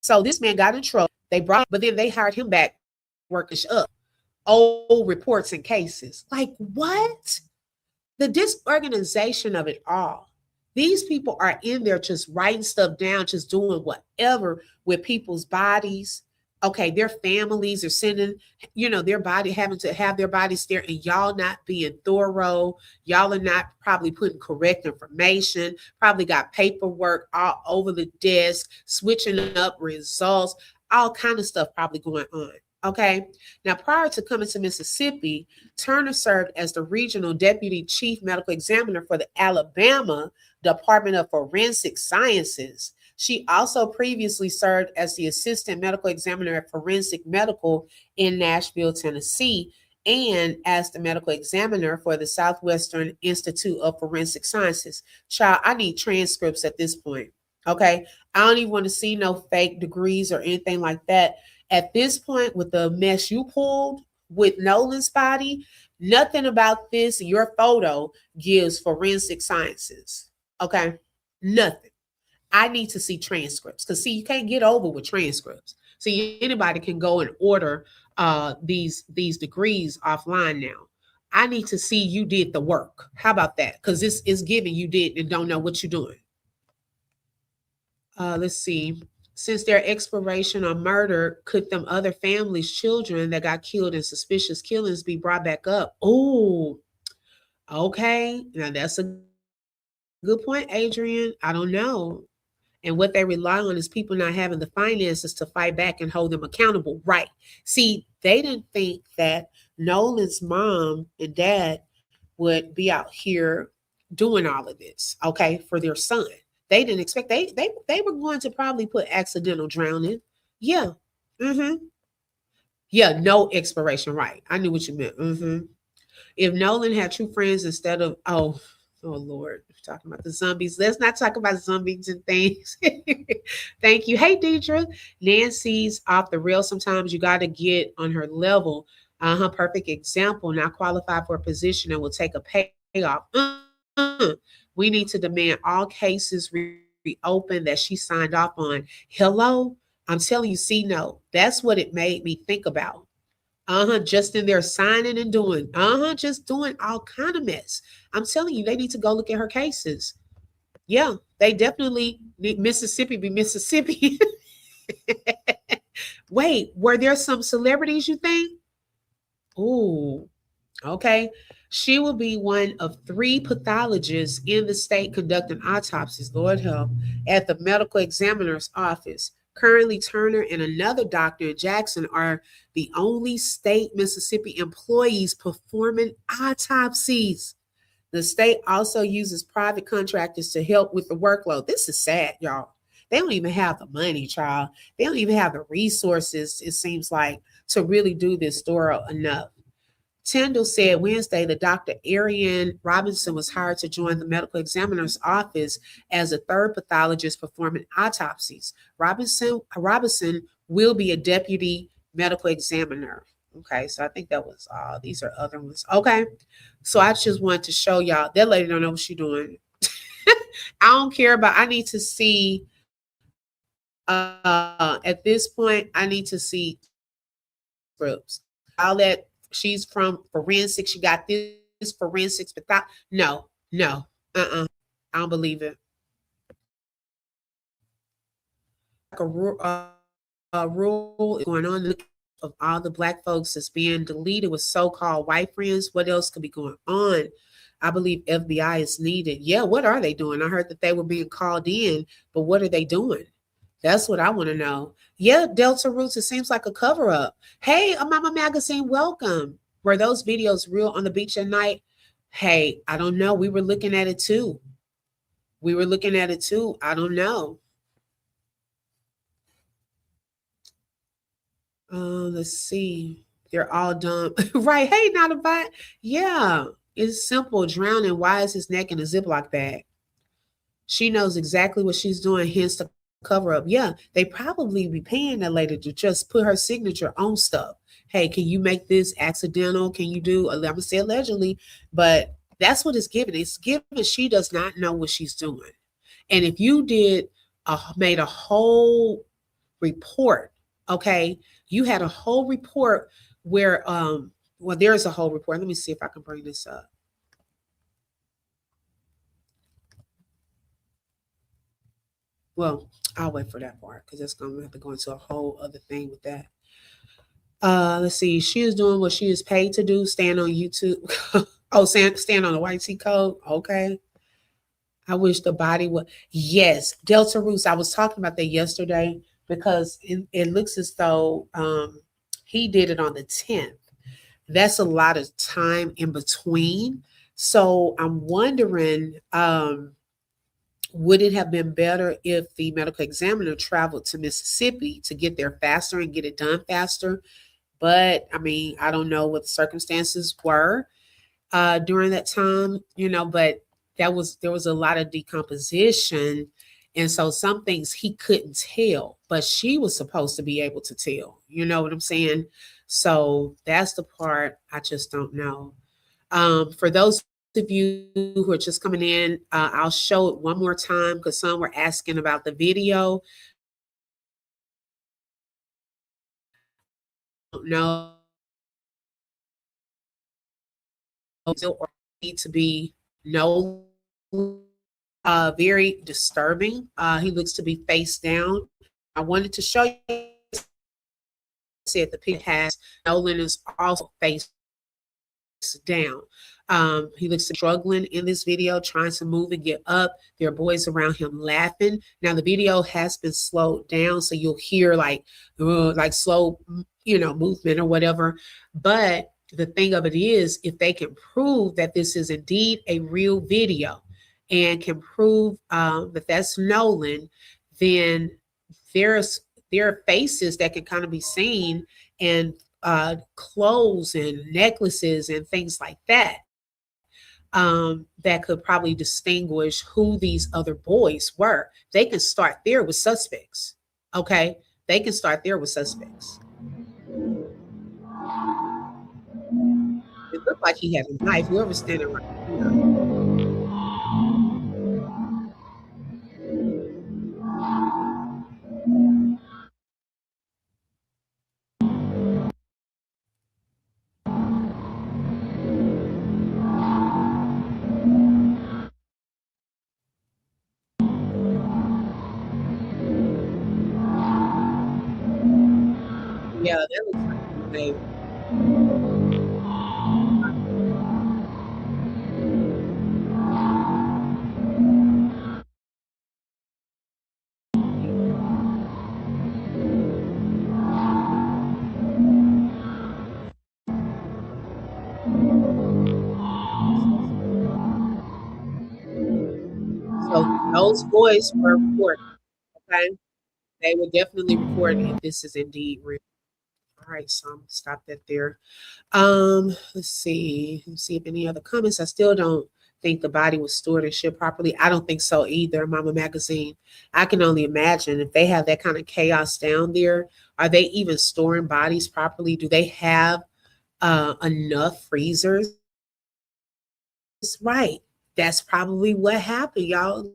So this man got in trouble. But then they hired him back, working up old reports and cases. Like what? The disorganization of it all. These people are in there just writing stuff down, just doing whatever with people's bodies. Okay, their families are sending, their body, having to have their bodies there, and y'all not being thorough. Y'all are not probably putting correct information, probably got paperwork all over the desk, switching up results, all kind of stuff probably going on. Okay. Now, prior to coming to Mississippi, Turner served as the regional deputy chief medical examiner for the Alabama Department of Forensic Sciences. She also previously served as the assistant medical examiner at Forensic Medical in Nashville, Tennessee, and as the medical examiner for the Southwestern Institute of Forensic Sciences. Child, I need transcripts at this point. Okay. I don't even want to see no fake degrees or anything like that. At this point, with the mess you pulled with Nolan's body, nothing about this, your photo, gives forensic sciences. Okay. Nothing. I need to see transcripts because see, you can't get over with transcripts. See, anybody can go and order these degrees offline now. I need to see you did the work. How about that? Because this is giving you did and don't know what you're doing. Let's see. Since their expiration on murder, could them other families' children that got killed in suspicious killings be brought back up? Oh, okay. Now that's a good point, Adrian. I don't know. And what they rely on is people not having the finances to fight back and hold them accountable. Right. See, they didn't think that Nolan's mom and dad would be out here doing all of this, okay, for their son. They didn't expect they were going to probably put accidental drowning. Yeah. Mm-hmm. Yeah, no expiration. Right. I knew what you meant. Mm-hmm. If Nolan had true friends instead of oh Lord, we're talking about the zombies. Let's not talk about zombies and things. Thank you. Hey Deidre. Nancy's off the rail. Sometimes you gotta get on her level. Perfect example. Not qualified for a position and will take a payoff. We need to demand all cases reopen that she signed off on. Hello? I'm telling you, see, no. That's what it made me think about. Just in there signing and doing. Just doing all kind of mess. I'm telling you, they need to go look at her cases. Yeah, they definitely need Mississippi be Mississippi. Wait, were there some celebrities you think? Ooh, okay. She will be one of 3 pathologists in the state conducting autopsies, Lord help, at the medical examiner's office. Currently, Turner and another doctor in Jackson are the only state Mississippi employees performing autopsies. The state also uses private contractors to help with the workload. This is sad, y'all. They don't even have the money, child. They don't even have the resources, it seems like, to really do this thorough enough. Tyndall said Wednesday that Dr. Arian Robinson was hired to join the medical examiner's office as a 3rd pathologist performing autopsies. Robinson will be a deputy medical examiner. Okay, so I think that was these are other ones. Okay, so I just wanted to show y'all that lady don't know what she's doing. I don't care about. I need to see. At this point, I need to see groups. All that. She's from forensics. She got this forensics, but that no. I don't believe it. Like a rule is going on of all the Black folks that's being deleted with so-called white friends. What else could be going on? I believe FBI is needed. Yeah, what are they doing? I heard that they were being called in, but what are they doing? That's what I want to know. Yeah, Delta Roots, it seems like a cover up. Hey, Mama Magazine, welcome. Were those videos real on the beach at night? Hey, I don't know. We were looking at it too. I don't know. Let's see. They're all dumb. Right. Hey, not a bite. Yeah, it's simple. Drowning. Why is his neck in a Ziploc bag? She knows exactly what she's doing, hence the cover up. Yeah, they probably be paying that lady to just put her signature on stuff. Hey, can you make this accidental? Can you do, I'm gonna say allegedly, but that's what it's given. It's given she does not know what she's doing. And if you made a whole report, okay, you had a whole report where, well, there's a whole report. Let me see if I can bring this up. Well, I'll wait for that part because it's going to have to go into a whole other thing with that. Let's see. She is doing what she is paid to do. Stand on YouTube. Stand on the YT code. Okay. I wish the body would. Yes. Delta Roots. I was talking about that yesterday because it looks as though he did it on the 10th. That's a lot of time in between. So I'm wondering, Would it have been better if the medical examiner traveled to Mississippi to get there faster and get it done faster? But I mean, I don't know what the circumstances were during that time, but there was a lot of decomposition. And so some things he couldn't tell, but she was supposed to be able to tell. You know what I'm saying? So that's the part I just don't know. For those of you who are just coming in, I'll show it one more time because some were asking about the video. I don't know. Still need to be Nolan. Very disturbing. He looks to be face down. I wanted to show you. Said the pig has Nolan is also face down. He looks struggling in this video, trying to move and get up. There are boys around him laughing. Now the video has been slowed down, so you'll hear like slow, movement or whatever. But the thing of it is, if they can prove that this is indeed a real video and can prove that that's Nolan, then there are faces that can kind of be seen, and clothes and necklaces and things like that, that could probably distinguish who these other boys were. They can start there with suspects. Okay, they can start there with suspects. It looked like he had a knife. Whoever's standing right here. Yeah, that looks like they. So those boys were recorded. Okay, they were definitely recording if this is indeed real. All right, so I'm gonna stop that there. Let's see. Let's see if any other comments. I still don't think the body was stored and shipped properly. I don't think so either, Mama Magazine. I can only imagine if they have that kind of chaos down there, are they even storing bodies properly? Do they have enough freezers? Right. That's probably what happened, y'all.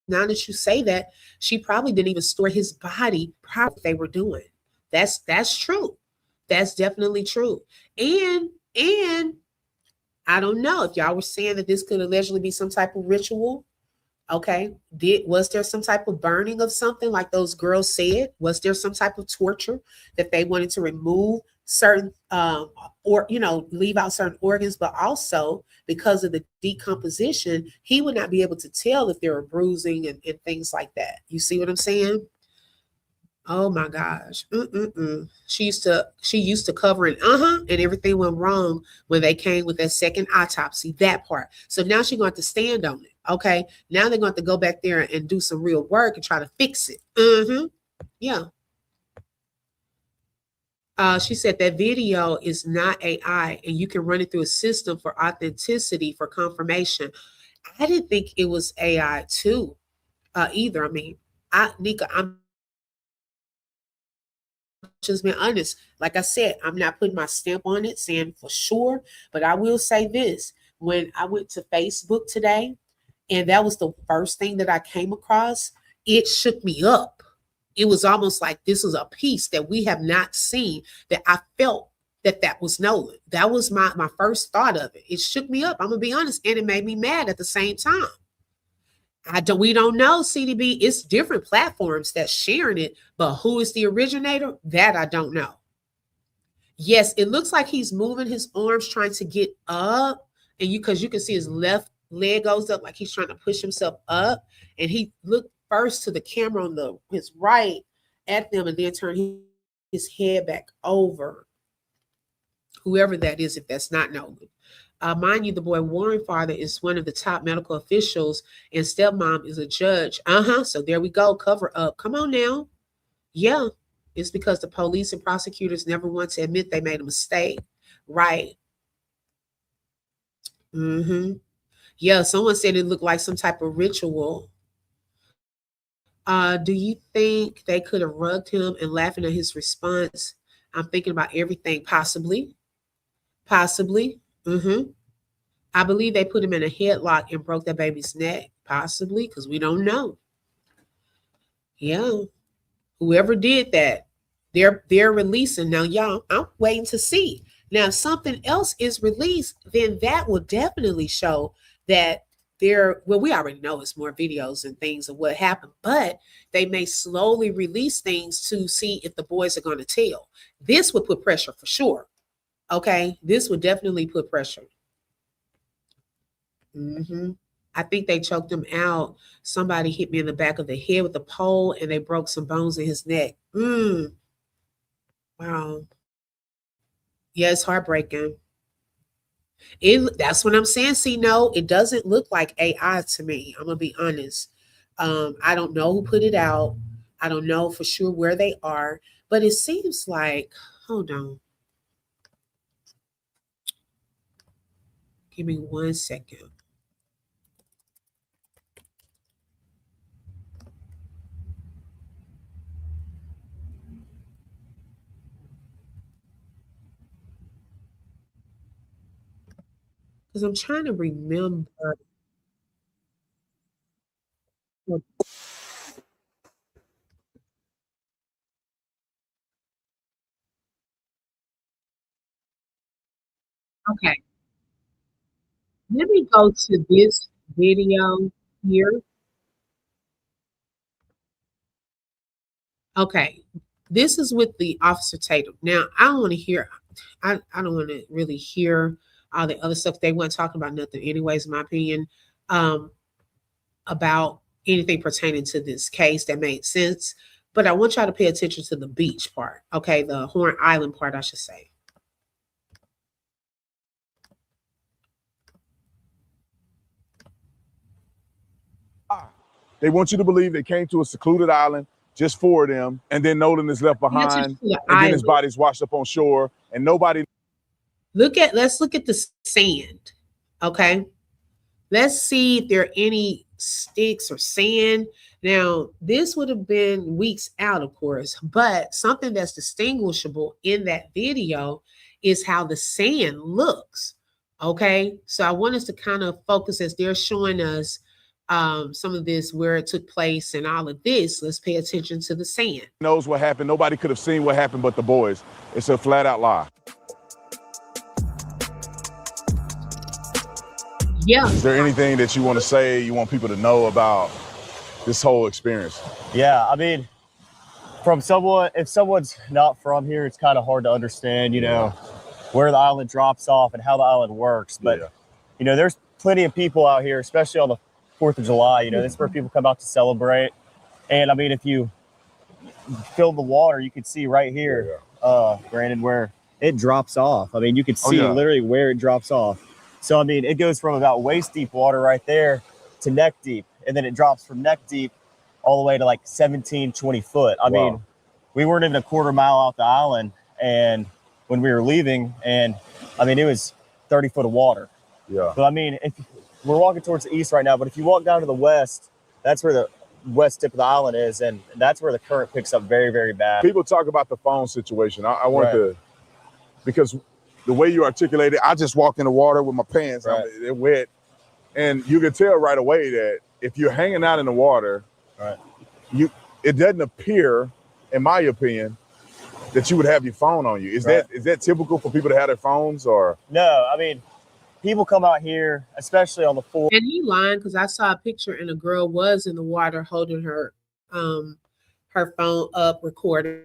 Now that you say that, she probably didn't even store his body properly. They were doing. That's true. That's definitely true. And I don't know if y'all were saying that this could allegedly be some type of ritual. Okay. Was there some type of burning of something like those girls said? Was there some type of torture that they wanted to remove certain or leave out certain organs, but also because of the decomposition, he would not be able to tell if there were bruising and things like that. You see what I'm saying? Oh my gosh. She used to cover it, and everything went wrong when they came with that second autopsy, that part. So now she's going to stand on it. Okay. Now they're going to go back there and do some real work and try to fix it. Yeah. She said that video is not AI and you can run it through a system for authenticity for confirmation. I didn't think it was AI too, either. I mean, Nika, I'm just being honest. Like I said, I'm not putting my stamp on it saying for sure, but I will say this. When I went to Facebook today, and that was the first thing that I came across, it shook me up. It was almost like this was a piece that we have not seen, that I felt that was Nolan. That was my first thought of it. It shook me up. I'm gonna be honest, and it made me mad at the same time. We don't know, CDB. It's different platforms that's sharing it, but who is the originator? That I don't know. Yes, it looks like he's moving his arms, trying to get up, and because you can see his left leg goes up like he's trying to push himself up, and he looked first to the camera on his right at them, and then turn his head back over. Whoever that is, if that's not Nolan. Mind you, the boy Warren father is one of the top medical officials, and stepmom is a judge. So there we go. Cover up. Come on now. Yeah, it's because the police and prosecutors never want to admit they made a mistake. Right. Yeah, someone said it looked like some type of ritual. Do you think they could have rugged him and laughing at his response? I'm thinking about everything. Possibly. Possibly. I believe they put him in a headlock and broke that baby's neck. Possibly, because we don't know. Yeah. Whoever did that, they're releasing. Now, y'all, I'm waiting to see. Now, if something else is released, then that will definitely show that we already know it's more videos and things of what happened, but they may slowly release things to see if the boys are going to tell. This would put pressure for sure. Okay. This would definitely put pressure. I think they choked him out. Somebody hit me in the back of the head with a pole and they broke some bones in his neck. Wow. Yeah, it's heartbreaking. That's what I'm saying. See, no, it doesn't look like AI to me. I'm gonna be honest. I don't know who put it out. I don't know for sure where they are, but it seems like, hold on. Give me 1 second. Because I'm trying to remember. Okay. Let me go to this video here. Okay. This is with the Officer Tatum. Now, I don't want to hear, I don't want to really hear all the other stuff. They weren't talking about nothing, anyways, in my opinion, about anything pertaining to this case that made sense. But I want y'all to pay attention to the beach part. Okay. The Horn Island part, I should say. They want you to believe they came to a secluded island just for them, and then Nolan is left behind, and then his body's washed up on shore, and nobody. Let's look at the sand. Okay. Let's see if there are any sticks or sand. Now, this would have been weeks out, of course, but something that's distinguishable in that video is how the sand looks. Okay. So I want us to kind of focus as they're showing us some of this, where it took place and all of this. Let's pay attention to the sand. Knows what happened. Nobody could have seen what happened but the boys. It's a flat out lie. Yeah. Is there anything that you want to say, you want people to know about this whole experience? Yeah, I mean, from someone, if someone's not from here, it's kind of hard to understand, you know, where the island drops off and how the island works. But, you know, there's plenty of people out here, especially on the 4th of July, you know, this is where people come out to celebrate. And I mean, if you fill the water, you can see right here, Brandon, where it drops off. I mean, you can see literally where it drops off. So, I mean, it goes from about waist deep water right there to neck deep. And then it drops from neck deep all the way to like 17, 20 foot. I mean, we weren't even a quarter mile out the island and when we were leaving, and I mean, it was 30 foot of water. Yeah. But I mean, if we're walking towards the east right now, but if you walk down to the west, that's where the west tip of the island is, and that's where the current picks up very, very bad. People talk about the phone situation. I want to, because the way you articulate it, I just walked in the water with my pants on, they're wet, and you can tell right away that if you're hanging out in the water, it doesn't appear, in my opinion, that you would have your phone on you. Is that typical for people to have their phones, or? No, I mean, people come out here, especially on the 4th. And he lying, because I saw a picture and a girl was in the water holding her phone up, recording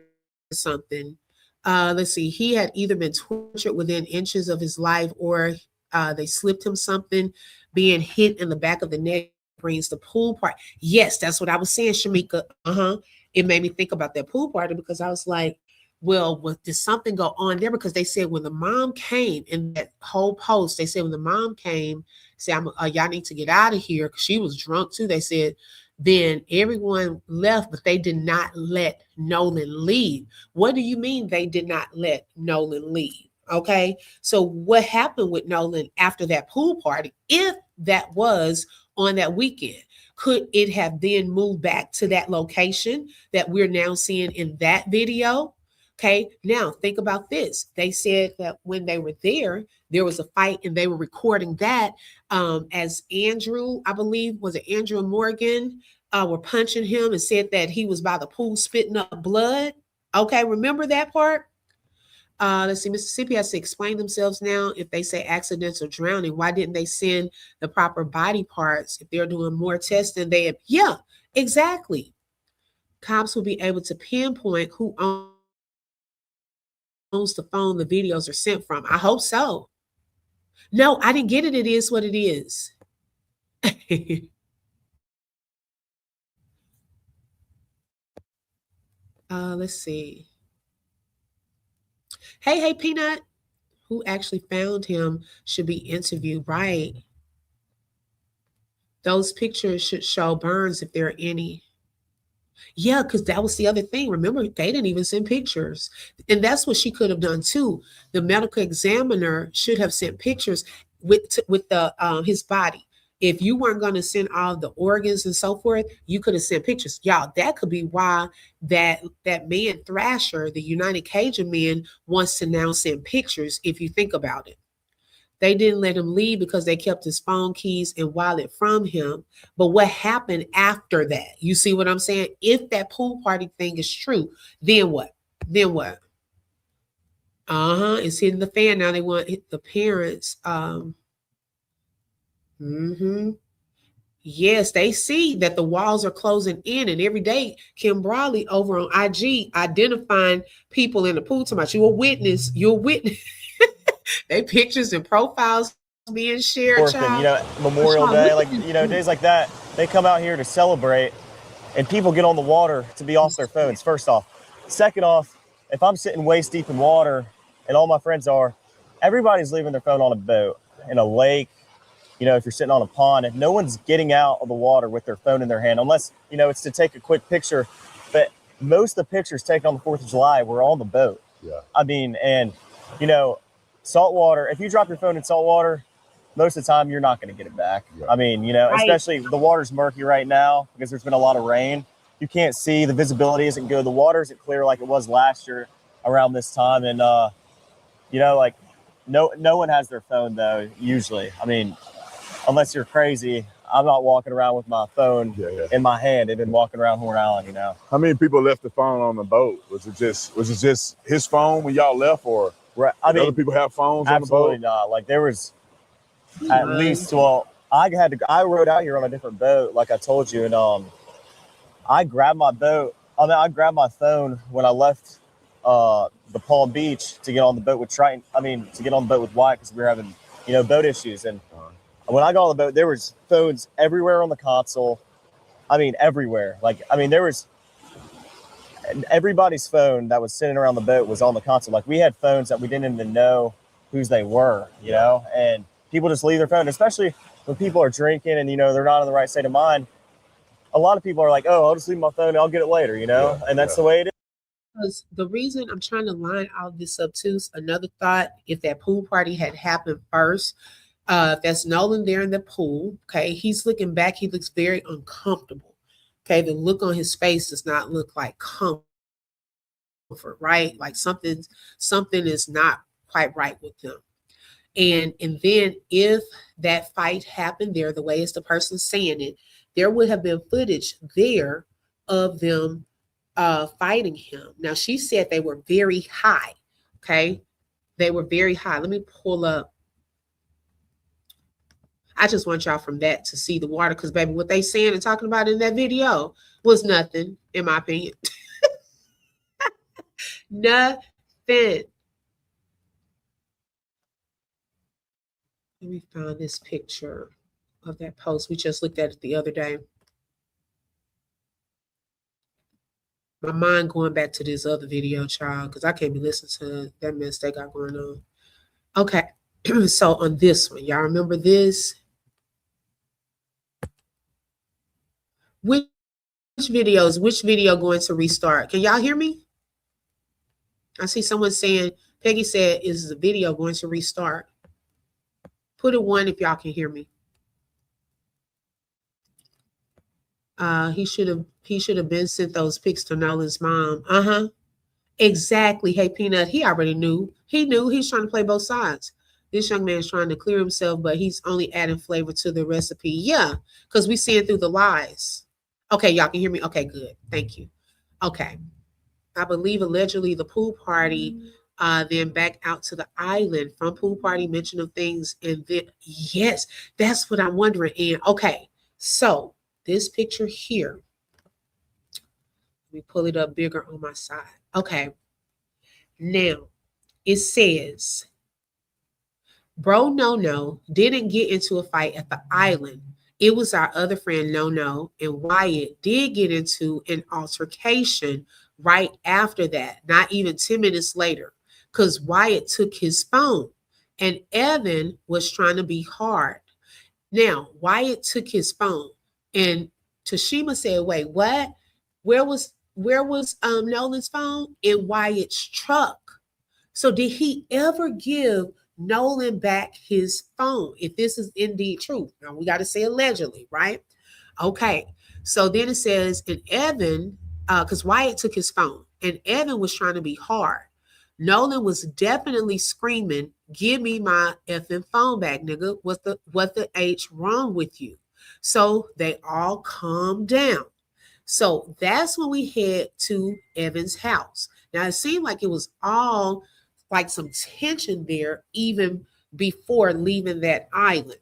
something. Let's see. He had either been tortured within inches of his life, or they slipped him something. Being hit in the back of the neck brings the pool part. Yes, that's what I was saying, Shamika. It made me think about that pool party, because I was like, well, did something go on there? Because they said when the mom came in that whole post, they said when the mom came, say, y'all need to get out of here, because she was drunk too. They said then everyone left, but they did not let Nolan leave. What do you mean they did not let Nolan leave? Okay, so what happened with Nolan after that pool party, if that was on that weekend? Could it have then moved back to that location that we're now seeing in that video? Okay, now think about this. They said that when they were there was a fight, and they were recording that as Andrew, I believe, was it Andrew and Morgan, were punching him and said that he was by the pool spitting up blood. Okay, remember that part? Let's see, Mississippi has to explain themselves now. If they say accidental drowning, why didn't they send the proper body parts? If they're doing more tests than they have, yeah, exactly. Cops will be able to pinpoint who owns the phone the videos are sent from. I hope so. No, I didn't get it. It is what it is. Let's see. Hey, Peanut. Who actually found him should be interviewed, right? Those pictures should show burns if there are any. Yeah, because that was the other thing. Remember, they didn't even send pictures. And that's what she could have done too. The medical examiner should have sent pictures with the his body. If you weren't going to send all the organs and so forth, you could have sent pictures. Y'all, that could be why that man Thrasher, the United Cajun man, wants to now send pictures, if you think about it. They didn't let him leave because they kept his phone, keys, and wallet from him. But what happened after that? You see what I'm saying? If that pool party thing is true, then what? Then what? It's hitting the fan now. They want the parents. Yes, they see that the walls are closing in, and every day Kim Brawley over on IG identifying people in the pool. Talking about, you're a witness. They pictures and profiles being shared. Orphan, Memorial Day, days like that, they come out here to celebrate, and people get on the water to be off their phones. First off, second off, if I'm sitting waist deep in water, and all my friends are, everybody's leaving their phone on a boat, in a lake. If you're sitting on a pond, if no one's getting out of the water with their phone in their hand, unless, it's to take a quick picture. But most of the pictures taken on the 4th of July were on the boat. Yeah. I mean, and, salt water, if you drop your phone in salt water, most of the time you're not going to get it back. Yeah. I mean, especially the water's murky right now because there's been a lot of rain. You can't see, the visibility isn't good. The water isn't clear like it was last year around this time. And, no one has their phone though, usually. I mean, unless you're crazy, I'm not walking around with my phone in my hand. They've been walking around Horn Island, How many people left the phone on the boat? Was it just his phone when y'all left, or right? Other people have phones on the boat? Absolutely not. Like there was at least, I rode out here on a different boat, like I told you, and I grabbed my phone when I left the Palm Beach to get on the boat with Triton. To get on the boat with Wyatt because we were having, boat issues. And when I got on the boat, there was phones everywhere on the console. Everywhere. There was everybody's phone that was sitting around the boat was on the console. Like we had phones that we didn't even know whose they were, and people just leave their phone, especially when people are drinking and, they're not in the right state of mind. A lot of people are like, oh, I'll just leave my phone and I'll get it later, and that's the way it is. Because the reason I'm trying to line all this up too, another thought, if that pool party had happened first, if that's Nolan there in the pool, okay, he's looking back, he looks very uncomfortable. Okay, the look on his face does not look like comfort, right? Like something is not quite right with him. And then if that fight happened there, the way it's the person saying it, there would have been footage there of them fighting him. Now, she said they were very high, okay? They were very high. Let me pull up. I just want y'all from that to see the water because, baby, what they saying and talking about in that video was nothing, in my opinion. Nothing. Let me find this picture of that post. We just looked at it the other day. My mind going back to this other video, child, because I can't be listening to that mess they got going on. Okay, so on this one, y'all remember this? Which video going to restart? Can y'all hear me? I see someone saying, Peggy said, is the video going to restart? Put a 1 if y'all can hear me. He should have been sent those pics to Nolan's mom. Exactly. Hey, Peanut, he already knew. He knew he's trying to play both sides. This young man's trying to clear himself, but he's only adding flavor to the recipe. Yeah, because we see it through the lies. Okay, y'all can hear me? Okay, good. Thank you. Okay. I believe allegedly the pool party, then back out to the island from pool party, mention of things. And then, yes, that's what I'm wondering. And okay, so this picture here, let me pull it up bigger on my side. Okay. Now it says, bro, no, didn't get into a fight at the island. It was our other friend, No, and Wyatt did get into an altercation right after that, not even 10 minutes later, because Wyatt took his phone and Evan was trying to be hard. Now, Wyatt took his phone and Tashima said, wait, what? Where was Nolan's phone? In Wyatt's truck. So did he ever give Nolan back his phone? If this is indeed true. Now we got to say allegedly, right? Okay. So then it says, and Evan, because Wyatt took his phone and Evan was trying to be hard. Nolan was definitely screaming, give me my effing phone back, nigga. What the H wrong with you? So they all calmed down. So that's when we head to Evan's house. Now it seemed like it was all like some tension there even before leaving that island.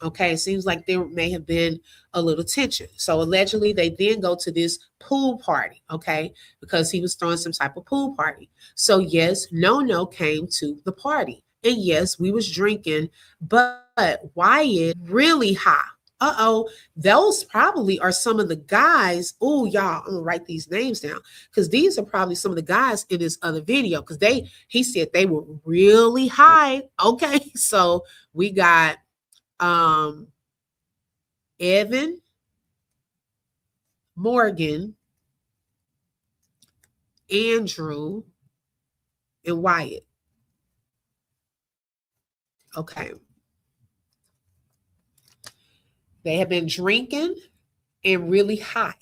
Okay, it seems like there may have been a little tension. So allegedly they then go to this pool party, okay, because he was throwing some type of pool party. So yes, No came to the party. And yes, we was drinking, but Wyatt really high. Those probably are some of the guys. Oh, y'all, I'm gonna write these names down because these are probably some of the guys in this other video because he said they were really high. Okay, so we got Evan, Morgan, Andrew, and Wyatt. Okay. They have been drinking and really high.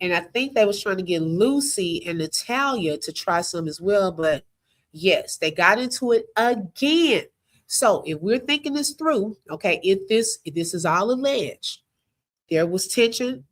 And I think they was trying to get Lucy and Natalia to try some as well. But yes, they got into it again. So if we're thinking this through, okay, if this is all alleged, there was tension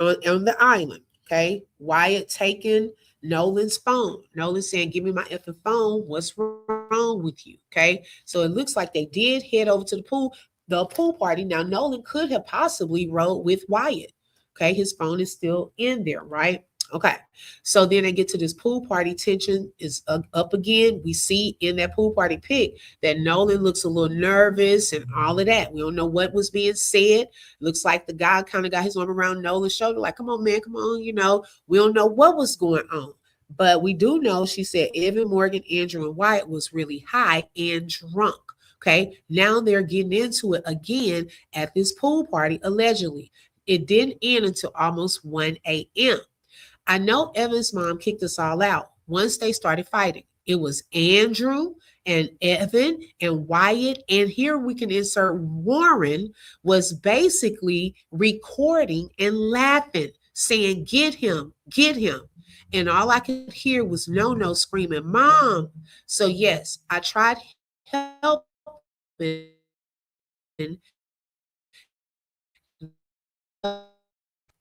on the island, okay? Wyatt taking Nolan's phone. Nolan saying, give me my effing phone. What's wrong with you? Okay. So it looks like they did head over to the pool party. Now, Nolan could have possibly rode with Wyatt. Okay. His phone is still in there, right? Okay. So then they get to this pool party. Tension is up again. We see in that pool party pic that Nolan looks a little nervous and all of that. We don't know what was being said. Looks like the guy kind of got his arm around Nolan's shoulder, like, come on, man, come on. We don't know what was going on. But we do know, she said, Evan, Morgan, Andrew, and Wyatt was really high and drunk. Okay. Now they're getting into it again at this pool party, allegedly. It didn't end until almost 1 a.m. I know Evan's mom kicked us all out once they started fighting. It was Andrew and Evan and Wyatt. And here we can insert Warren was basically recording and laughing, saying, get him, get him. And all I could hear was No screaming, Mom. So yes, I tried helping.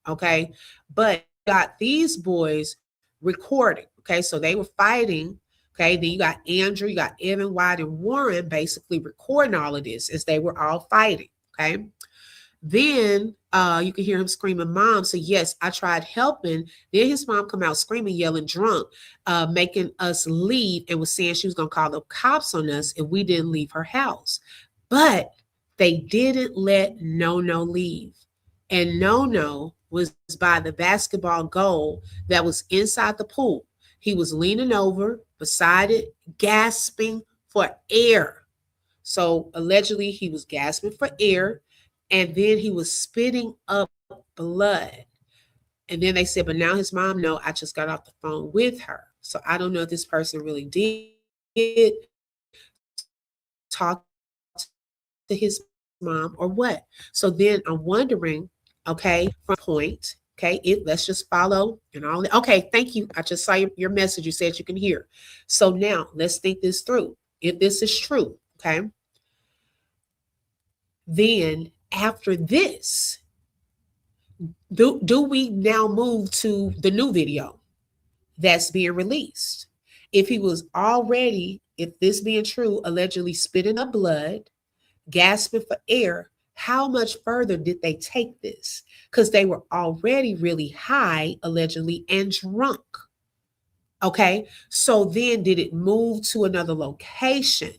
Okay, but got these boys recording. Okay, so they were fighting. Okay, then you got Andrew, you got Evan, Wyatt, and Warren basically recording all of this as they were all fighting. Okay, then you can hear him screaming, Mom. So yes, I tried helping. Then his mom come out screaming, yelling, drunk, making us leave, and was saying she was gonna call the cops on us if we didn't leave her house. But they didn't let No leave. And No was by the basketball goal that was inside the pool. He was leaning over beside it, gasping for air. So allegedly he was gasping for air, and then he was spitting up blood. And then they said, but now his mom know I just got off the phone with her. So I don't know if this person really did talk to his mom or what. So then I'm wondering, okay, from point, okay, let's just follow and all that. Okay, thank you. I just saw your message. You said you can hear. So now let's think this through. If this is true, okay, then after this, do we now move to the new video that's being released? If he was already, if this being true, allegedly spitting up blood, gasping for air, how much further did they take this? Because they were already really high, allegedly, and drunk. Okay, so then did it move to another location?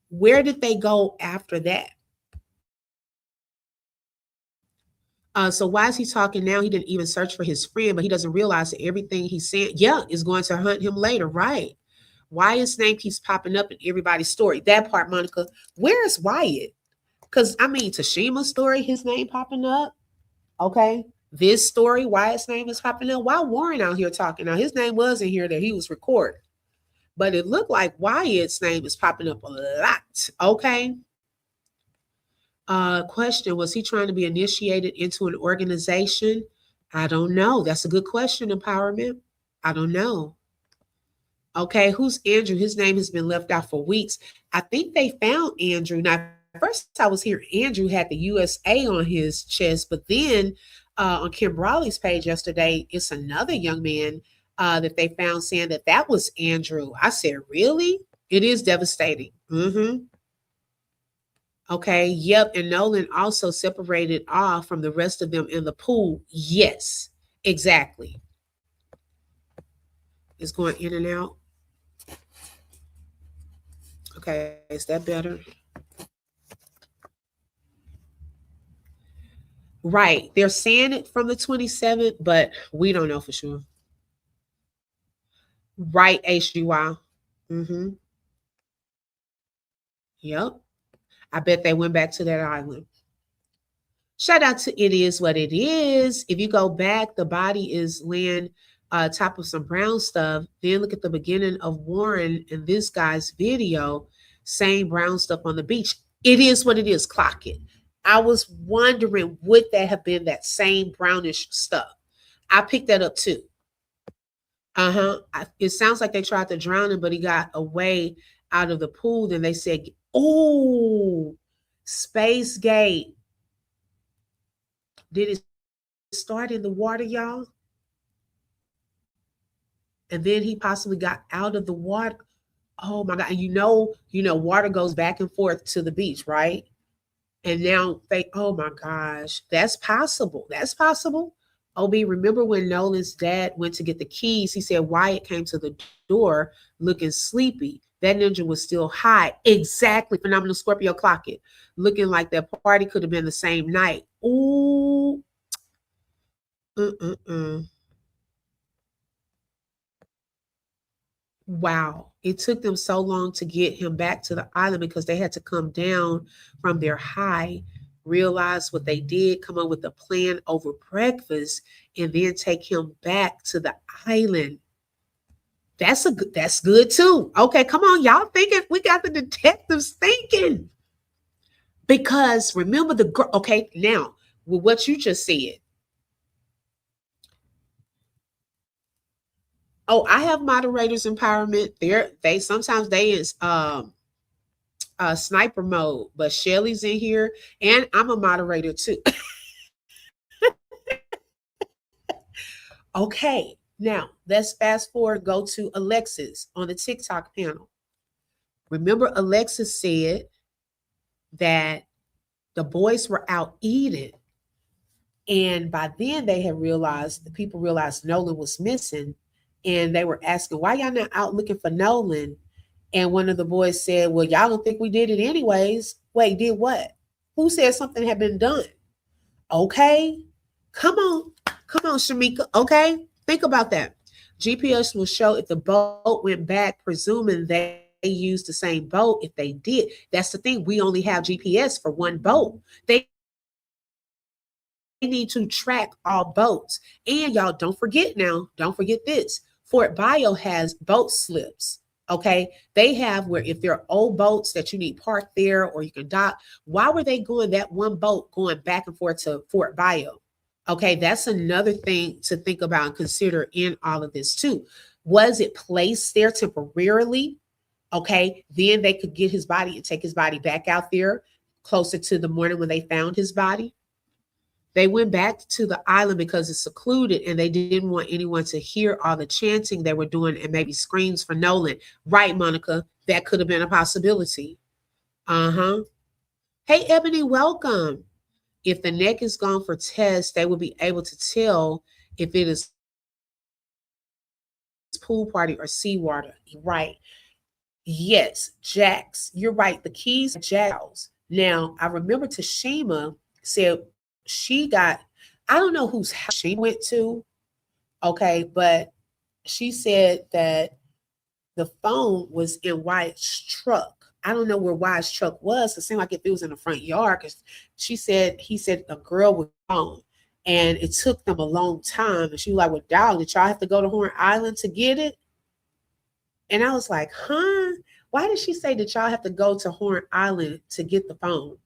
Where did they go after that? So why is he talking now? He didn't even search for his friend, but he doesn't realize that everything he said, is going to hunt him later, right? Why his name keeps popping up in everybody's story? That part, Monica. Where is Wyatt? Because I mean, Tashima's story, his name popping up. Okay, this story, Wyatt's name is popping up. Why Warren out here talking? Now his name wasn't here that he was recording, but it looked like Wyatt's name is popping up a lot. Okay. Question, was he trying to be initiated into an organization? I don't know. That's a good question, Empowerment. I don't know. Okay, who's Andrew? His name has been left out for weeks. I think they found Andrew. Now, first I was hearing Andrew had the USA on his chest, but then on Kim Brawley's page yesterday, it's another young man that they found saying that was Andrew. I said, really? It is devastating. Okay, yep. And Nolan also separated off from the rest of them in the pool. Yes, exactly. It's going in and out. Okay, is that better? Right. They're saying it from the 27th, but we don't know for sure. Right, HGY. Yep. I bet they went back to that island. Shout out to It Is What It Is. If you go back, the body is laying top of some brown stuff. Then look at the beginning of Warren and this guy's video. Same brown stuff on the beach. It is what it is. Clock it. I was wondering, would that have been that same brownish stuff? I picked that up too. It sounds like they tried to drown him, but he got away out of the pool. Then they said, oh, Space Gate. Did it start in the water, y'all? And then he possibly got out of the water. Oh my God. And you know, water goes back and forth to the beach, right? And now oh my gosh, that's possible. That's possible. OB, remember when Nolan's dad went to get the keys? He said Wyatt came to the door looking sleepy. That ninja was still high. Exactly. Phenomenal Scorpio, clock it. Looking like that party could have been the same night. Ooh. Wow. It took them so long to get him back to the island because they had to come down from their high, realize what they did, come up with a plan over breakfast, and then take him back to the island. That's good too. Okay, come on, y'all thinking. We got the detectives thinking. Because remember the girl. Okay, now with what you just said. Oh, I have moderators empowerment. They sometimes is sniper mode, but Shelly's in here, and I'm a moderator too. Okay, now let's fast forward. Go to Alexis on the TikTok panel. Remember, Alexis said that the boys were out eating, and by then the people realized Nolan was missing. And they were asking, why y'all not out looking for Nolan? And one of the boys said, well, y'all don't think we did it anyways. Wait, did what? Who said something had been done? Okay, come on. Come on, Shamika. Okay, think about that. GPS will show if the boat went back, presuming they used the same boat. If they did, that's the thing. We only have GPS for one boat. They need to track all boats. And y'all, don't forget now, don't forget this. Fort Bio has boat slips. Okay, they have where if there are old boats that you need parked there or you can dock, why were they going that one boat going back and forth to Fort Bio? Okay, that's another thing to think about and consider in all of this too. Was it placed there temporarily? Okay, then they could get his body and take his body back out there closer to the morning when they found his body. They went back to the island because it's secluded and they didn't want anyone to hear all the chanting they were doing and maybe screams for Nolan. Right, Monica? That could have been a possibility. Uh-huh. Hey, Ebony, welcome. If the neck is gone for tests, they will be able to tell if it is pool party or seawater. Right. Yes, Jax, you're right. The keys are Jax. Now, I remember Tashima said she got, I don't know whose house she went to, okay, but she said that the phone was in Wyatt's truck. I don't know where Wyatt's truck was. It seemed like if it was in the front yard, because he said a girl was gone. And it took them a long time. And she was like, well, dog, did y'all have to go to Horn Island to get it? And I was like, huh? Why did she say that y'all have to go to Horn Island to get the phone?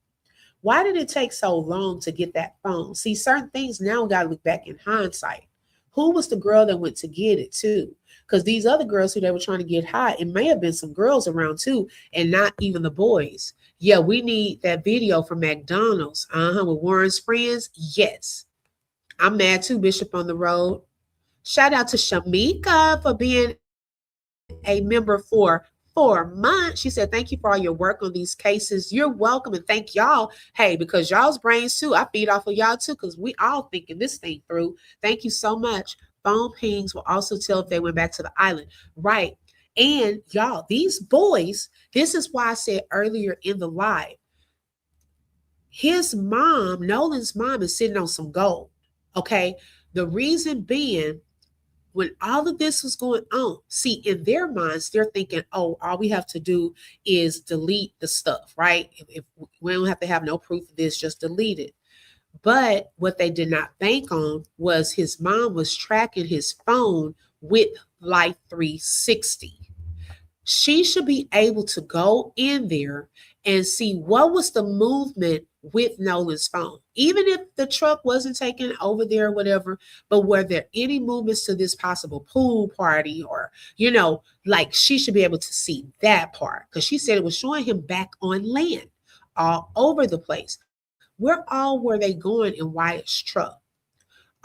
Why did it take so long to get that phone? See, certain things now got to look back in hindsight. Who was the girl that went to get it too? Because these other girls who they were trying to get high, it may have been some girls around too, and not even the boys. Yeah, we need that video from McDonald's. With Warren's friends. Yes. I'm mad too, Bishop on the road. Shout out to Shamika for being a member for 4 months. She said, thank you for all your work on these cases. You're welcome. And thank y'all. Hey, because y'all's brains too. I feed off of y'all too, because we all thinking this thing through. Thank you so much. Phone pings will also tell if they went back to the island. Right. And y'all, these boys, this is why I said earlier in the live, his mom, Nolan's mom, is sitting on some gold. Okay. The reason being, when all of this was going on, see, in their minds, they're thinking, oh, all we have to do is delete the stuff, right? If we don't have to have no proof of this, just delete it. But what they did not bank on was his mom was tracking his phone with Life 360. She should be able to go in there and see what was the movement with Nolan's phone. Even if the truck wasn't taken over there or whatever, but were there any movements to this possible pool party or, like she should be able to see that part because she said it was showing him back on land all over the place. Where all were they going in Wyatt's truck?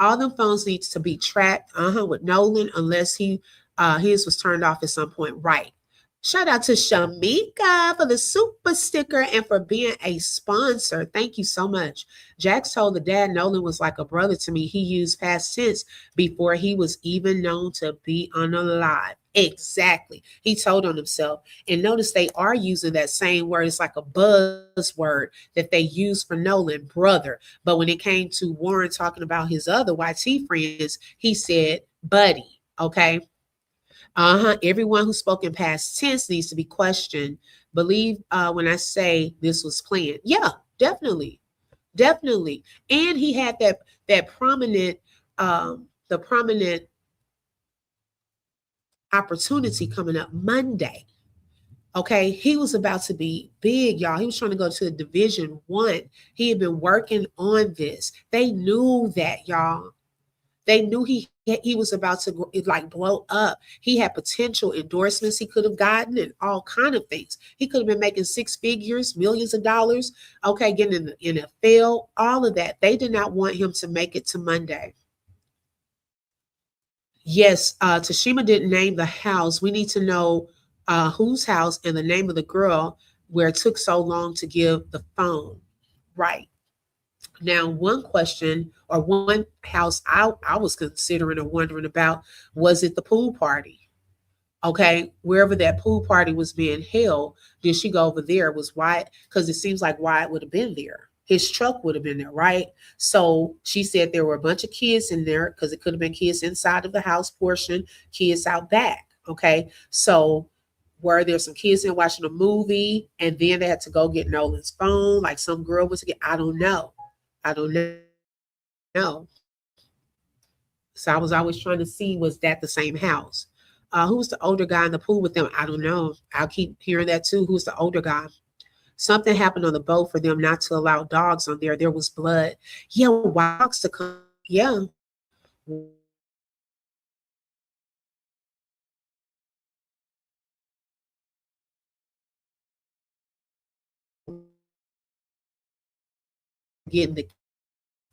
All them phones needs to be tracked with Nolan unless his was turned off at some point. Right. Shout out to Shamika for the super sticker and for being a sponsor. Thank you so much. Jax told the dad Nolan was like a brother to me. He used past tense before he was even known to be unalive. Exactly. He told on himself. And notice they are using that same word. It's like a buzzword that they use for Nolan, brother. But when it came to Warren talking about his other YT friends, he said buddy. Okay. Everyone who spoke in past tense needs to be questioned. Believe when I say this was planned. Yeah, definitely. And he had that prominent, the prominent opportunity coming up Monday. Okay, he was about to be big, y'all. He was trying to go to Division 1. He had been working on this. They knew that, y'all. They knew he was about to blow up. He had potential endorsements he could have gotten and all kind of things. He could have been making 6 figures, millions of dollars. Okay, getting in the NFL, all of that. They did not want him to make it to Monday. Yes, Tashima didn't name the house. We need to know whose house and the name of the girl where it took so long to give the phone. Right. Now, one question or one house I was considering or wondering about, was it the pool party? Okay, wherever that pool party was being held, did she go over there? Was Wyatt? Because it seems like Wyatt would have been there. his truck would have been there, right? So she said there were a bunch of kids in there because it could have been kids inside of the house portion, kids out back. Okay. So were there some kids in watching a movie and then they had to go get Nolan's phone? Like some girl was get, I don't know. I don't know. So I was always trying to see, was that the same house? Who's the older guy in the pool with them? I don't know. I'll keep hearing that too. Who's the older guy? Something happened on the boat for them not to allow dogs on there. There was blood. Yeah, dogs to come. Yeah. Getting the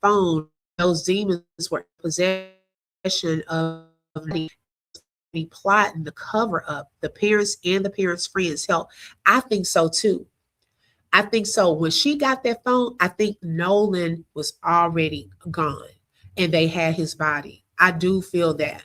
phone. Those demons were in possession of me. Be plotting the cover up. The parents and the parents' friends help. I think so too. I think so. When she got that phone, I think Nolan was already gone and they had his body. I do feel that.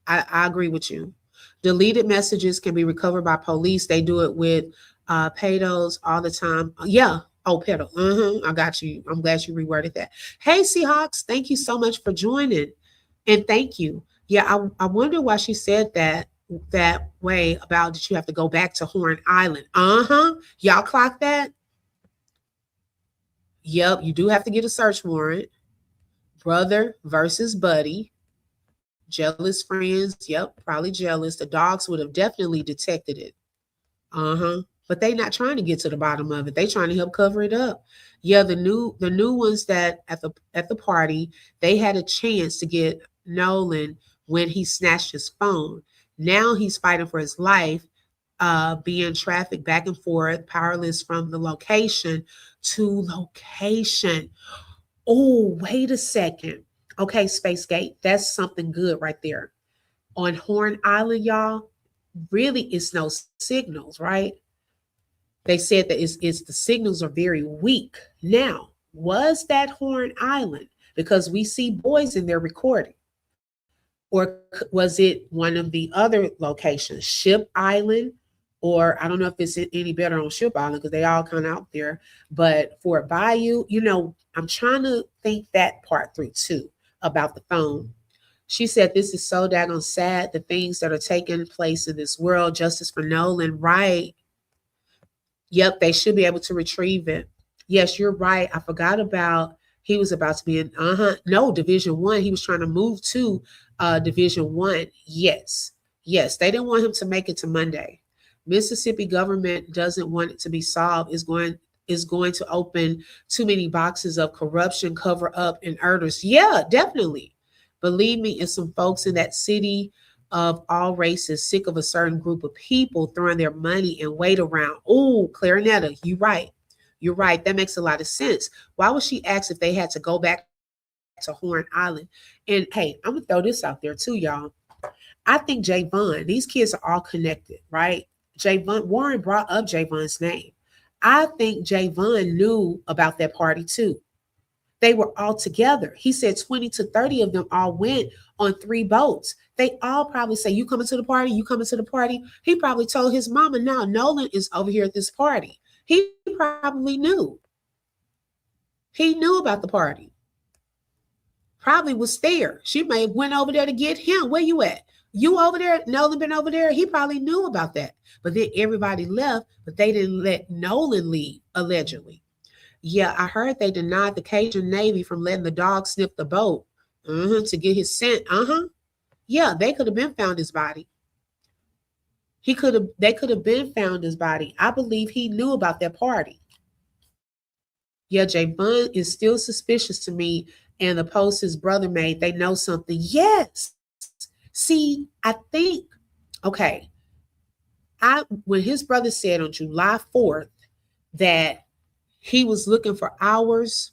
I agree with you. Deleted messages can be recovered by police. They do it with pedos all the time. Yeah. Oh, pedo. I got you. I'm glad you reworded that. Hey, Seahawks, thank you so much for joining. And thank you. Yeah, I wonder why she said that way about that you have to go back to Horn Island. Y'all clock that? Yep, you do have to get a search warrant. Brother versus buddy. Jealous friends. Yep, probably jealous. The dogs would have definitely detected it. But they not trying to get to the bottom of it. They trying to help cover it up. Yeah, the new ones that at the party, they had a chance to get Nolan when he snatched his phone. Now he's fighting for his life, being trafficked back and forth, powerless from the location to location. Oh, wait a second. Okay, Spacegate, that's something good right there. On Horn Island, y'all, really it's no signals, right? They said that it's the signals are very weak. Now, was that Horn Island? Because we see boys in there recording. Or was it one of the other locations, Ship Island? Or I don't know if it's any better on Ship Island because they all kind of out there. But for Bayou, I'm trying to think that part through too about the phone. She said, this is so daggone sad, the things that are taking place in this world. Justice for Nolan, right? Yep, they should be able to retrieve it. Yes, you're right. I forgot about he was about to be in Division 1. He was trying to move to Division 1. Yes, they didn't want him to make it to Monday. Mississippi government doesn't want it to be solved. Is going to open too many boxes of corruption, cover up, and murders. Yeah, definitely. Believe me, it's some folks in that city of all races sick of a certain group of people throwing their money and weight around. Oh, Clarinetta, you're right. You're right. That makes a lot of sense. Why would she ask if they had to go back to Horn Island? And hey, I'm going to throw this out there too, y'all. I think Javon, these kids are all connected, right? Javon, Warren brought up Javon's name. I think Javon knew about that party too. They were all together. He said 20 to 30 of them all went on 3 boats. They all probably say, you coming to the party? You coming to the party? He probably told his mama, no, Nolan is over here at this party. He probably knew. He knew about the party. Probably was there. She may have went over there to get him. Where you at? You over there? Nolan been over there? He probably knew about that. But then everybody left, but they didn't let Nolan leave, allegedly. Yeah, I heard they denied the Cajun Navy from letting the dog sniff the boat to get his scent. Yeah, they could have been found his body. They could have been found his body. I believe he knew about that party. Yeah, Javon is still suspicious to me. And the post his brother made, they know something. Yes. See, I think, okay. When his brother said on July 4th that he was looking for hours,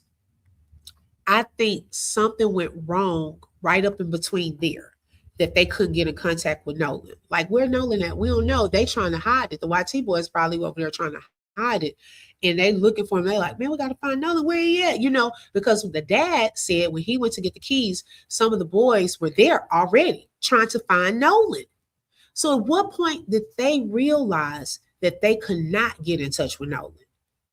I think something went wrong right up in between there, that they couldn't get in contact with Nolan. Like, where Nolan at? We don't know. They trying to hide it. The YT boys probably over there trying to hide it. And they looking for him. They like, man, we got to find Nolan. Where he at? Because the dad said when he went to get the keys, some of the boys were there already trying to find Nolan. So at what point did they realize that they could not get in touch with Nolan?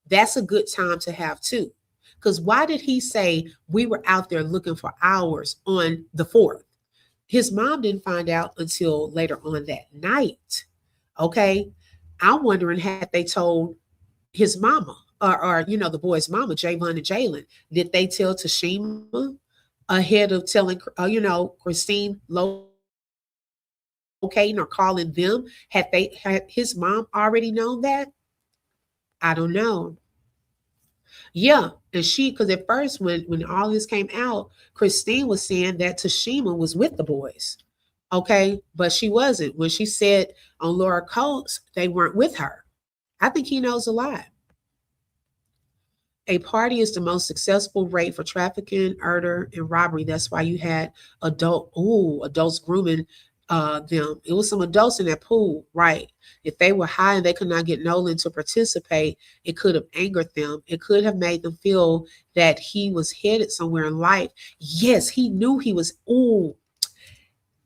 That's a good time to have too. Because why did he say we were out there looking for hours on the 4th? His mom didn't find out until later on that night. Okay. I'm wondering, had they told his mama or the boy's mama, Javon and Jalen, did they tell Tashima ahead of telling, Christine locating or calling them? Had his mom already known that? I don't know. Yeah, and because at first when all this came out, Christine was saying that Tashima was with the boys. Okay, but she wasn't. When she said on Laura Coates, they weren't with her. I think he knows a lot. A party is the most successful rate for trafficking, murder, and robbery. That's why you had adults grooming them. It was some adults in that pool, right? If they were high and they could not get Nolan to participate, it could have angered them. It could have made them feel that he was headed somewhere in life. Yes, he knew he was,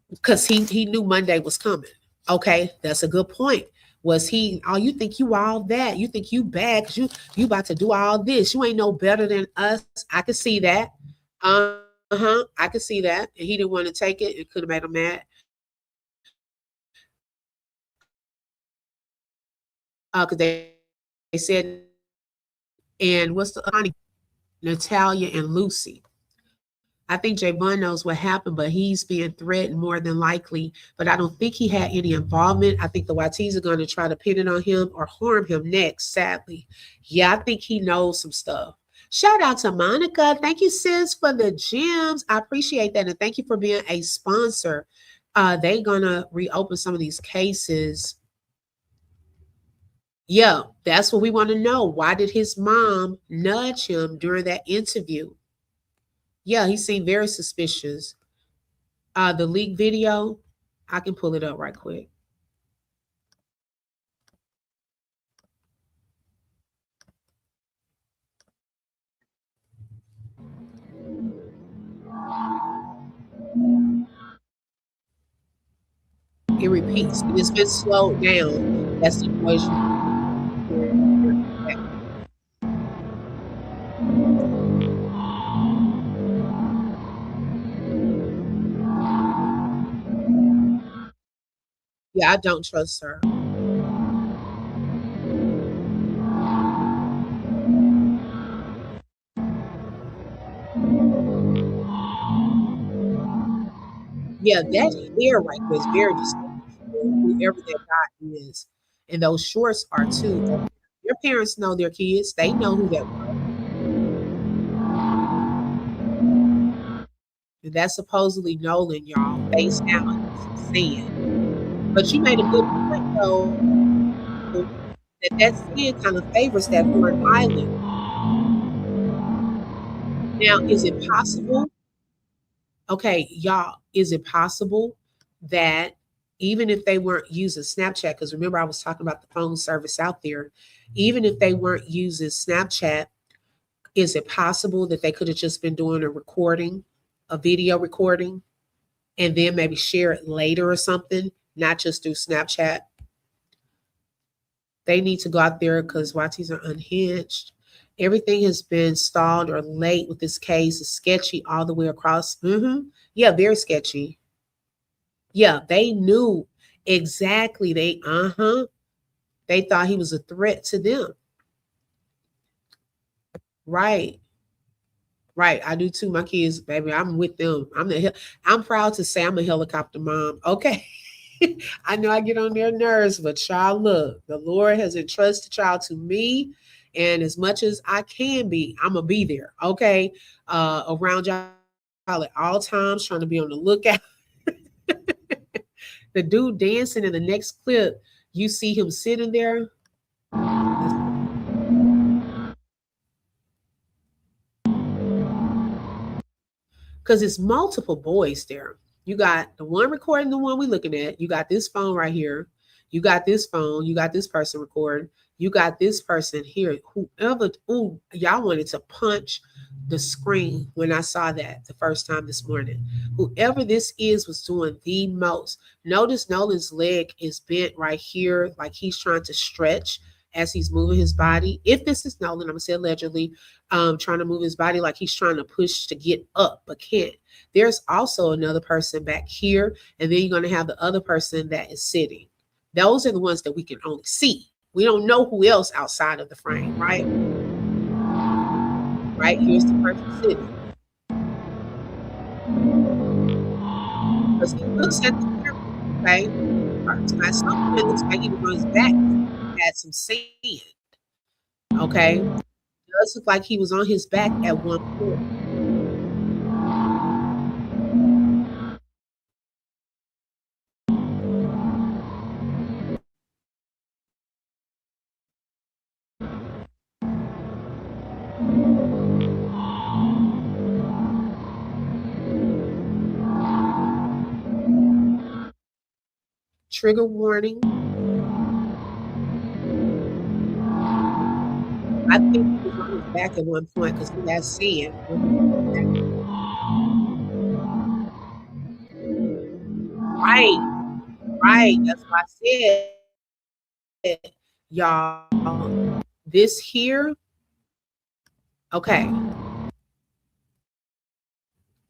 because he knew Monday was coming. Okay, that's a good point. Was he, you think you all that? You think you bad because you about to do all this. You ain't no better than us. I could see that. I could see that. And he didn't want to take it. It could have made him mad. Because they said, and what's the Natalia and Lucy. I think Javon knows what happened, but he's being threatened more than likely. But I don't think he had any involvement. I think the YTs are going to try to pin it on him or harm him next, sadly. Yeah, I think he knows some stuff. Shout out to Monica. Thank you, sis, for the gems. I appreciate that. And thank you for being a sponsor. They're going to reopen some of these cases. Yeah, that's what we want to know. Why did his mom nudge him during that interview? Yeah, he seemed very suspicious. The leak video, I can pull it up right quick. It repeats. It's been slowed down. That's the voice. Yeah, I don't trust her. Yeah, that hair right there is very distinguishable, whoever that guy is. And those shorts are too. Their parents know their kids. They know who that was. And that's supposedly Nolan, y'all. Face down sand. But you made a good point, though, that sand kind of favors that Horn Island. Now, is it possible? Okay, y'all, is it possible that even if they weren't using Snapchat, because remember I was talking about the phone service out there, even if they weren't using Snapchat, is it possible that they could have just been doing a video recording, and then maybe share it later or something, not just through Snapchat? They need to go out there because YTs are unhinged. Everything has been stalled or late with this case. It's sketchy all the way across. Yeah, very sketchy. Yeah, they knew exactly. They thought he was a threat to them. Right. I do too. My kids, baby, I'm with them. I'm proud to say I'm a helicopter mom. Okay. I know I get on their nerves, but child, look, the Lord has entrusted child to me. And as much as I can be, I'm going to be there. Okay. Around y'all at all times, trying to be on the lookout. The dude dancing in the next clip, you see him sitting there. Because it's multiple boys there. You got the one recording the one we're looking at. You got this phone right here. You got this phone. You got this person recording. You got this person here. Whoever, y'all wanted to punch the screen when I saw that the first time this morning. Whoever this is was doing the most. Notice Nolan's leg is bent right here, like he's trying to stretch. as he's moving his body. If this is Nolan, I'm gonna say allegedly, trying to move his body like he's trying to push to get up but can't. There's also another person back here, and then you're gonna have the other person that is sitting. Those are the ones that we can only see. We don't know who else outside of the frame, right? Right, here's the person sitting. Because he looks at the camera, okay? At some point, it looks like he was on his back, had some sand, okay? It does look like he was on his back at one point. Trigger warning. I think he was on his back at one point because he has sand. Right. That's why I said, y'all, this here, okay.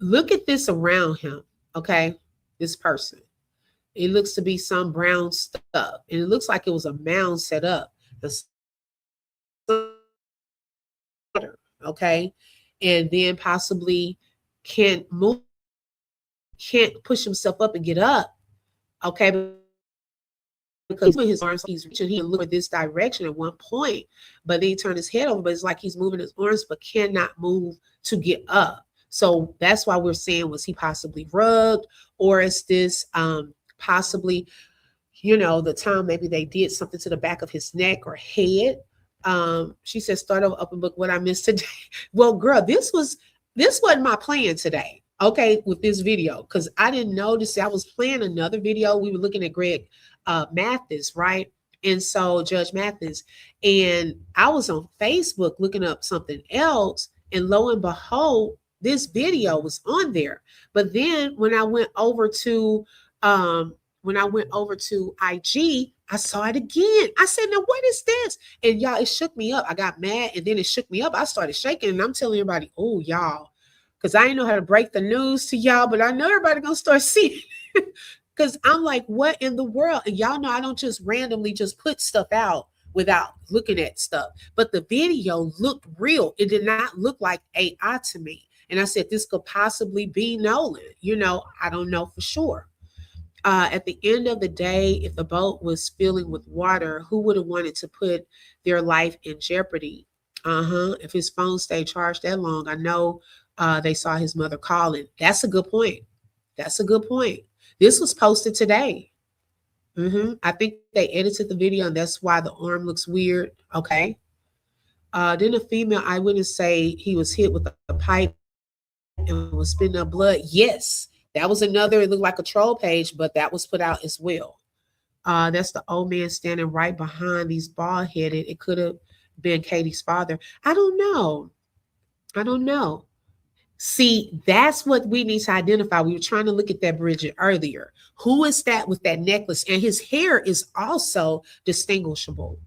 Look at this around him, okay? This person. It looks to be some brown stuff. And it looks like it was a mound set up. Okay? And then possibly can't move, can't push himself up and get up. Okay? Because with his arms, he's reaching, he looked at this direction at one point, but then he turned his head over, but it's like he's moving his arms, but cannot move to get up. So that's why we're saying, was he possibly rugged, or is this possibly, you know, the time maybe they did something to the back of his neck or head? She said, start over open book, what I missed today. Well, girl, this wasn't my plan today, okay, with this video, because I didn't notice. I was playing another video. We were looking at Greg Mathis, right? And so Judge Mathis, and I was on Facebook looking up something else, and lo and behold, this video was on there. But then when I went over to IG, I saw it again. I said, now what is this? And y'all, it shook me up. I got mad, and then it shook me up. I started shaking, and I'm telling everybody, oh, y'all, because I didn't know how to break the news to y'all, but I know everybody gonna start seeing it. Because I'm like, what in the world? And y'all know I don't just randomly just put stuff out without looking at stuff. But the video looked real. It did not look like AI to me. And I said, this could possibly be Nolan. You know, I don't know for sure. At the end of the day, if the boat was filling with water, who would have wanted to put their life in jeopardy? If his phone stayed charged that long, I know they saw his mother calling. That's a good point. That's a good point. This was posted today. I think they edited the video, and that's why the arm looks weird. Okay. Didn't a female eyewitness say he was hit with a pipe and was spitting up blood? Yes. That was another, it looked like a troll page, but that was put out as well. That's the old man standing right behind these bald-headed. It could have been Katie's father. I don't know. I don't know. See, that's what we need to identify. We were trying to look at that, Bridget, earlier. Who is that with that necklace? And his hair is also distinguishable.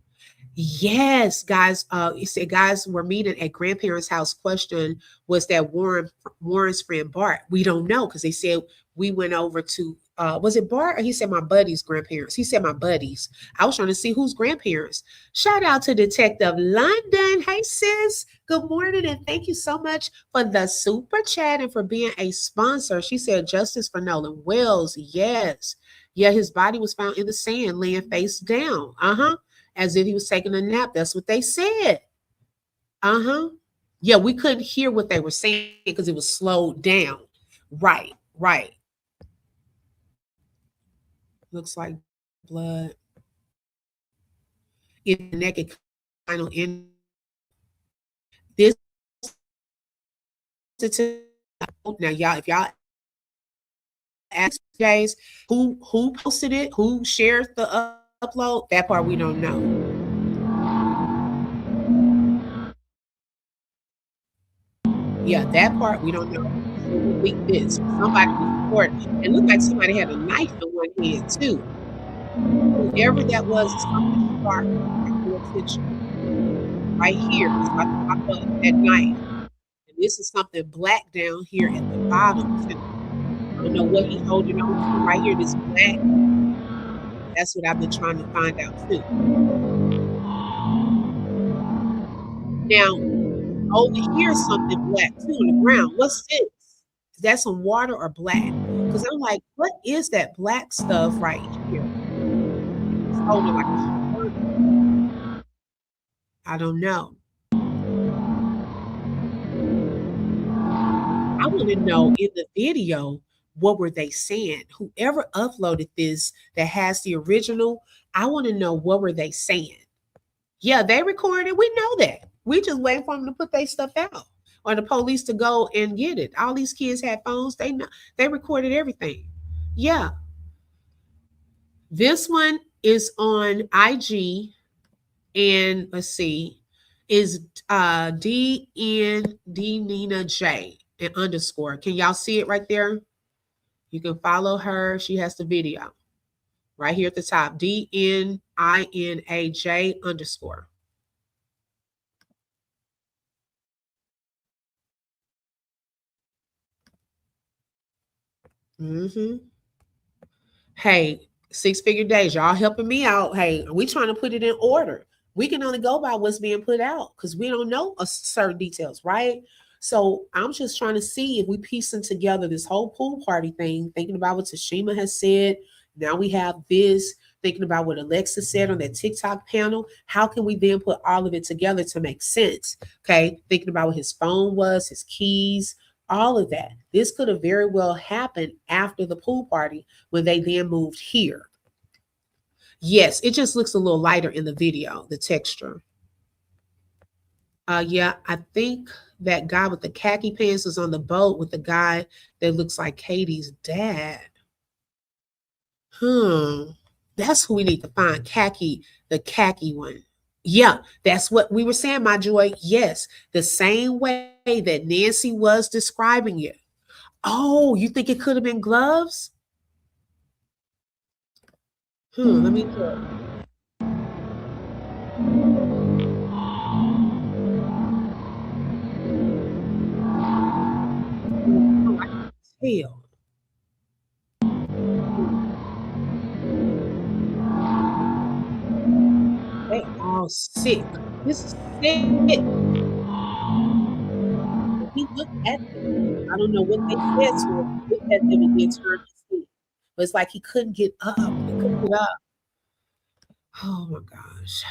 Yes, guys. It said guys were meeting at grandparents' house. Question was that Warren's friend Bart? We don't know, because they said we went over to was it Bart, or he said my buddy's grandparents? He said my buddies. I was trying to see whose grandparents. Shout out to Detective London. Hey sis, good morning, and thank you so much for the super chat and for being a sponsor. She said justice for Nolan Wells. Yes, yeah, his body was found in the sand, laying face down. As if he was taking a nap. That's what they said. Yeah, we couldn't hear what they were saying because it was slowed down. Right. Looks like blood in the neck and final end. This now, y'all, if y'all ask guys who posted it, who shared the upload, that part we don't know. Yeah, that part we don't know. Who leaked this? Somebody reported. It looked like somebody had a knife in one hand too. Whoever that was is something sharp. attention. Right here, it's about to pop up at night. And this is something black down here at the bottom too. I don't know what he's holding on to right here, this black. That's what I've been trying to find out too. Now, over here is something black too on the ground. What's this? Is that some water or black? Because I'm like, what is that black stuff right here? It's holding like a shirt. I don't know. I want to know in the video, what were they saying? Whoever uploaded this that has the original, I want to know what were they saying. Yeah, they recorded. We know that. We just wait for them to put their stuff out or the police to go and get it. All these kids had phones. They know they recorded everything. Yeah. This one is on IG and let's see, is DND Nina J and underscore. Can y'all see it right there? You can follow her. She has the video right here at the top. DNINAJ underscore. Hey, 6-figure days, y'all helping me out. Hey, we trying to put it in order. We can only go by what's being put out because we don't know certain details, right? So I'm just trying to see if we piecing together this whole pool party thing, thinking about what Tashima has said. Now we have this, thinking about what Alexa said on that TikTok panel. How can we then put all of it together to make sense? Okay, thinking about what his phone was, his keys, all of that. This could have very well happened after the pool party when they then moved here. Yes, it just looks a little lighter in the video, the texture. Yeah, I think that guy with the khaki pants is on the boat with the guy that looks like Katie's dad. That's who we need to find. Khaki, the khaki one. Yeah, that's what we were saying, my joy. Yes, the same way that Nancy was describing it. Oh, you think it could have been gloves? Let me look. Oh, I can tell. They all sick. This is sick. He looked at them. I don't know what they said to him. He looked at them and then turned his head. But it's like he couldn't get up. He couldn't get up. Oh my gosh.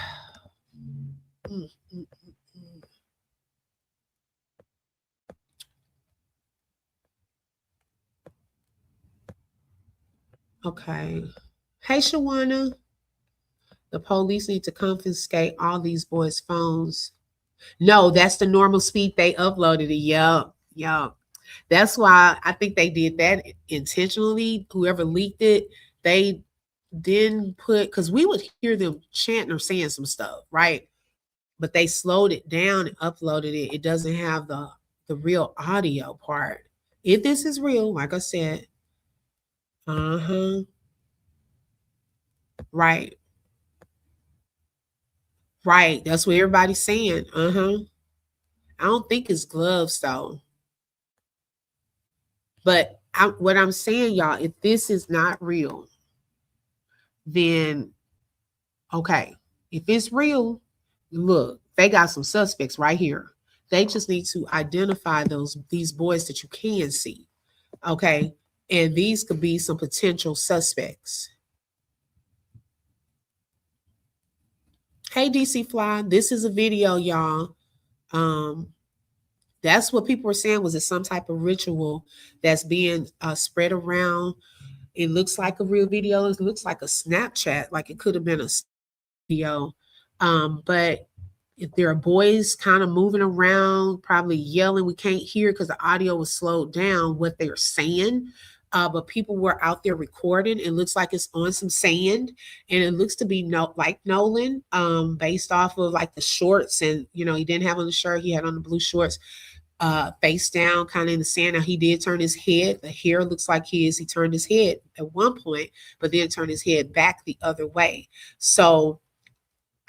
Okay. Hey, Shawana. The police need to confiscate all these boys' phones. No, that's the normal speed they uploaded it. Yup. That's why I think they did that intentionally. Whoever leaked it, they didn't put, because we would hear them chanting or saying some stuff, right? But they slowed it down and uploaded it. It doesn't have the real audio part. If this is real, like I said, right. Right. That's what everybody's saying. I don't think it's gloves though. But what I'm saying, y'all, if this is not real, then okay. If it's real, look, they got some suspects right here. They just need to identify these boys that you can see. Okay. And these could be some potential suspects. Hey, DC Fly, this is a video, y'all. That's what people were saying. Was it some type of ritual that's being spread around? It looks like a real video. It looks like a Snapchat, like it could have been a video. But if there are boys kind of moving around, probably yelling, we can't hear because the audio was slowed down what they're saying. But people were out there recording. It looks like it's on some sand, and it looks to be like Nolan, based off of like the shorts, and he didn't have on the shirt, he had on the blue shorts, face down, kind of in the sand. Now he did turn his head. The hair looks like he turned his head at one point, but then turned his head back the other way. So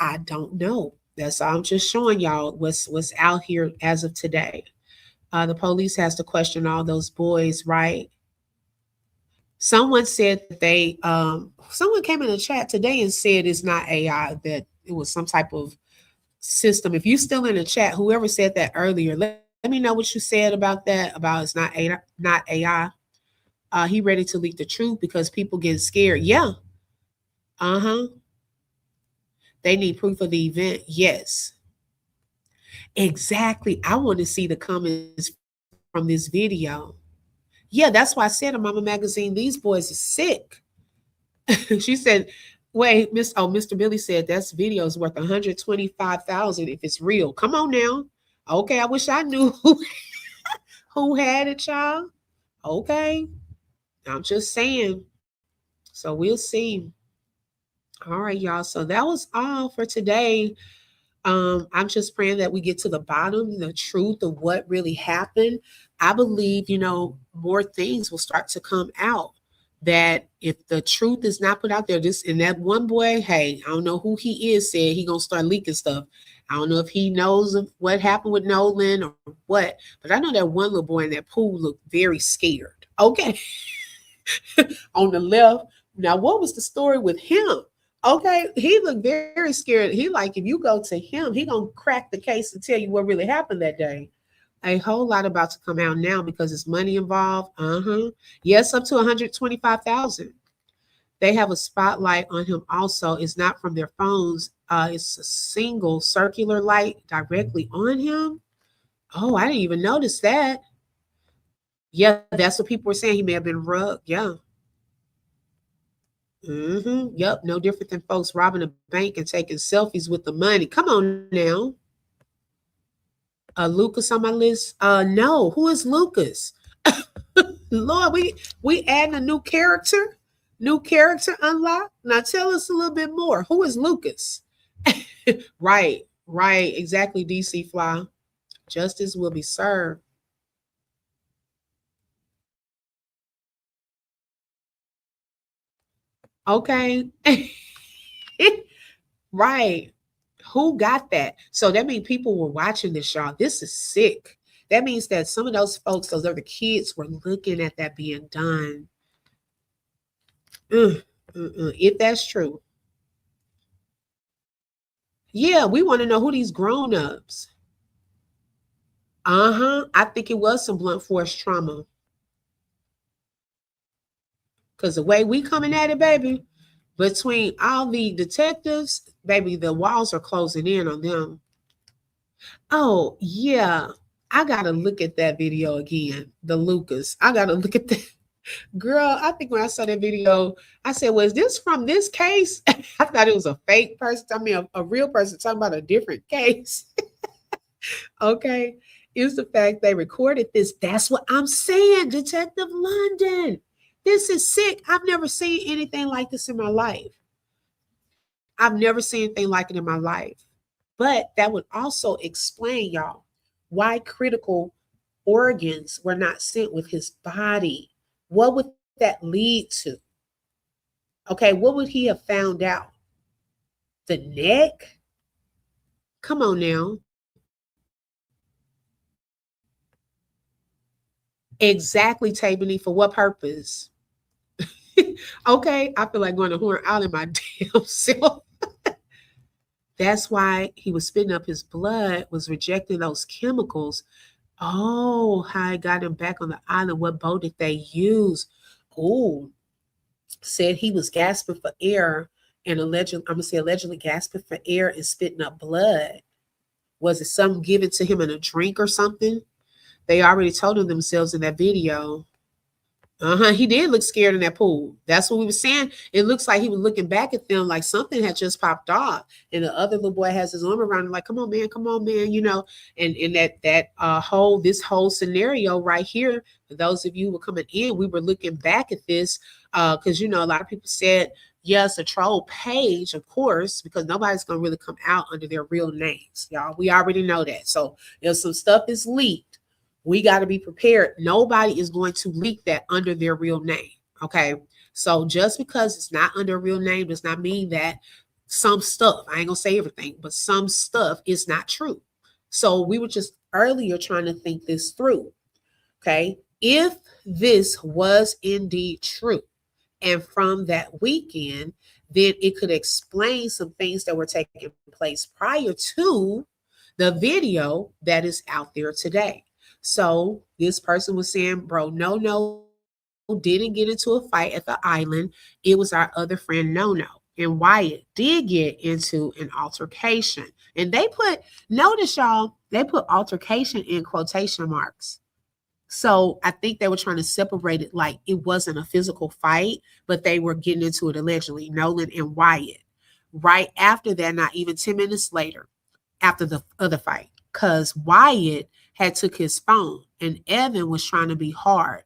I don't know. That's all I'm just showing y'all what's out here as of today. The police has to question all those boys, right? Someone said that someone came in the chat today and said it's not AI, that it was some type of system. If you still in the chat, whoever said that earlier, let me know what you said about that, about it's not AI. He ready to leak the truth because people get scared. Yeah. Uh-huh. They need proof of the event. Yes. Exactly. I want to see the comments from this video. Yeah, that's why I said in Mama Magazine, these boys are sick. She said, wait, Mr. Billy said that's video is worth 125,000 if it's real. Come on now. Okay, I wish I knew who had it, child. Okay. I'm just saying. So we'll see. All right, y'all. So that was all for today. I'm just praying that we get to the bottom, the truth of what really happened. I believe, more things will start to come out. That if the truth is not put out there, and that one boy, hey, I don't know who he is, said he gonna start leaking stuff. I don't know if he knows of what happened with Nolan or what, but I know that one little boy in that pool looked very scared. Okay. On the left. Now, what was the story with him? Okay, he looked very scared. He like, if you go to him, he gonna crack the case and tell you what really happened that day. A whole lot about to come out now because there's money involved. Yes, up to 125,000. They have a spotlight on him also. It's not from their phones. It's a single circular light directly on him. Oh, I didn't even notice that. Yeah, that's what people were saying. He may have been rugged. Yeah. Yep, no different than folks robbing a bank and taking selfies with the money. Come on now. Lucas on my list. No, who is Lucas? Lord, we adding a new character unlock. Now tell us a little bit more. Who is Lucas? Right, exactly. DC Fly. Justice will be served. Okay. Right. Who got that? So that means people were watching this, y'all. This is sick. That means that some of those folks, those other kids, were looking at that being done. If that's true. Yeah, we want to know who these grown-ups. I think it was some blunt force trauma. Because the way we coming at it, baby, between all the detectives, baby, the walls are closing in on them. Oh, yeah. I got to look at that video again. The Lucas. I got to look at that. Girl, I think when I saw that video, I said, was this from this case? I thought it was a fake person. I mean, a real person talking about a different case. Okay. It's the fact they recorded this. That's what I'm saying, Detective London. This is sick. I've never seen anything like this in my life. I've never seen anything like it in my life. But that would also explain, y'all, why critical organs were not sent with his body. What would that lead to? Okay, what would he have found out? The neck? Come on now. Exactly, Tabany. For what purpose? Okay, I feel like going to Horn Island my damn self. That's why he was spitting up his blood, was rejecting those chemicals. Oh, how I got him back on the island. What boat did they use? Oh, said he was gasping for air and allegedly gasping for air and spitting up blood. Was it something given to him in a drink or something? They already told him themselves in that video. He did look scared in that pool. That's what we were saying. It looks like he was looking back at them like something had just popped off. And the other little boy has his arm around him like, come on, man, and this whole scenario right here, for those of you who were coming in, we were looking back at this because, a lot of people said, yes, a troll page, of course, because nobody's going to really come out under their real names, y'all. We already know that. So if some stuff is leaked, we got to be prepared. Nobody is going to leak that under their real name. Okay. So just because it's not under a real name does not mean that some stuff. I ain't gonna say everything, but some stuff is not true. So we were just earlier trying to think this through. Okay. If this was indeed true, and from that weekend, then it could explain some things that were taking place prior to the video that is out there today. So this person was saying, bro, no, didn't get into a fight at the island. It was our other friend, No. And Wyatt did get into an altercation. And they put, notice y'all, they put altercation in quotation marks. So I think they were trying to separate it like it wasn't a physical fight, but they were getting into it allegedly, Nolan and Wyatt. Right after that, not even 10 minutes later, after the other fight, because Wyatt had took his phone and Evan was trying to be hard.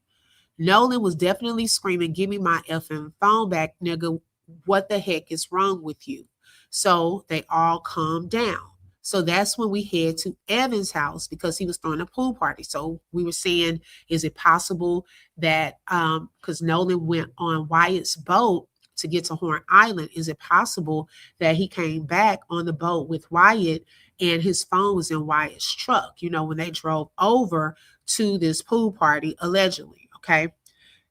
Nolan was definitely screaming, give me my effing phone back, nigga. What the heck is wrong with you? So they all calmed down. So that's when we head to Evan's house because he was throwing a pool party. So we were saying, is it possible that because Nolan went on Wyatt's boat to get to Horn Island, is it possible that he came back on the boat with Wyatt and his phone was in Wyatt's truck, you know, when they drove over to this pool party, allegedly, okay?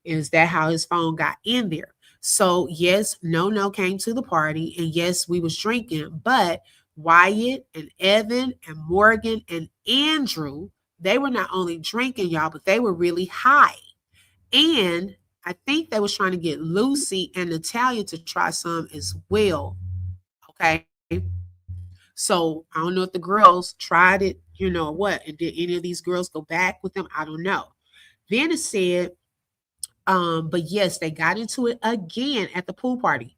Is that how his phone got in there? So yes, No came to the party, and yes, we was drinking, but Wyatt and Evan and Morgan and Andrew, they were not only drinking, y'all, but they were really high. And I think they was trying to get Lucy and Natalia to try some as well. Okay. So I don't know if the girls tried it, you know, what, and did any of these girls go back with them? I don't know. Then it said, but yes, they got into it again at the pool party.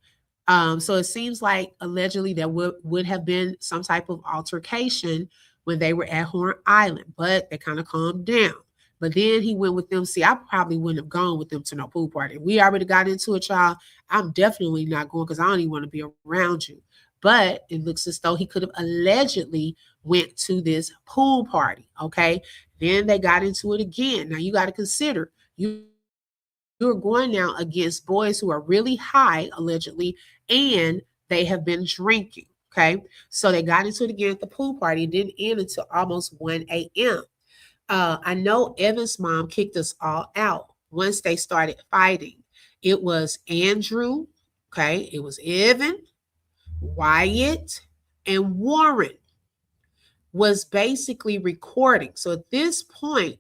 So it seems like allegedly there would have been some type of altercation when they were at Horn Island, but they kind of calmed down. But then he went with them. See, I probably wouldn't have gone with them to no pool party. We already got into it, y'all. I'm definitely not going because I don't even want to be around you. But it looks as though he could have allegedly went to this pool party. Okay. Then they got into it again. Now you got to consider you're going now against boys who are really high, allegedly, and they have been drinking. Okay. So they got into it again at the pool party. It didn't end until almost 1 a.m. I know Evan's mom kicked us all out once they started fighting. It was Andrew. Okay. It was Evan, Wyatt, and Warren was basically recording. So at this point,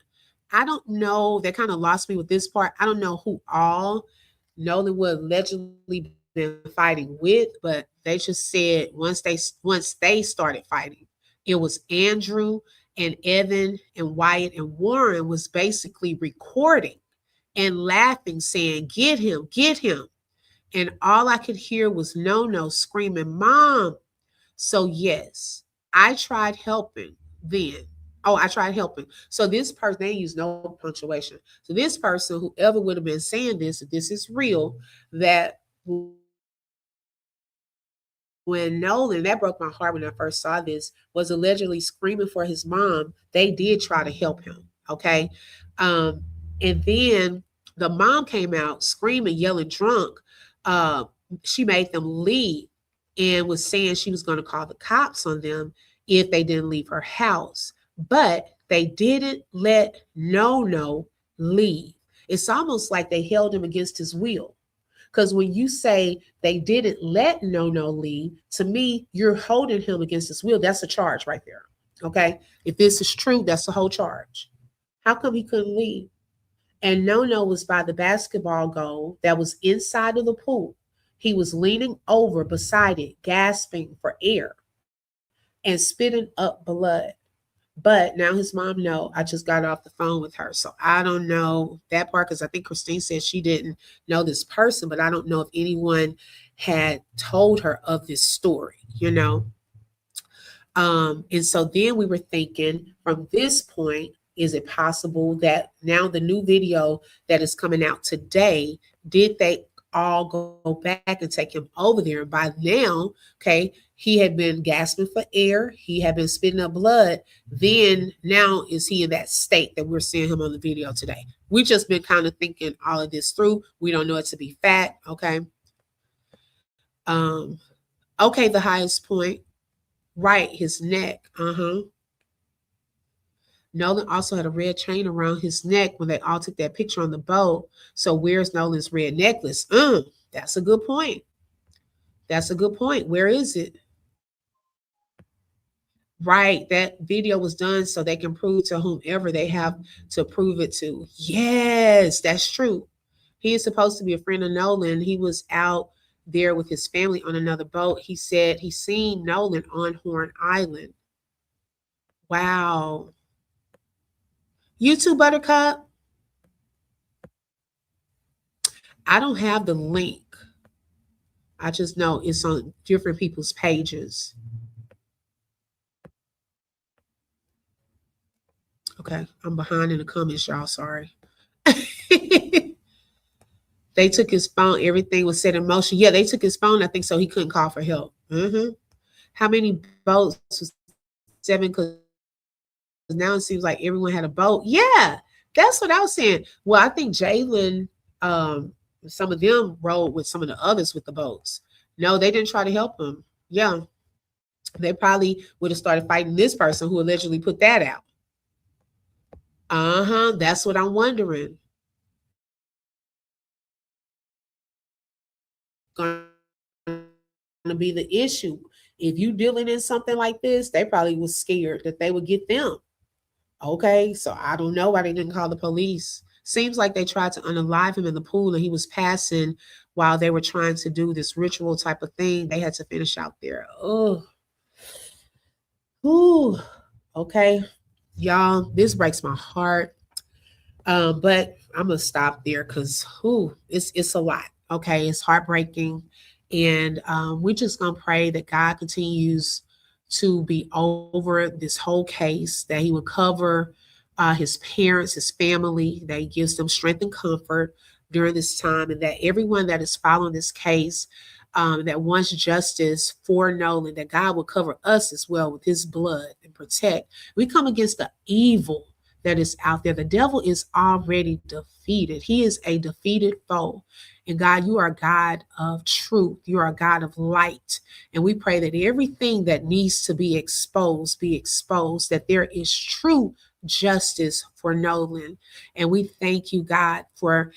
I don't know. They kind of lost me with this part. I don't know who all Nolan would allegedly been fighting with, but they just said once they started fighting, it was Andrew and Evan and Wyatt and Warren was basically recording and laughing, saying, "Get him, get him." And all I could hear was No screaming, "Mom." So yes, I tried helping then. Oh, I tried helping. So this person, they use no punctuation. So this person, whoever would have been saying this, if this is real, that when Nolan, that broke my heart when I first saw this, was allegedly screaming for his mom, they did try to help him. Okay. And then the mom came out screaming, yelling, drunk. She made them leave and was saying she was going to call the cops on them if they didn't leave her house. But they didn't let No leave. It's almost like they held him against his will. Because when you say they didn't let No leave, to me, you're holding him against his will. That's a charge right there. Okay. If this is true, that's the whole charge. How come he couldn't leave? And No was by the basketball goal that was inside of the pool. He was leaning over beside it, gasping for air and spitting up blood. But now his mom know. I just got off the phone with her. So I don't know that part because I think Christine said she didn't know this person, but I don't know if anyone had told her of this story, you know. And so then we were thinking from this point, is it possible that now the new video that is coming out today, did they all go back and take him over there? And by now, okay, he had been gasping for air. He had been spitting up blood. Then now is he in that state that we're seeing him on the video today? We've just been kind of thinking all of this through. We don't know it to be fact, okay? Okay, the highest point. Right, his neck. Nolan also had a red chain around his neck when they all took that picture on the boat. So where's Nolan's red necklace? That's a good point. That's a good point. Where is it? Right, that video was done so they can prove to whomever they have to prove it to. Yes, that's true. He is supposed to be a friend of Nolan. He was out there with his family on another boat. He said he seen Nolan on Horn Island. Wow. You too, Buttercup. I don't have the link. I just know it's on different people's pages. Okay, I'm behind in the comments, y'all. Sorry. They took his phone. Everything was set in motion. Yeah, they took his phone, I think, so he couldn't call for help. How many boats was 7? Because now it seems like everyone had a boat. Yeah, that's what I was saying. Well, I think Jalen, some of them rode with some of the others with the boats. No, they didn't try to help him. Yeah, they probably would have started fighting this person who allegedly put that out. That's what I'm wondering. Going to be the issue. If you dealing in something like this, they probably was scared that they would get them. Okay, so I don't know why they didn't call the police. Seems like they tried to unalive him in the pool and he was passing while they were trying to do this ritual type of thing. They had to finish out there. Oh, ooh, okay, y'all, this breaks my heart. But I'm gonna stop there because it's a lot. Okay, it's heartbreaking, and we're just gonna pray that God continues to be over this whole case, that He will cover his parents, his family, that He gives them strength and comfort during this time, and that everyone that is following this case, that wants justice for Nolan, that God will cover us as well with His blood and protect. We come against the evil that is out there. The devil is already defeated. He is a defeated foe. And God, you are a God of truth. You are a God of light. And we pray that everything that needs to be exposed, that there is true justice for Nolan. And we thank you, God, for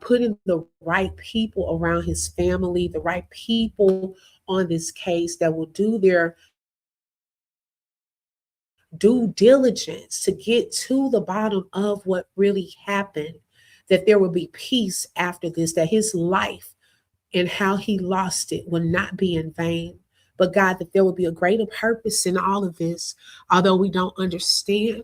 putting the right people around his family, the right people on this case that will do their due diligence to get to the bottom of what really happened, that there will be peace after this, that his life and how he lost it will not be in vain. But God, that there will be a greater purpose in all of this, although we don't understand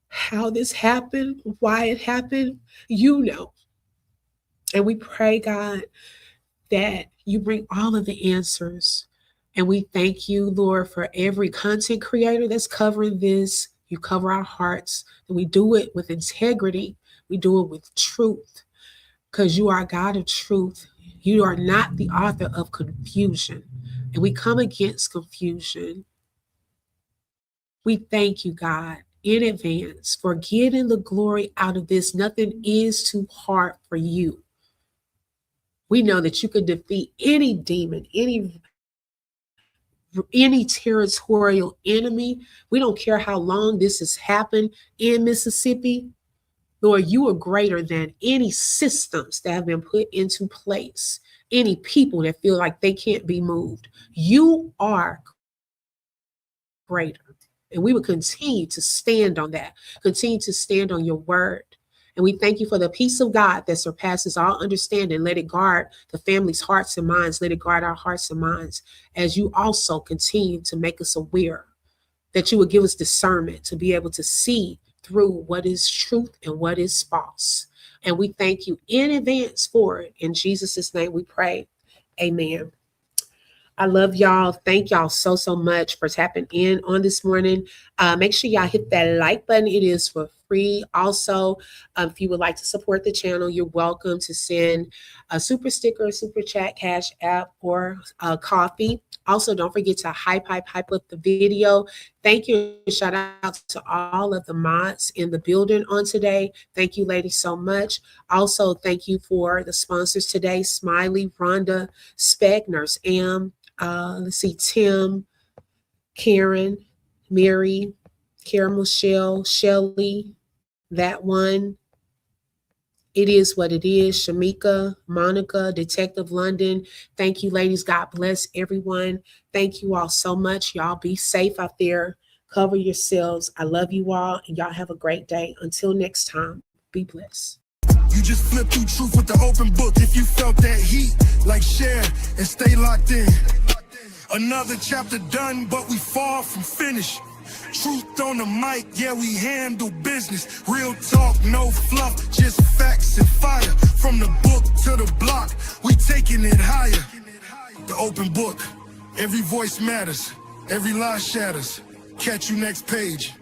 how this happened, why it happened, you know. And we pray, God, that you bring all of the answers. And we thank you, Lord, for every content creator that's covering this. You cover our hearts, and we do it with integrity. We do it with truth, because you are a God of truth. You are not the author of confusion, and we come against confusion. We thank you, God, in advance for getting the glory out of this. Nothing is too hard for you. We know that you can defeat any demon, any territorial enemy. We don't care how long this has happened in Mississippi. Lord, you are greater than any systems that have been put into place, any people that feel like they can't be moved. You are greater. And we will continue to stand on that, continue to stand on your word. And we thank you for the peace of God that surpasses all understanding. Let it guard the family's hearts and minds. Let it guard our hearts and minds as you also continue to make us aware, that you would give us discernment to be able to see through what is truth and what is false. And we thank you in advance for it. In Jesus' name we pray. Amen. I love y'all. Thank y'all so much for tapping in on this morning. Make sure y'all hit that like button. It is for free. Also, if you would like to support the channel, you're welcome to send a super sticker, super chat, Cash App, or coffee. Also, don't forget to hype up the video. Thank you. Shout out to all of the mods in the building on today. Thank you, ladies, so much. Also, thank you for the sponsors today: Smiley, Rhonda, Spec, Nurse M. Let's see, Tim, Karen, Mary, Karen Michelle, Shelly, that one. It is what it is. Shamika, Monica, Detective London. Thank you, ladies. God bless everyone. Thank you all so much. Y'all be safe out there. Cover yourselves. I love you all, and y'all have a great day. Until next time, be blessed. You just flip through truth with the open book. If you felt that heat, like share and stay locked in. Another chapter done, but we far from finished. Truth on the mic, yeah, we handle business. Real talk, no fluff, just facts and fire. From the book to the block, we taking it higher. The open book, every voice matters, every lie shatters. Catch you next page.